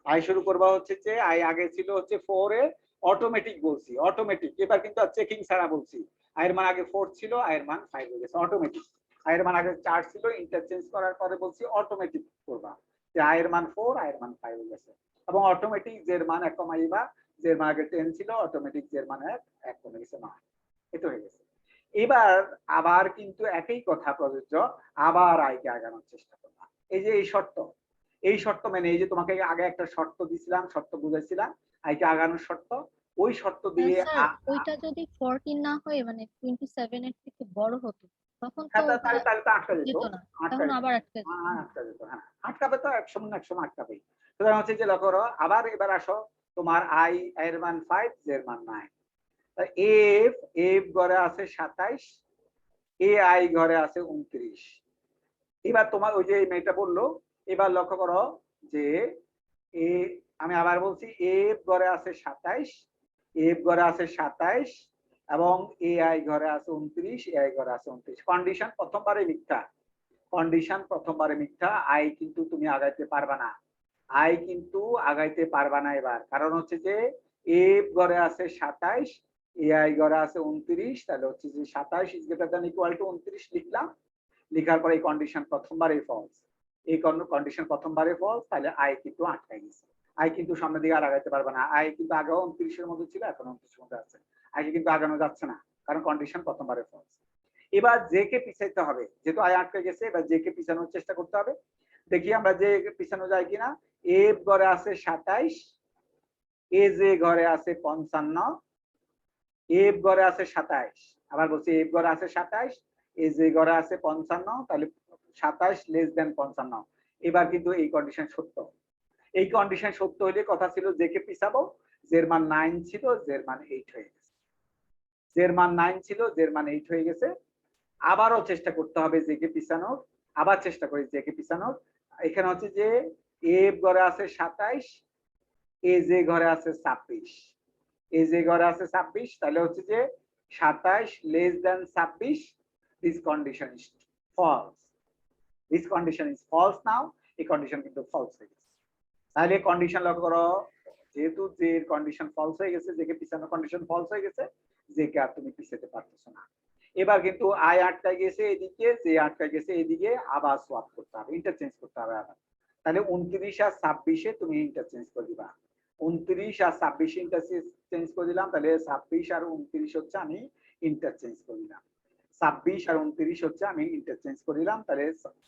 আই শুরু করবা হচ্ছে যে আই আগে ছিল হচ্ছে 4 এ, অটোমেটিক বলছি, অটোমেটিক। এবার কিন্তু আর চেকিং ছাড়া বলছি। আই এর মান আগে 4 ছিল, আই এর মান 5 হয়ে গেছে, অটোমেটিক। আই এর মান আগে 4 ছিল, ইন্টারচেঞ্জ করার পরে বলছি অটোমেটিক করবা, যে আই এর মান 4, আই এর মান 5 হয়ে গেছে। এবং অটোমেটিক জের মান 1 কমাইবা, জের মান আগে 10 ছিল, অটোমেটিক জের মান 1 কমে গেছে 9। এটা হয়ে গেছে। এবার আবার কিন্তু একই কথা প্রযোজ্য, আবার আইকে আগানোর চেষ্টা করবা। এই যে এই শর্ত, এই শর্ত মানে এই যে তোমাকে আগে একটা শর্ত দিছিলাম, শর্ত বুঝাইছিলাম, আইকে আগানোর শর্ত, ওই শর্ত দিয়ে স্যার ওইটা যদি 14 না হয়ে মানে 27 এর থেকে বড় হতো, তখন তো ওটা তাহলে তাহলে তো আটকা যেত, যেত না, আটকা তখন যেত। আবার আটকে যেত। আটকা যেত, হ্যাঁ আটকাবে তো, এক সময় না এক সময় আটকাবেই। সুতরাং হচ্ছে যে লক্ষ্য করো, আবার এবার আসো, তোমার আই এর মান 5, জের মান 9। এফ এফ ঘরে আছে 27, এ আই ঘরে আছে 29। এবার তোমার ওই যে এই মেয়েটা বললো, এবার লক্ষ্য করো যে এ, আমি আবার বলছি, এফ ঘরে আছে 27, এফ ঘরে আছে 27 এবং এ আই ঘরে আছে 29, এ আই ঘরে আছে 29। কন্ডিশন প্রথমবারে মিথ্যা, কন্ডিশন প্রথমবারে মিথ্যা। আই কিন্তু তুমি আগাইতে পারবা না, আই কিন্তু আগাইতে পারবা না এবার। কারণ হচ্ছে যে এফ ঘরে আছে 27, এ আই ঘরে আছে 29, তাহলে হচ্ছে যে 27 is greater than equal to 29 লিখলাম। লিখার পরে এই কন্ডিশন প্রথমবারে ফলস, এই কন্ডিশন প্রথমবারে ফলস, তাহলে আই কিন্তু আটকাই গেছে। আই কিন্তু সামনের দিকে আর আগাইতে পারবে না। আই কিন্তু আগে 29 এর মধ্যে ছিল, এখন 29 এর মধ্যে আছে, আগে কিন্তু আগানো যাচ্ছে না, কারণ কন্ডিশন প্রথমবারে ফলস। এবার জে কে পিছাইতে হবে, যেহেতু আই আটকে গেছে, এবার জে কে পিছানোর চেষ্টা করতে হবে। দেখি আমরা জে কে পিছানো যায় কিনা। এফ ঘরে আছে 27, এ জে ঘরে আছে 55, এফ ঘরে আছে 27, আবার বলছি এফ ঘরে আছে 27, এ জে ঘরে আছে 55, তাহলে 27 লেস দেন 55। এবার কিন্তু এই কন্ডিশন সত্য। এই কন্ডিশন সত্য হলে কথা ছিল জে কে পিছাবো, জের মান 9 ছিল, জের মান 8 হয়ে গেছে। জের মান 9 ছিল, জের মান 8 হয়ে গেছে। আবারও চেষ্টা করতে হবে জে কে পিছানোর, আবার চেষ্টা করি জে কে পিছানোর। এখানে হচ্ছে যে এফ ঘরে আছে 27, এ জে ঘরে আছে 26, এ জে ঘরে আছে 26, তাহলে হচ্ছে যে 27 less than 26, this condition is false, this condition is false now. এই কন্ডিশন কিন্তু ফলস হয়ে গেছে। তাহলে কন্ডিশন লক্ষ্য করো, যেহেতু যে এর কন্ডিশন ফলস হয়ে গেছে, যে কে পিছানোর কন্ডিশন ফলস হয়ে গেছে, যে কে আর তুমি পিছাতে পারতেছো না। এবার কিন্তু আই আটকায় গেছে এদিকে, যে আটকায় গেছে এদিকে, আবার সোয়াপ করতে হবে, ইন্টারচেঞ্জ করতে হবে আবার। তাহলে 29 আর 26-এ তুমি ইন্টারচেঞ্জ করে দিবা। 29 আর 26 ইন্টারচেঞ্জ করে দিলাম, তাহলে 26 আর 29 হচ্ছে আমি ইন্টারচেঞ্জ করে দিলাম। 26 আর 29 হচ্ছে আমি ইন্টারচেঞ্জ করে দিলাম, তাহলে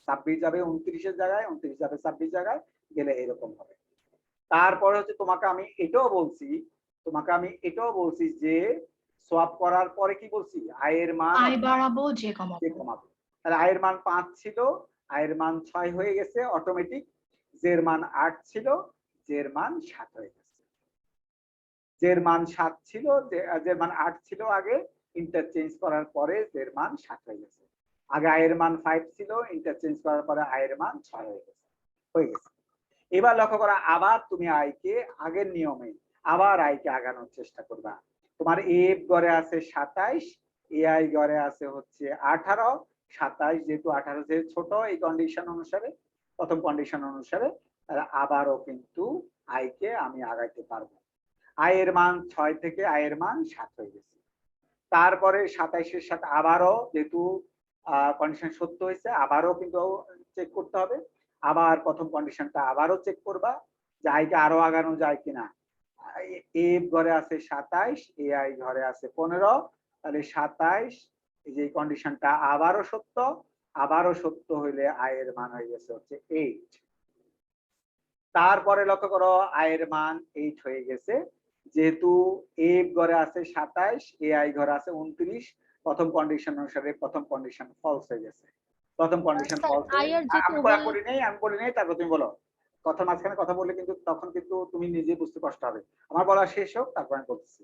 26 যাবে 29 এর জায়গায়, 29 যাবে 26 জায়গায়, গেলে এরকম হবে। তারপরে হচ্ছে তোমাকে আমি এটাও বলছি যে সোয়াপ করার পরে কি বলছি, আয়ের মান আই বাড়াবো যে যে কমাবো। কমাবো। তাহলে আয়ের মান 5 ছিল, আয়ের মান 6 হয়ে গেছে অটোমেটিক। জের মান 8 ছিল, জের মান 7 হয়ে গেছে। জের মান 7 ছিল, জের মান 8 ছিল আগে, ইন্টারচেঞ্জ করার পরে জের মান 7 হয়ে গেছে। আগে আয়ের মান 5 ছিল, ইন্টারচেঞ্জ করার পরে আয়ের মান 6 হয়ে গেছে। এবার লক্ষ্য করা, আবার তুমি আইকে আগের নিয়মে আবার আইকে আগানোর চেষ্টা করবা। তোমার এফ ঘরে আছে 27, এআই ঘরে আছে হচ্ছে 18, 27 যেহেতু 18 যে ছোট এই কন্ডিশন অনুসারে, প্রথম কন্ডিশন অনুসারে, তাহলে আবারও কিন্তু আইকে আমি আগাইতে পারবো। আয়ের মান 6 থেকে আয়ের মান 7 হয়ে গেছে। তারপরে 27-এর সাথে আবারও যেহেতু কন্ডিশন সত্য হয়েছে, আবারও কিন্তু চেক করতে হবে। আবার প্রথম কন্ডিশনটা আবারও চেক করবা যে আইকে আরো আগানো যায় কিনা। এফ ঘরে আছে 27, এআই ঘরে আছে 15, তাহলে 27, এই যে কন্ডিশনটা আবারও সত্য, আবারও সত্য হইলে আয়ের মান হয়ে গেছে হচ্ছে 8। তারপরে লক্ষ্য করো আয়ের মান 8 হয়ে গেছে, যেহেতু এ ঘরে আছে 27, এ আই ঘরে আছে 29, প্রথম কন্ডিশন অনুসারে প্রথম কন্ডিশন ফলস হয়ে গেছে। প্রথম কন্ডিশন স্যার, ফলস I আর J কে আমি বলি নেই, তারপর তুমি বলো। কথার মাঝখানে কথা বললে কিন্তু তখন কিন্তু তুমি নিজে বুঝতে কষ্ট হবে। আমার বলা শেষ হোক, তারপর আমি বলতেছি।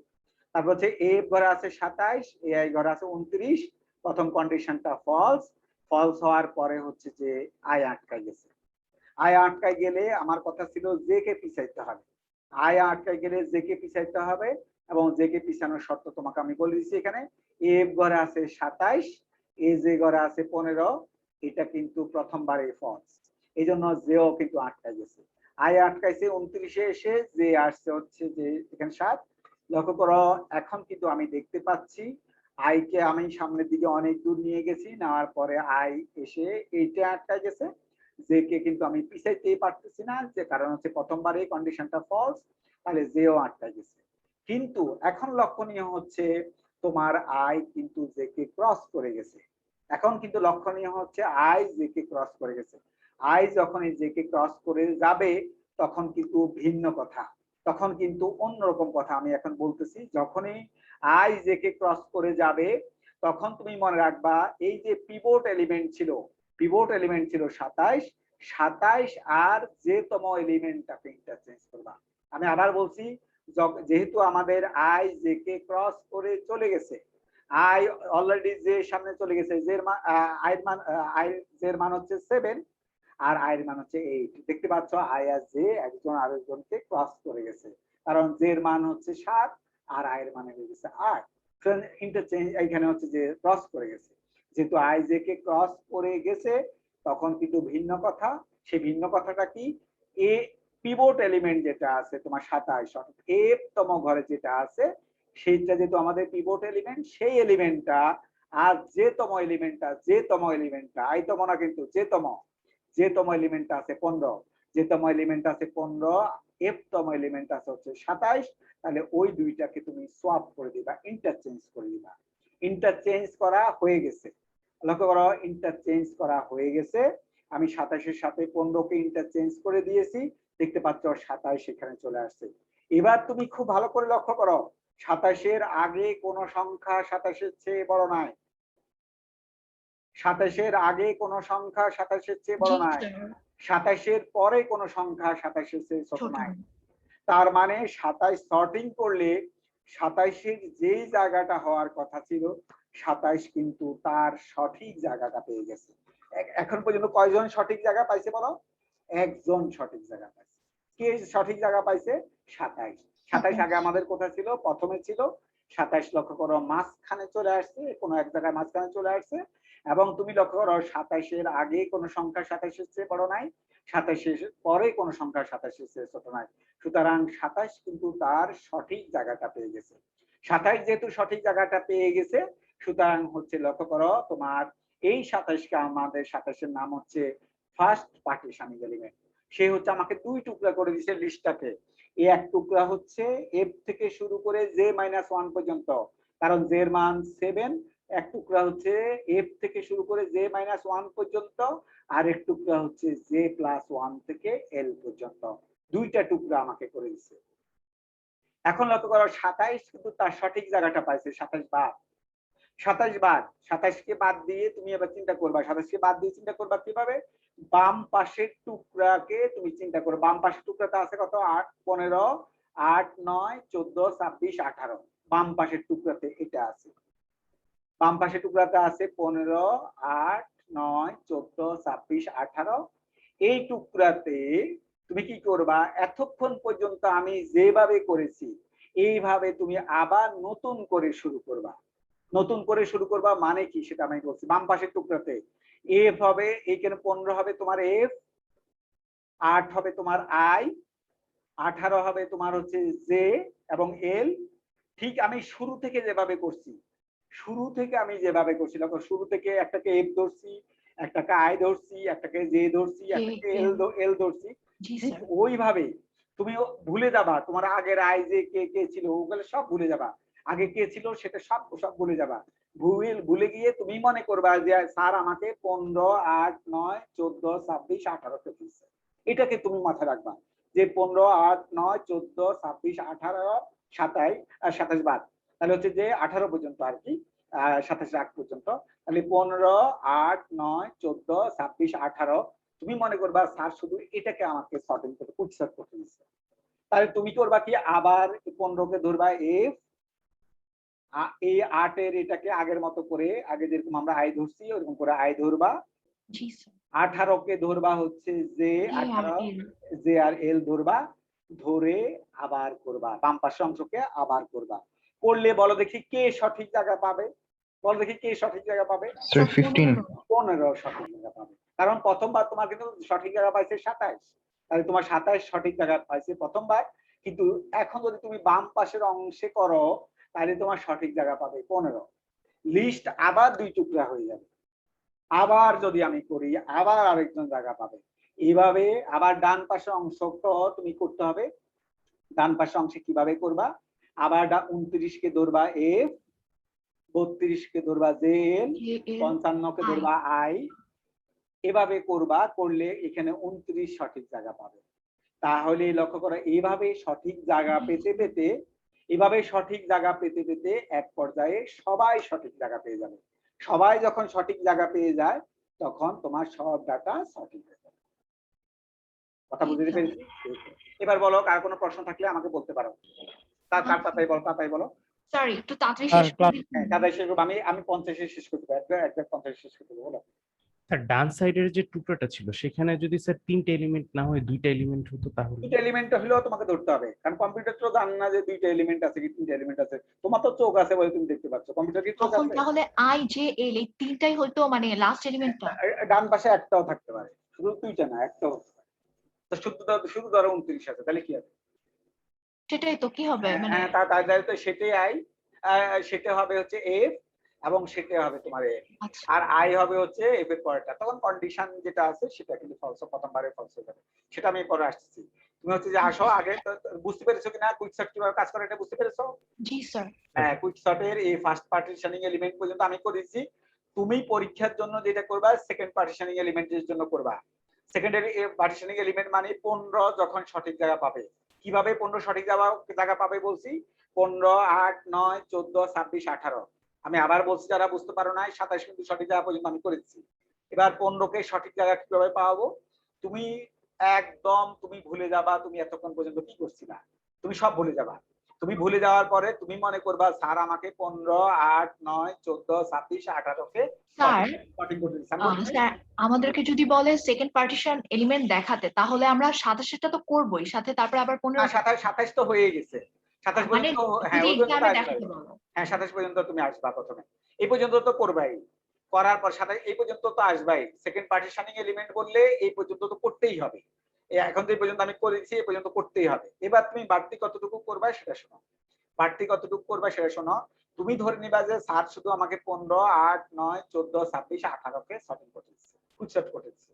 তারপর হচ্ছে এ ঘরে আছে 27, এ আই ঘরে আছে 29, প্রথম কন্ডিশনটা ফলস। ফলস হওয়ার পরে হচ্ছে যে আই আটকাই গেছে। আয় আটকায় গেলে আমার কথা ছিল জে কে পিছাইতে হবে। আয় আটকায় গেলে জে কে পিছাইতে হবে, এবং জে কে পিছানোর শর্ত তোমাকে আমি বলে দিচ্ছি এখানে। এ ঘরে আছে 27, এ জে ঘরে আছে 15, এটা কিন্তু প্রথমবারে ফলস, এই জন্য জেও কিন্তু আটকায় গেছে। আয় আটকাইছে 29-এ এসে, জে আসছে হচ্ছে যে এখানে 7। লক্ষ্য করো এখন কিন্তু আমি দেখতে পাচ্ছি আই কে আমি সামনের দিকে অনেক দূর নিয়ে গেছি, নেওয়ার পরে আই এসে এইটা আটকায় গেছে। জে কে কিন্তু আমি পিছাইতেই পারতেছি না, যে কারণ হচ্ছে প্রথমবারে কন্ডিশনটা ফলস, তাহলে জেও আটকায় গেছে। কিন্তু এখন লক্ষণীয় হচ্ছে তোমার আই কিন্তু জে কে ক্রস করে গেছে। এখন কিন্তু লক্ষণীয় হচ্ছে আই জে কে ক্রস করে গেছে। আই যখন এই জে কে ক্রস করে যাবে তখন কিন্তু ভিন্ন কথা, তখন কিন্তু অন্যরকম কথা আমি এখন বলতেছি। যখনই আই জে কে ক্রস করে যাবে তখন তুমি মনে রাখবা এই যে পিভট এলিমেন্ট ছিল, পিভট এলিমেন্ট ছিল 27, 27 আর যে তম এলিমেন্টটাকে ইন্টারচেঞ্জ করবা। আমি আবার বলছি, যেহেতু আমাদের আই জে কে ক্রস করে চলে গেছে, আই অলরেডি জে সামনে চলে গেছে, জের মান আই মান আই জের মান হচ্ছে 7 আর আই এর মান হচ্ছে 8। দেখতে পাচ্ছ আই আর জে একজন আরেকজনকে ক্রস করে গেছে, কারণ জের মান হচ্ছে 7 আর আই এর মান হয়ে গেছে 8। ইন্টারচেঞ্জ এখানে হচ্ছে যে ক্রস করে গেছে। যেহেতু আই জে কে ক্রস করে গেছে তখন কিন্তু ভিন্ন কথা। সেই ভিন্ন কথাটা কি, এ পিভট এলিমেন্ট যেটা আছে তোমার 27 অর্থাৎ এফ তম ঘরে যেটা আছে সেইটা যেহেতু আমাদের পিভট এলিমেন্ট, সেই এলিমেন্টটা আর যে তম এলিমেন্টটা আই তম না কিন্তু যে তম এলিমেন্টটা আছে 15, যে তম এলিমেন্ট আছে 15, এফ তম এলিমেন্ট আছে হচ্ছে 27, তাহলে ওই দুইটাকে তুমি সোয়াপ করে দিবা, ইন্টারচেঞ্জ করে দিবা। ইন্টারচেঞ্জ করা হয়ে গেছে, লক্ষ্য করো ইন্টারচেঞ্জ করা হয়ে গেছে। আমি 27-এর সাথে 15-কে ইন্টারচেঞ্জ করে দিয়েছি, দেখতে পাচ্ছ 27 এখানে চলে আসছে। এবার তুমি খুব ভালো করে লক্ষ্য করো, 27-এর আগে কোন সংখ্যা 27-এর চেয়ে বড় নাই, 27-এর আগে কোন সংখ্যা 27-এর চেয়ে বড় জি নাই, স্যার, 27-এর পরে কোন সংখ্যা 27-এর চেয়ে ছোট ছোট নাই। না। তার মানে 27 সর্টিং করলে 27-এর যেই জায়গাটা হওয়ার কথা ছিল 27 কিন্তু তার সঠিক জায়গাটা পেয়ে গেছে। এখন পর্যন্ত কয়জন সঠিক জায়গা পাইছে বলো? একজন সঠিক জায়গা পাইছে। কে সঠিক জায়গা পাইছে? 27। 27 আগে আমাদের কোথায় ছিল? প্রথমে ছিল। 27 লক্ষ্য করো মাঝখানে চলে আসছে, কোন এক জায়গায় মাঝখানে চলে আসছে। এবং তুমি লক্ষ্য করো 27-এর আগে কোন সংখ্যা 27-এর চেয়ে বড় নাই, 27-এর পরে কোন সংখ্যা 27-এর চেয়ে ছোট নাই। সুতরাং 27 কিন্তু তার সঠিক জায়গাটা পেয়ে গেছে। 27 যেহেতু সঠিক জায়গাটা পেয়ে গেছে, সুতরাং হচ্ছে লক্ষ্য করো তোমার এই 27-কে আমাদের 27-এর নাম হচ্ছে ফার্স্ট পার্টিশনিং এলিমেন্ট। সে হচ্ছে আমাকে দুই টুকরা করে দিয়েছে লিস্টটাকে। এই এক টুকরা হচ্ছে এফ থেকে শুরু করে জে মাইনাস 1 পর্যন্ত, কারণ জে এর মান 7। এক টুকরা হচ্ছে এফ থেকে শুরু করে জে মাইনাস 1 পর্যন্ত, আর এক টুকরা হচ্ছে জে প্লাস 1 থেকে এল পর্যন্ত। দুইটা টুকরা আমাকে করে দিচ্ছে। এখন লক্ষ্য করো 27 কিন্তু তার সঠিক জায়গাটা পাইছে 27 বার। 27কে বাদ দিয়ে তুমি এবার চিন্তা করবা, 27কে বাদ দিয়ে চিন্তা করবা কিভাবে? বাম পাশের টুকরাকে তুমি চিন্তা করো। বাম পাশের টুকরাটা আছে কত? 8, 15, 8, 9, 14, 26, 18। বাম পাশের টুকরাতে এটা আছে। বাম পাশের টুকরাতে আছে 15, 8, 9, 14, 26, 18। এই টুকরাতে তুমি কি করবা? এতক্ষণ পর্যন্ত আমি যেভাবে করেছি এইভাবে তুমি আবার নতুন করে শুরু করবা। নতুন করে শুরু করবা মানে কি সেটা আমি বলছি। বাম পাশের টুকরাতে এফ হবে, এইখানে 15 হবে তোমার এফ, 8 হবে তোমার আই, 18 হবে তোমার হচ্ছে জে এবং এল। ঠিক আমি শুরু থেকে যেভাবে করছি, শুরু থেকে একটাকে এফ ধরছি, একটাকে আই ধরছি, একটাকে জে ধরছি, একটাকে এল ধরছি। জি ঠিক স্যার, ওইভাবে তুমি ভুলে যাবা তোমার আগের আই জে কে ছিল, ওগুলো সব ভুলে যাবা। আগে কে ছিল সেটা সব ভুলে যাবা। ভুলে গিয়ে তুমি মনে করবা যে স্যার আমাকে 15, 8, 9, 14, 26, 18 দিচ্ছে। এটাকে তুমি মাথায় রাখবা। যে 15, 8, 9, 14, 26, 18, 27 আর 27 বাদ, তাহলে হচ্ছে যে 18 পর্যন্ত আর কি, 27 আগ পর্যন্ত। তাহলে 15, 8, 9, 14, 26, 18 তুমি মনে করবা স্যার শুধু এটাকে আমাকে সর্টিং করতে কুইক করতে দিচ্ছে, তাহলে তুমি করবা কি আবার 15 কে ধরবা এফ, এই 8 এর এটাকে আগের মতো করে, আগে যেরকম আমরা আই ধরছি ওরকম করে আই ধরবা। জি স্যার। 18 কে ধরবা হচ্ছে যে 18 জে আর এল ধরবা, ধরে আবার করবা বাম পাশের অংশকে আবার করবা। করলে বলো দেখি কে সঠিক জায়গা পাবে, বলো দেখি কে সঠিক জায়গা পাবে। স্যার 15 15 সঠিক জায়গা পাবে, কারণ প্রথমবার তোমার কিন্তু সঠিক জায়গা পাইছে 27, তাহলে তোমার 27 সঠিক জায়গা পাইছে প্রথমবার। কিন্তু এখন যদি তুমি বাম পাশের অংশে করো তাহলে তোমার সঠিক জায়গা পাবে 15। লিস্ট আবার 2 টুকরা হয়ে যাবে। আবার যদি আমি করি আবার আরেকজন জায়গা পাবে। এইভাবে আবার ডান পাশের অংশটা তুমি করতে হবে। ডান পাশের অংশে কিভাবে করবা, আবার 29 কে ধরবা এফ, 32 কে ধরবা জে এল, 55 কে ধরবা আই, এভাবে করবা। করলে এখানে 29 সঠিক জায়গা পাবে। তাহলে লক্ষ্য করো এইভাবে সঠিক জায়গা পেতে পেতে, এভাবে সঠিক জায়গা পেতে পেতে এক পর্যায়ে সবাই সঠিক জায়গা পেয়ে যাবে। সবাই যখন সঠিক জায়গা পেয়ে যায় তখন তোমার সব ডাটা সঠিক হয়ে যাবে। কথা বুঝতে পেরেছি? এবার বলো কার কোনো প্রশ্ন থাকলে আমাকে বলতে পারো। কার তাড়াতাড়ি বলো, তাড়াতাড়ি বলো। স্যার একটু তাড়াতাড়ি স্যার, শেষ করে দিন। হ্যাঁ, তাড়াতাড়ি শেষ করবো। আমি 50 শেষ করতে পারবো, একদম 50 শেষ করতে পারবো। বলো। স্যার ডান সাইডের যে টুকরোটা ছিল সেখানে যদি স্যার 3টে এলিমেন্ট না হয় 2টা এলিমেন্ট হতো তাহলে? 2টা এলিমেন্ট হলেও তোমাকে ধরতে হবে, কারণ কম্পিউটার তো জানে না যে 2টা এলিমেন্ট আছে কি 3টা এলিমেন্ট আছে। তোমার তো চোখ আছে বলে তুমি দেখতে পাচ্ছ, কম্পিউটার কি চোখ তখন আছে? তাহলে আই জে এল এই তিনটাই হয়তো মানে লাস্ট এলিমেন্টটা। ডান পাশে একটাও থাকতে পারে, শুধু 2টা না, একটাও হতে পারে। তো শুধু ধরো 29 আছে, তাহলে কি হবে? সেটাই তো কি হবে মানে হ্যাঁ, তাহলে তো সেটাই আই, সেটা হবে হচ্ছে এফ, এবং সেটা হবে তোমার এ, আচ্ছা আর আই হবে হচ্ছে এফ এর পরেরটা। তখন কন্ডিশন যেটা আছে সেটা কিন্তু ফলস, প্রথমবারে ফলস হয়ে যাবে। সেটা আমি পরে আসছি। তুমি হচ্ছে যে আসো আগে বুঝতে পেরেছো কিনা কুইক সর্ট কিভাবে কাজ করে এটা বুঝতে পেরেছো? জি স্যার। হ্যাঁ, কুইক সর্টের এই ফার্স্ট পার্টিশনিং এলিমেন্ট পর্যন্ত আমি করেছি। তুমি পরীক্ষার জন্য যেটা করবা সেকেন্ড পার্টিশনিং এলিমেন্টের জন্য করবা। সেকেন্ডারি পার্টিশনিং এলিমেন্ট মানে 15 যখন সঠিক জায়গা পাবে। কিভাবে 15 সঠিক জায়গা পাবে বলছি? 15, 8, 9, 14, 26, 18। আমি আবার বলছি যারা বুঝতে পারো না, 27 কিন্তু সঠিক জায়গা পর্যন্ত আমি করেছি। এবার 15 কে সঠিক জায়গা কিভাবে পাবো? তুমি একদম তুমি ভুলে যাবা তুমি এতক্ষণ পর্যন্ত কি করছিলা, তুমি সব ভুলে যাবা। তুমি ভুলে যাওয়ার পরে তুমি মনে করবা স্যার আমাকে 15, 8, 9, 14, 26, 18 কে স্যার সঠিক করতে দিচ্ছি। স্যার আমাদেরকে যদি বলে সেকেন্ড পার্টিশন এলিমেন্ট দেখাতে তাহলে আমরা 27টা তো করবোই, সাথে তারপর আবার 15 27 তো হয়ে গেছে। 27 মানে পর্যন্ত, হ্যাঁ যদি ওই পর্যন্ত এক্সামে আসবে। দেখাতে বলো। হ্যাঁ, 27 পর্যন্ত তুমি আসবা প্রথমে। এই পর্যন্ত তো করবাই, করার পর 27 এই পর্যন্ত তো আসবাই। সেকেন্ড পার্টিশনিং এলিমেন্ট বললে এই পর্যন্ত তো করতেই হবে। এখন তো এই পর্যন্ত আমি করেছি, এই পর্যন্ত করতেই হবে। এবার তুমি বাড়তি কতটুকু করবা সেটা শোনো। বাড়তি কতটুকু করবা সেটা শোনো। তুমি ধরে নিবা যে স্যার শুধু আমাকে 15, 8, 9, 14, 26, 18 কে সঠিক করতে দিচ্ছে, কুইক করতে দিচ্ছে।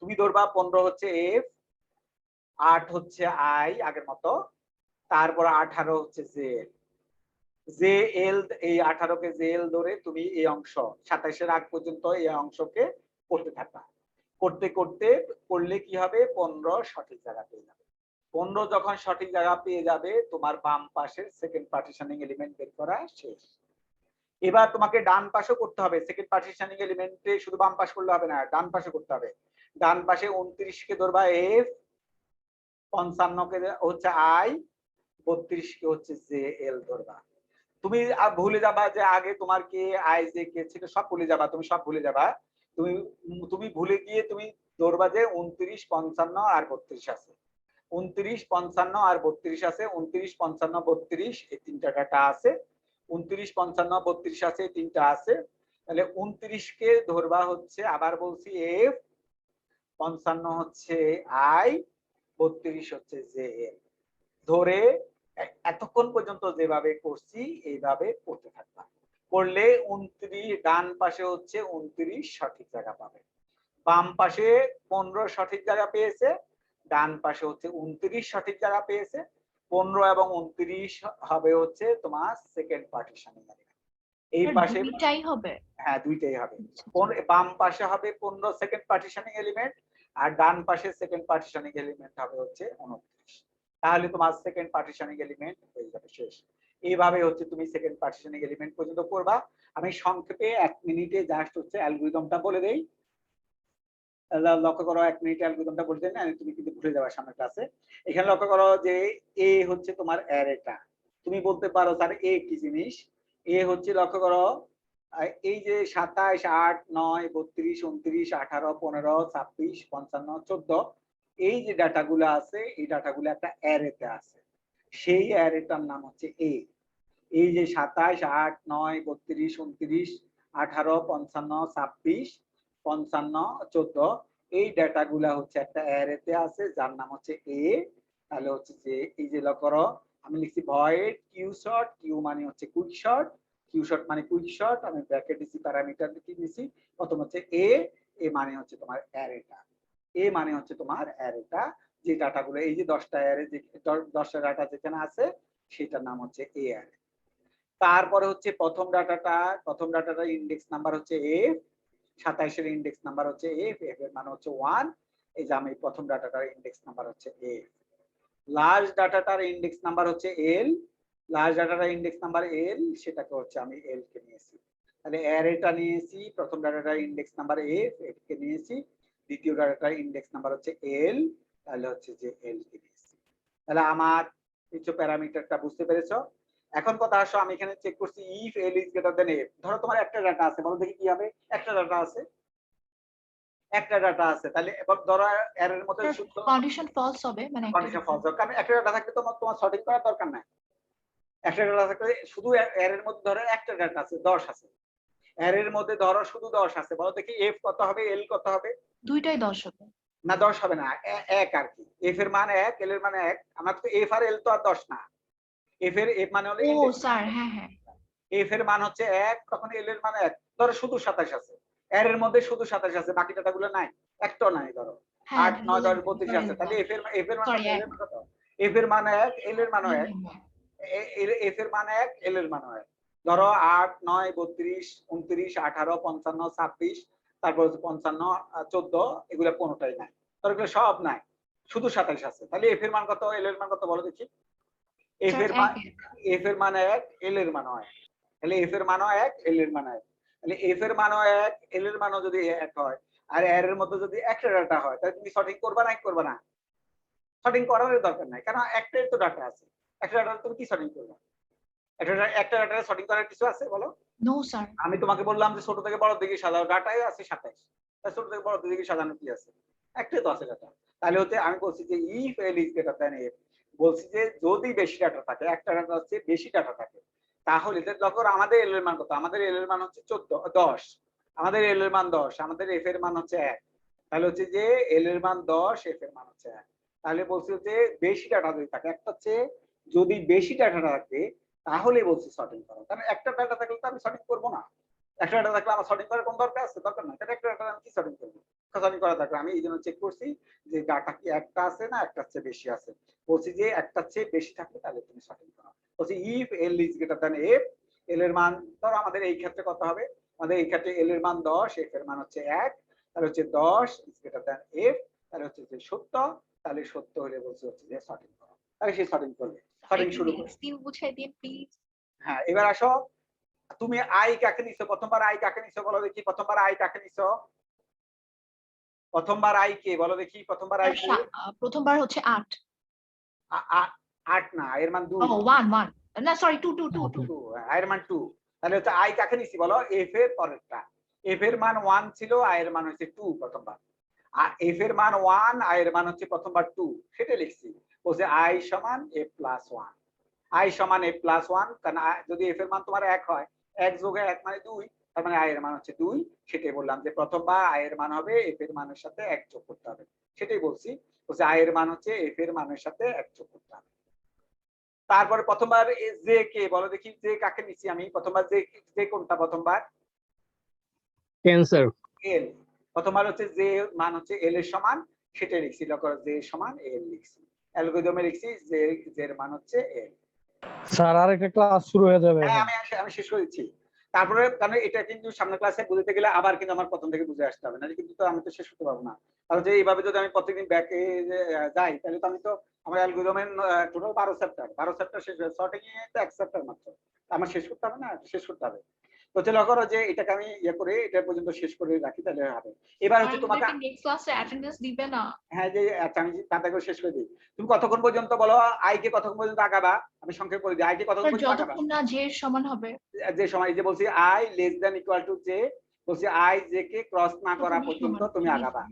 তুমি ধরবা 15 হচ্ছে এফ, 8 হচ্ছে আই আগের মতো, তারপর 18 হচ্ছে জেল। জে এল, এই 18 কে জেল ধরে তুমি এই অংশ 27 এর আগ পর্যন্ত এই অংশকে করতে থাকবা। করতে করতে করলে কি হবে? 15 সঠিক জায়গা পেয়ে যাবে। 15 যখন সঠিক জায়গা পেয়ে যাবে তোমার বাম পাশের সেকেন্ড পার্টিশনিং এলিমেন্ট বের করা শেষ। এবার তোমাকে ডান পাশে করতে হবে। সেকেন্ড পার্টিশনিং এলিমেন্টে শুধু বাম পাশ করলে হবে না, ডান পাশে করতে হবে। ডান পাশে 29 কে ধরবা এফ, 55 কে হচ্ছে আই, 32 কে হচ্ছে জে এল ধরবা। তুমি ভুলে যাবা যে আগে তোমার কে আই জে কে ছিল, সব ভুলে যাবা, তুমি সব ভুলে যাবা। তুমি তুমি ভুলে গিয়ে তুমি ধরবা যে 29, 55 আর 32 আছে। 29, 55 আর 32 আছে। 29, 55, 32 এই তিনটা ডাটা আছে। 29, 55, 32 আছে, এই তিনটা আছে। তাহলে 29 কে ধরবা হচ্ছে, আবার বলছি এফ, 55 হচ্ছে আই, 32 হচ্ছে জে এল ধরে এতক্ষণ পর্যন্ত যেভাবে করছি এইভাবে করতে থাকবা। করলে 29 ডান পাশে হচ্ছে 29 সঠিক জায়গা পাবে। বাম পাশে 15 সঠিক জায়গা পেয়েছে, ডান পাশে হচ্ছে 29 সঠিক জায়গা পেয়েছে। 15 এবং 29 হবে হচ্ছে তোমার সেকেন্ড পার্টিশনিং এলিমেন্ট। এই পাশে দুইটাই হবে। হ্যাঁ, দুইটাই হবে। বাম পাশে হবে 15 সেকেন্ড পার্টিশনিং এলিমেন্ট, আর ডান পাশে সেকেন্ড পার্টিশনিং এলিমেন্ট হবে হচ্ছে 29। তাহলে তোমার সেকেন্ড পার্টিশনিং এলিমেন্ট হয়ে যাবে শেষ। এইভাবে হচ্ছে তুমি সেকেন্ড পার্টিশনিং এলিমেন্ট পর্যন্ত করবা। আমি সংক্ষেপে 1 মিনিটে জাস্ট হচ্ছে অ্যালগরিদমটা বলে দেই। লক্ষ্য করো 1 মিনিটে অ্যালগরিদমটা বলে দেন, তুমি কিন্তু ভুলে যাবে সামনের ক্লাসে। এখানে লক্ষ্য করো যে এ হচ্ছে তোমার অ্যারেটা। তুমি বলতে পারো স্যার এ কি জিনিস? এ হচ্ছে লক্ষ্য করো এই যে 27, 8, 9, 32, 29, 18, 15, 26, 55, 14 এই যে ডাটাগুলো আছে এই ডাটাগুলো একটা অ্যারেতে আছে। সেই অ্যারেটার নাম হচ্ছে এ। এই যে 27, 8, 9, 32, 29, 18, 55, 26, 55, 14 এই ডাটাগুলা হচ্ছে একটা অ্যারেতে আছে যার নাম হচ্ছে এ। তাহলে হচ্ছে যে এই যে লক্ষ্য করো আমি লিখছি ভয়েড কিউ শর্ট, কিউ মানে হচ্ছে কুইক শর্ট, কিউ শর্ট মানে কুইক শর্ট, আমি ব্র্যাকেট দিছি প্যারামিটার দিছি, প্রথম হচ্ছে এ, এ মানে হচ্ছে তোমার অ্যারেটা, এ মানে হচ্ছে তোমার অ্যারেটা যে ডাটাগুলো এই যে 10টা অ্যারে যে 10টা ডাটা যেখানে আছে সেটার নাম হচ্ছে এ অ্যারে। তারপরে হচ্ছে প্রথম ডাটাটার ইনডেক্স নাম্বার হচ্ছে এফ, 27 এর ইনডেক্স নাম্বার হচ্ছে এফ, এফ এর মান হচ্ছে 1। এই যে আমি প্রথম ডাটাটার ইনডেক্স নাম্বার হচ্ছে এফ। লার্জ ডাটাটার ইনডেক্স নাম্বার হচ্ছে এল, লার্জ ডাটাটার ইনডেক্স নাম্বার এল, সেটাকে হচ্ছে আমি এল কে নিয়েছি। তাহলে অ্যারেটা নিয়েছি, প্রথম ডাটাটার ইনডেক্স নাম্বার এফ, এফ কে নিয়েছি, দ্বিতীয় ডাটাটার ইনডেক্স নাম্বার হচ্ছে এল, তাহলে হচ্ছে যে এল কে নিয়েছি। তাহলে আমার কিছু প্যারামিটারটা বুঝতে পেরেছো? এখন কথা আসো আমি এখানে চেক করছি if L is greater than F. ধরো তোমার একটা ডাটা আছে, বলো দেখি কি হবে। একটা ডাটা আছে, একটা ডাটা আছে, তাহলে এবার ধরো এর মধ্যে শুদ্ধ কন্ডিশন ফলস হবে, মানে একটা কন্ডিশন ফলস হবে, কারণ একটা ডাটা থাকলে তোমার সর্টিং করার দরকার নাই। একটা ডাটা থাকলে শুধু এর এর মধ্যে ধরো একটা ডাটা আছে 10 আছে, এর এর মধ্যে ধরো শুধু 10 আছে, বলো দেখি এফ কত হবে, এল কত হবে? দুইটাই 10 হবে। না 10 হবে না, এক আর কি। এফ এর মান 1, এল এর মান 1। আমার তো এফ আর এল তো আর 10 না। এফ এর এফ মানে হলো ও index স্যার, হ্যাঁ হ্যাঁ। এফ এর মান হচ্ছে 1, তখন এল এর মান 1। ধরো শুধু 27 আছে, এর এর মধ্যে শুধু 27 আছে, বাকি ডাটাগুলো নাই, একটাও নাই। ধরো হ্যাঁ 8, 9, 10, 32 আছে, তাহলে এফ এর মান কত, এল এর মান কত? এফ এর মান 1, এল এর মান 1, এফ এর মান 1, এল এর মান 1। ধরো 8, 9, 32, 29, 18, 55, 26, তারপর হচ্ছে 55, 14, এগুলো কোনোটাই নাই। ধরো এগুলো সব নাই, শুধু 27 আছে। তাহলে এফ এর মান কত, এল এর মান কত বলো দেখি? এফ এর মান, এফ এর মান 1, এল এর মান 1। তাহলে এফ এর মানও 1, এল এর মান 1। তাহলে এফ এর মানও 1, এল এর মানও যদি 1 হয় আর এর এর মধ্যে যদি একটা ডাটা হয়, তাহলে তুমি সর্টিং করবা না করবা না? সর্টিং করার দরকার নাই, কারণ একটাই তো ডাটা আছে। একটা ডাটা তুমি কি সর্টিং করবে? একটা ডাটা সর্টিং করার কিছু আছে বলো? No sir. আমি তোমাকে বললাম যে ছোট থেকে বড় দিকে সাজাও, ডাটাই আছে 27, তাহলে ছোট থেকে বড় দিকে সাজানো কি আছে? একটাই তো আছে ডাটা। তাহলে হচ্ছে আমি বলছি যে if L is greater than F, বলছি যে যদি বেশি ডাটা থাকে, একটা ডাটা হচ্ছে বেশি ডাটা থাকে, তাহলে লক্ষ্য আমাদের এল এর মান কত? আমাদের এল এর মান হচ্ছে 10, আমাদের এল এর মান 10, আমাদের এফ এর মান হচ্ছে 1। তাহলে হচ্ছে যে এল এর মান 10, এফ এর মান হচ্ছে 1। তাহলে বলছি যে বেশি ডাটা যদি থাকে, একটা হচ্ছে যদি বেশি ডাটা থাকে তাহলে বলছি সর্টিং করো, কারণ একটা ডাটা থাকলে তো আমি সর্টিং করবো না। একটা ডাটা থাকলে আমার সর্টিং করার কোন দরকার আছে? দরকার নাই। তাহলে একটা ডাটা আমি কি সর্টিং করবো? সর্টিং করা দরকার। আমি এই জন্য চেক করছি যে ডাটা কি একটা আছে না একটা চেয়ে বেশি আছে। বলছি যে একটা চেয়ে বেশি থাকলে তাহলে তুমি সর্টিং করো। বলছি if L is greater than F, L এর মান ধরো আমাদের এই ক্ষেত্রে কত হবে? আমাদের এই ক্ষেত্রে এল এর মান 10, এফ এর মান হচ্ছে 1, তাহলে হচ্ছে 10 ইজ গ্রেটার দ্যান এফ, তাহলে হচ্ছে যে সত্য। তাহলে সত্য হলে বলছি হচ্ছে যে সর্টিং করো, তাহলে সে সর্টিং করবে। সর্টিং শুরু করে। এক্সকিউ বুঝাই দিন প্লিজ। হ্যাঁ, এবার আসো তুমি আই কাকে নিছো? প্রথমবার আই কাকে নিছো বলো দেখি? প্রথমবার আই কাকে নিছো? প্রথমবার আই কে বলো দেখি? প্রথমবার আই কে? প্রথমবার হচ্ছে 8। 8 না, এর মান 2। ও 1 না সরি 2 2 2 2। 2, এর মান 2। তাহলে হচ্ছে আই কাকে নিছি বলো? এফ এর পরেরটা। এফ এর মান 1 ছিল, আই এর মান হচ্ছে 2 প্রথমবার। আর এফ এর মান 1, আই এর মান হচ্ছে প্রথমবার 2, সেটা লিখছি। বলছে আই সমান এফ প্লাস 1, আই সমান এফ প্লাস 1, কারণ যদি এফ এর মান তোমার 1 হয়, 1 যোগে 1 মানে 2, তার মানে আই এর মান হচ্ছে 2। সেটাই বললাম যে প্রথমবার আই এর মান হবে এফ এর মানের সাথে 1 যোগ করতে হবে, সেটাই বলছি। বলছে আই এর মান হচ্ছে এফ এর মানের সাথে 1 যোগ করতে হবে। তারপরে প্রথমবার জে কে বলো দেখি? জে কাকে নিছি আমি? প্রথমবার জে কোনটা? প্রথমবার ক্যান্সার এল। প্রথমবার হচ্ছে জে মান হচ্ছে এল এর সমান, সেটাই লিখছি। লক্ষ্য জে সমান এল লিখছি, অ্যালগরিদমে লিখছি জে এর মান হচ্ছে এল। স্যার আরেকটা ক্লাস শুরু হয়ে যাবে হ্যাঁ, এখন। আমি শেষ করে দিচ্ছি। তারপরে কারণ এটা কিন্তু সামনের ক্লাসে বুঝতে গেলে আবার কিন্তু আমার প্রথম থেকে বুঝে আসতে হবে না, কিন্তু তো আমি তো শেষ করতে পারবো না। তাহলে যে এইভাবে যদি আমি প্রত্যেকদিন ব্যাকে যাই তাহলে তো আমি তো আমার অ্যালগরিদমের টোটাল 12 চ্যাপ্টার শেষ হয়ে সর্টিং এ তো 1 চ্যাপ্টার মাত্র, আমার শেষ করতে হবে না, শেষ করতে হবে। তো চলো করো যে এটাকে আমি ইয়ে করে এটা পর্যন্ত শেষ করে রাখি তাহলে হবে। এবার হচ্ছে তোমাকে নেক্সট ক্লাসে অ্যাটেন্ডেন্স দিবে না? হ্যাঁ যে আচ্ছা আমি তাতে করে শেষ করে দিই। তুমি কতক্ষণ পর্যন্ত বলো আই কে কতক্ষণ পর্যন্ত আগাবা, আমি সংক্ষেপ করে দিই। আই কে কতক্ষণ পর্যন্ত আগাবা? যতক্ষণ না জে সমান হবে। যে সময় যে বলছি I less than equal to J, বলছি আই জে কে ক্রস না করা পর্যন্ত তুমি আগাবা।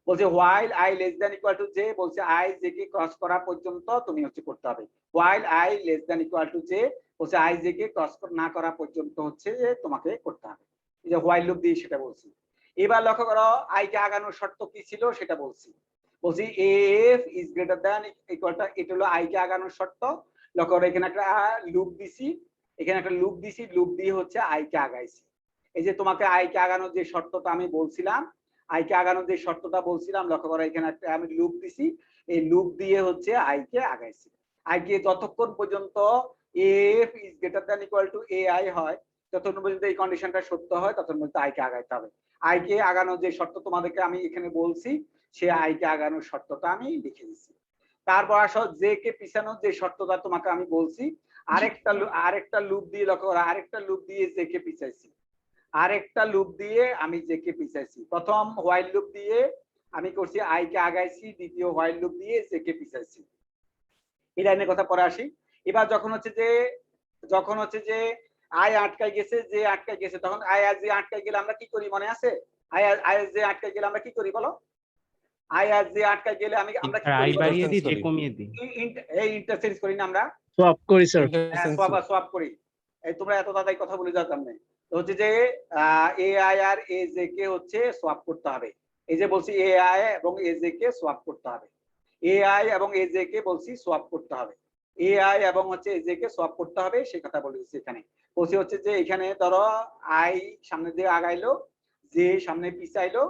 বলছে while I less than equal to J, বলছে আই জে কে ক্রস করা পর্যন্ত তুমি হচ্ছে করতে হবে। While I less than equal to J, বলছে আই জে কে ক্রস না করা পর্যন্ত হচ্ছে যে তোমাকে করতে হবে। এই যে হোয়াইল লুপ দিয়ে সেটা বলছি। এবার লক্ষ্য করো আই কে আগানোর শর্ত কি ছিল সেটা বলছি। বলছি F is greater than equal to, এটা হলো আই কে আগানোর শর্ত। লক্ষ্য করো এখানে একটা লুপ দিছি, এখানে একটা লুপ দিছি, লুপ দিয়ে হচ্ছে আই কে আগাইছি। এই যে তোমাকে আই কে আগানোর যে শর্তটা আমি বলছিলাম, আই কে আগানোর যে শর্তটা বলছিলাম, লক্ষ্য করো এখানে একটা আমি লুপ দিছি, এই লুপ দিয়ে হচ্ছে আই কে আগাইছি। আই কে যতক্ষণ পর্যন্ত F is greater than equal to A I হয়, যতক্ষণ পর্যন্ত এই কন্ডিশনটা সত্য হয় ততক্ষণ পর্যন্ত আই কে আগাইতে হবে। আই কে আগানোর যে শর্ত তোমাদেরকে আমি এখানে বলছি, সে আই কে আগানোর শর্তটা আমি লিখে দিচ্ছি। তারপর আসো জে কে পিছানোর যে শর্তটা তোমাকে আমি বলছি, আরেকটা লুপ দিয়ে লক্ষ্য করো, আরেকটা লুপ দিয়ে জে কে পিছাইছি, আরেকটা লুপ দিয়ে আমি জে কে পিছাইছি। প্রথম হোয়াইল লুপ দিয়ে আমি করছি আই কে আগাইছি, দ্বিতীয় হোয়াইল লুপ দিয়ে জে কে পিছাইছি। এই লাইনের কথা পরে আসি। এবার যখন হচ্ছে যে আই আটকাই গেছে, জে আটকাই গেছে, তখন আই আর জে আটকাই গেলে আমরা কি করি মনে আছে? আই আর জে আটকাই গেলে আমরা কি করি বলো? আই আর জে আটকাই গেলে আমরা কি করি? আই বাড়িয়ে দিই জে কমিয়ে দিই। এই ইন্টারচেঞ্জ করি না আমরা? সোয়াপ করি স্যার। সোয়াপ করি। এই তোমরা এত তাড়াতাড়ি কথা বলে যাও কেমনে? তো হচ্ছে যে এ আই আর এ জে কে হচ্ছে সোয়াপ করতে হবে। এই যে বলছি এ আই এবং এ জে কে সোয়াপ করতে হবে, এ আই এবং এ জে কে বলছি সোয়াপ করতে হবে, এ আই এবং হচ্ছে এ জে কে সোয়াপ করতে হবে, সেই কথা বলে দিচ্ছি এখানে। বলছি হচ্ছে যে এখানে ধরো আই সামনে দিয়ে আগাইলো, জে সামনে পিছাইলো,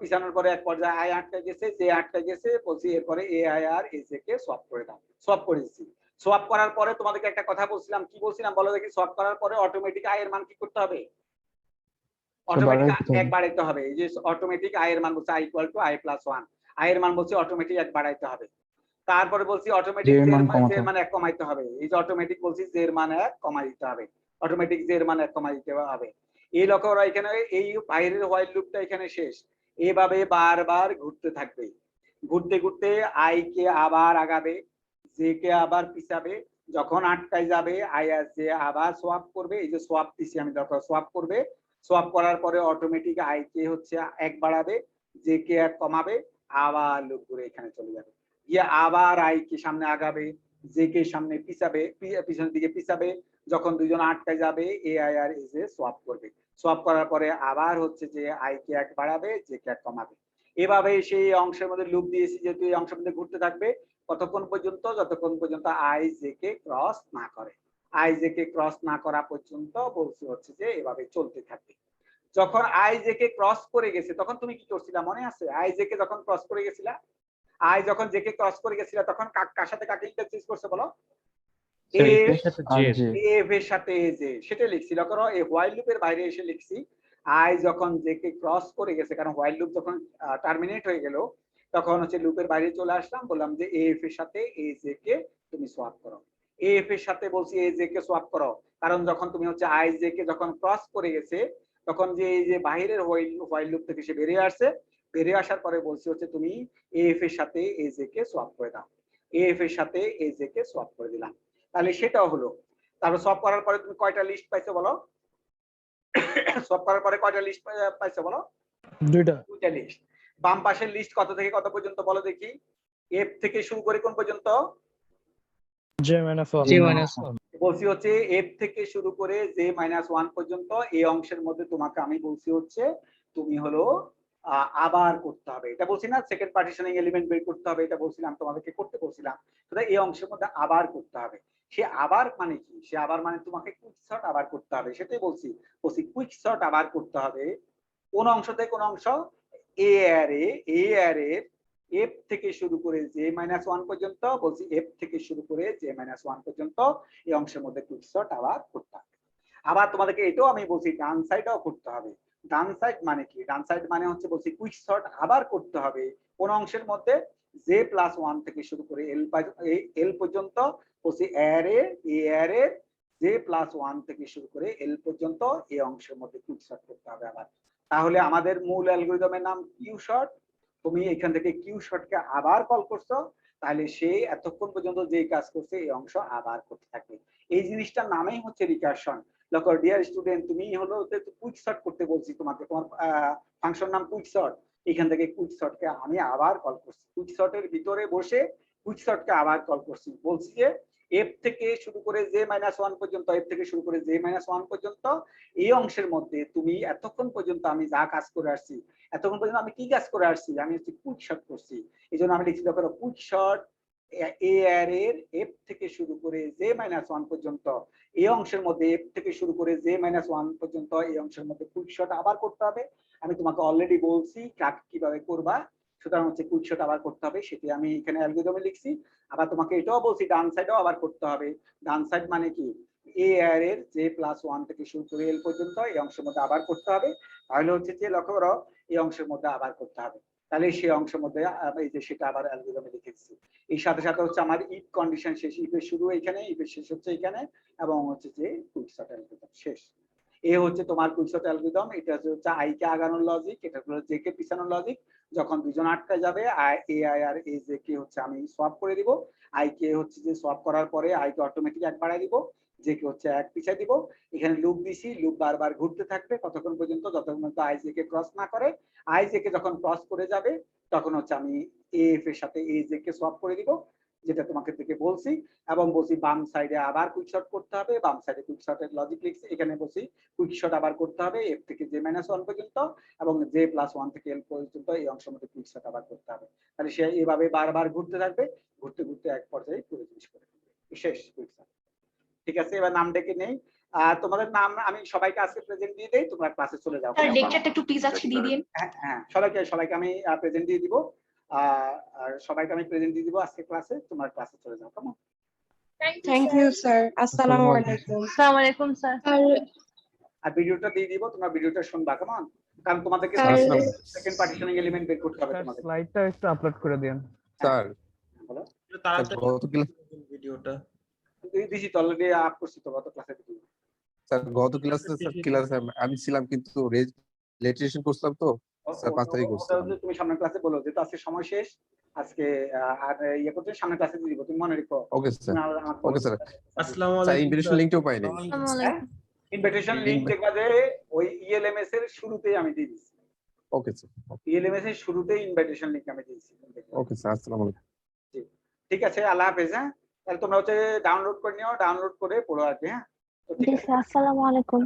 পিছানোর পরে এক পর্যায়ে আই আটকে গেছে, জে আটকে গেছে, বলছি এরপরে এ আই আর এ জে কে সোয়াপ করে দাও। সোয়াপ করে দিচ্ছি। সোয়াপ করার পরে তোমাদেরকে একটা কথা বলছিলাম, কি বলছিলাম বলো দেখি? সোয়াপ করার পরে অটোমেটিক আই এর মান কি করতে হবে? অটোমেটিক এক বাড়াইতে হবে। এই যে অটোমেটিক আই এর মান বলছে I equal to I plus 1, I এর মান বলছে অটোমেটিক এক বাড়াইতে হবে। তারপরে বলছি অটোমেটিক জে এর মান এক কমাইতে হবে। এই যে অটোমেটিক বলছি জে এর মান এক কমাই দিতে হবে, অটোমেটিক জে এর মান এক কমাই দিতে হবে। এই লক্ষ্য করা এখানে এই বাইরের হোয়াইল লুপটা এখানে শেষ। এভাবে বারবার ঘুরতে থাকবে, ঘুরতে ঘুরতে আই কে আবার আগাবে, জে কে আবার পিছাবে, যখন আটকায় যাবে আই আর জে আবার সোয়াপ করবে। এই যে সোয়াপ দিছি আমি, যখন সোয়াপ করবে, সোয়াপ করার পরে অটোমেটিক আই কে হচ্ছে এক বাড়াবে, জে কে এক কমাবে, আবার লুপ ঘুরে এখানে চলে যাবে, গিয়ে আবার আই কে সামনে আগাবে, জে কে সামনে পিছাবে, পিছনের দিকে পিছাবে, যখন দুজন আটকায় যাবে এ আই আর এ জে সোয়াপ করবে। সোয়াপ করার পরে আবার হচ্ছে যে আই কে এক বাড়াবে, জে কে এক কমাবে। এভাবে সেই অংশের মধ্যে লুপ দিয়েছি, যেহেতু এই অংশের মধ্যে ঘুরতে থাকবে কতক্ষণ পর্যন্ত? যতক্ষণ পর্যন্ত আই জে কে ক্রস না করে। আই জে কে ক্রস না করা পর্যন্ত বলছি হচ্ছে যে এভাবে চলতে থাকবে। যখন আই জে কে ক্রস করে গেছে তখন তুমি কি করছিলা মনে আছে? আই জে কে যখন ক্রস করে গেছিলা, আই যখন জে কে ক্রস করে গেছিলা তখন কার সাথে কাকে ইন্টারচেঞ্জ করছে বলো? এফ এর সাথে জে, সেটা লিখছি। লক্ষ্য করো এই হোয়াইল লুপের বাইরে এসে লিখছি আই যখন জে কে ক্রস করে গেছে, কারণ হোয়াইল লুপ যখন টার্মিনেট হয়ে গেল তখন হচ্ছে লুপের বাইরে চলে আসলাম, বললাম যে এফ এর সাথে এ জে কে তুমি সোয়াপ করো। এফ এর সাথে বলছি এ জে কে সোয়াপ করো, কারণ যখন তুমি হচ্ছে আই জে কে যখন ক্রস করে গেছে তখন যে এই যে বাইরের হোয়াইল লুপ থেকে সে বেরিয়ে আসছে, বেরিয়ে আসার পরে বলছি হচ্ছে তুমি এফ এর সাথে এ জে কে সোয়াপ করে দাও। এফ এর সাথে এ জে কে সোয়াপ করে দিলাম, তাহলে সেটাও হলো। তারপর সোয়াপ করার পরে তুমি কয়টা লিস্ট পাইছো বলো? সোয়াপ করার পরে কয়টা লিস্ট পাইছো বলো? দুইটা লিস্ট। বাম পাশের লিস্ট কত থেকে কত পর্যন্ত বলো দেখি? এফ থেকে শুরু করে কোন পর্যন্ত? J minus 1। বলছি হচ্ছে এফ থেকে শুরু করে জে মাইনাস 1 পর্যন্ত এই অংশের মধ্যে তোমাকে আমি বলছি হচ্ছে তুমি হলো আবার করতে হবে। এটা বলছি না সেকেন্ড পার্টিশনিং এলিমেন্ট বের করতে হবে, এটা বলছিলাম তোমাদেরকে করতে বলছিলাম। তো এই অংশের মধ্যে আবার করতে হবে। সে আবার মানে কি? সে আবার মানে তোমাকে কুইক সর্ট আবার করতে হবে, সেটাই বলছি। কুইক সর্ট আবার করতে হবে কোন অংশ থেকে কোন অংশ? এ অ্যারে এফ থেকে শুরু করে জে মাইনাস 1 পর্যন্ত, বলছি এফ থেকে শুরু করে জে মাইনাস 1 পর্যন্ত এই অংশের মধ্যে কুইক সর্ট আবার করতে হবে। আবার তোমাদেরকে এটাও আমি বলছি ডান সাইডও করতে হবে। ডান সাইড মানে কি? ডান সাইড মানে হচ্ছে বলছি কুইক সর্ট আবার করতে হবে কোন অংশের মধ্যে? j+1 থেকে শুরু করে এল পর্যন্ত বলছি অ্যারে j+1 থেকে শুরু করে এল পর্যন্ত এই অংশের মধ্যে কুইক সর্ট করতে হবে আবার। তাহলে আমাদের মূল অ্যালগরিদমের নাম কিউ শর্ট। তুমি এখান থেকে কিউ শর্টকে আবার কল করছো, তাহলে সে এতক্ষণ পর্যন্ত যে কাজ করছে এই অংশ আবার করতে থাকবে। এই জিনিসটার নামেই হচ্ছে রিকারশন। দেখো ডিয়ার স্টুডেন্ট, তুমি হলো কুইক সর্ট করতে বলছি তোমাকে, তোমার ফাংশন নাম কুইক সর্ট। এখান থেকে কুইক সর্টকে আমি আবার কল করছি, কুইক সর্টের ভিতরে বসে কুইক সর্টকে আবার কল করছি। বলছি যে এফ থেকে শুরু করে j-1 পর্যন্ত, এফ থেকে শুরু করে j-1 পর্যন্ত এই অংশের মধ্যে তুমি এতক্ষণ পর্যন্ত আমি যা কাজ করে আসছি, এতক্ষণ পর্যন্ত আমি কি কাজ করে আসছি? আমি হচ্ছে কুইক সর্ট করছি। এই জন্য আমি লিখছি দেখো কুইক সর্ট এ অ্যারের এফ থেকে শুরু করে j-1 পর্যন্ত এই অংশের মধ্যে, এফ থেকে শুরু করে j-1 পর্যন্ত এই অংশের মধ্যে কুইক সর্ট আবার করতে হবে। আমি তোমাকে অলরেডি বলছি কাজ কিভাবে করবা, সুতরাং হচ্ছে কুইক সর্ট আবার করতে হবে, সেটি আমি এখানে অ্যালগরিদমে লিখছি। আবার তোমাকে এটাও বলছি ডান সাইডেও আবার করতে হবে। ডান সাইড মানে কি? এ অ্যারের j+1 থেকে শুরু করে এল পর্যন্ত এই অংশের মধ্যে আবার করতে হবে। তাহলে হচ্ছে যে লক্ষ্য করো এই অংশের মধ্যে আবার করতে হবে, তাহলে সেই অংশের মধ্যে এই যে সেটা আবার অ্যালগরিদমে লিখেছি। এই সাথে সাথে হচ্ছে আমার ইফ কন্ডিশন শেষ, ইফের শুরু এখানে, ইফের শেষ হচ্ছে এখানে, এবং হচ্ছে যে কুইক সর্ট অ্যালগরিদম শেষ। এ হচ্ছে তোমার কুইক সর্ট অ্যালগরিদম। এটা হচ্ছে আই কে আগানোর লজিক, এটা হলো জে কে পিছানোর লজিক। যখন দুজন আটকে যাবে এ আই আর এ জে কে হচ্ছে আমি সোয়াপ করে দিব। আই কে হচ্ছে যে সোয়াপ করার পরে আই কে অটোমেটিক এক বাড়ায় দিব, জে কে হচ্ছে এক পিছায় দিব। এখানে লুপ দিছি, লুপ বারবার ঘুরতে থাকবে কতক্ষণ পর্যন্ত? যতক্ষণ পর্যন্ত আই জে কে ক্রস না করে। আই জে কে যখন ক্রস করে যাবে তখন হচ্ছে আমি এফ এর সাথে এ জে কে সোয়াপ করে দিব, যেটা তোমাকে থেকে বলছি। এবং বলছি বাম সাইডে আবার কুইক শর্ট করতে হবে, বাম সাইডে কুইক শর্টের লজিক লিখছি। এখানে বলছি কুইক শর্ট আবার করতে হবে এফ থেকে j-1 পর্যন্ত এবং j+1 থেকে এল পর্যন্ত এই অংশের মধ্যে কুইক শর্ট আবার করতে হবে। তাহলে সে এইভাবে বারবার ঘুরতে থাকবে, ঘুরতে ঘুরতে এক পর্যায়ে পুরো জিনিস করে ফেলবে, শেষ কুইক শর্ট। ঠিক আছে, এবার নাম ডেকে নেই। তোমাদের নাম আমি সবাইকে আজকে প্রেজেন্ট দিয়ে দেই, তোমরা ক্লাসে চলে যাও। স্যার লেকচারটা একটু প্লিজ আজকে দিয়ে দিন। হ্যাঁ, সবাইকে আমি প্রেজেন্ট দিয়ে দিব। আর সবাইকে আমি প্রেজেন্ট দিয়ে দিব আজকে ক্লাসে, তোমরা ক্লাসে চলে যাও। কেমন? Thank you, sir. Assalamu alaikum. আসসালামু আলাইকুম স্যার। আর ভিডিওটা দিয়ে দিব, তোমরা ভিডিওটা শুনবা কেমন, কারণ তোমাদেরকে সেকেন্ড পার্টিশনিং এলিমেন্ট বের করতে হবে তোমাদের। স্লাইডটা একটু আপলোড করে দেন স্যার। বলো ভিডিওটা দিছি তো, অলরেডি আপ করছি তো গত ক্লাসে ভিডিও। স্যার গত ক্লাসে আমি ছিলাম কিন্তু রেজিস্ট্রেশন করছিলাম তো স্যার 5 তারিখ করছিলাম। তুমি সামনের ক্লাসে বলো, যেহেতু আজকে সময় শেষ, আজকে আর ইয়ে করতে সামনের ক্লাসে দিয়ে দিব, তুমি মনে রেখো। Okay sir. Okay sir. আসসালামু স্যার ইনভিটেশন লিংকটাও পাইনি। আসসালামু আলাইকুম। ইনভিটেশন লিংক দেখবা যে ওই ইএলএমএস এর শুরুতেই আমি দিয়ে দিয়েছি। Okay sir. ইএলএমএস এর শুরুতেই ইনভিটেশন লিংক আমি দিয়েছি। ওকে স্যার, আসসালামু আলাইকুম। ঠিক আছে, আল্লাহ হাফেজ। হ্যাঁ, তাহলে তোমরা হচ্ছে ডাউনলোড করে নিও, ডাউনলোড করে পড়ো আর কি। হ্যাঁ, তো ঠিক আছে, আসসালামু আলাইকুম।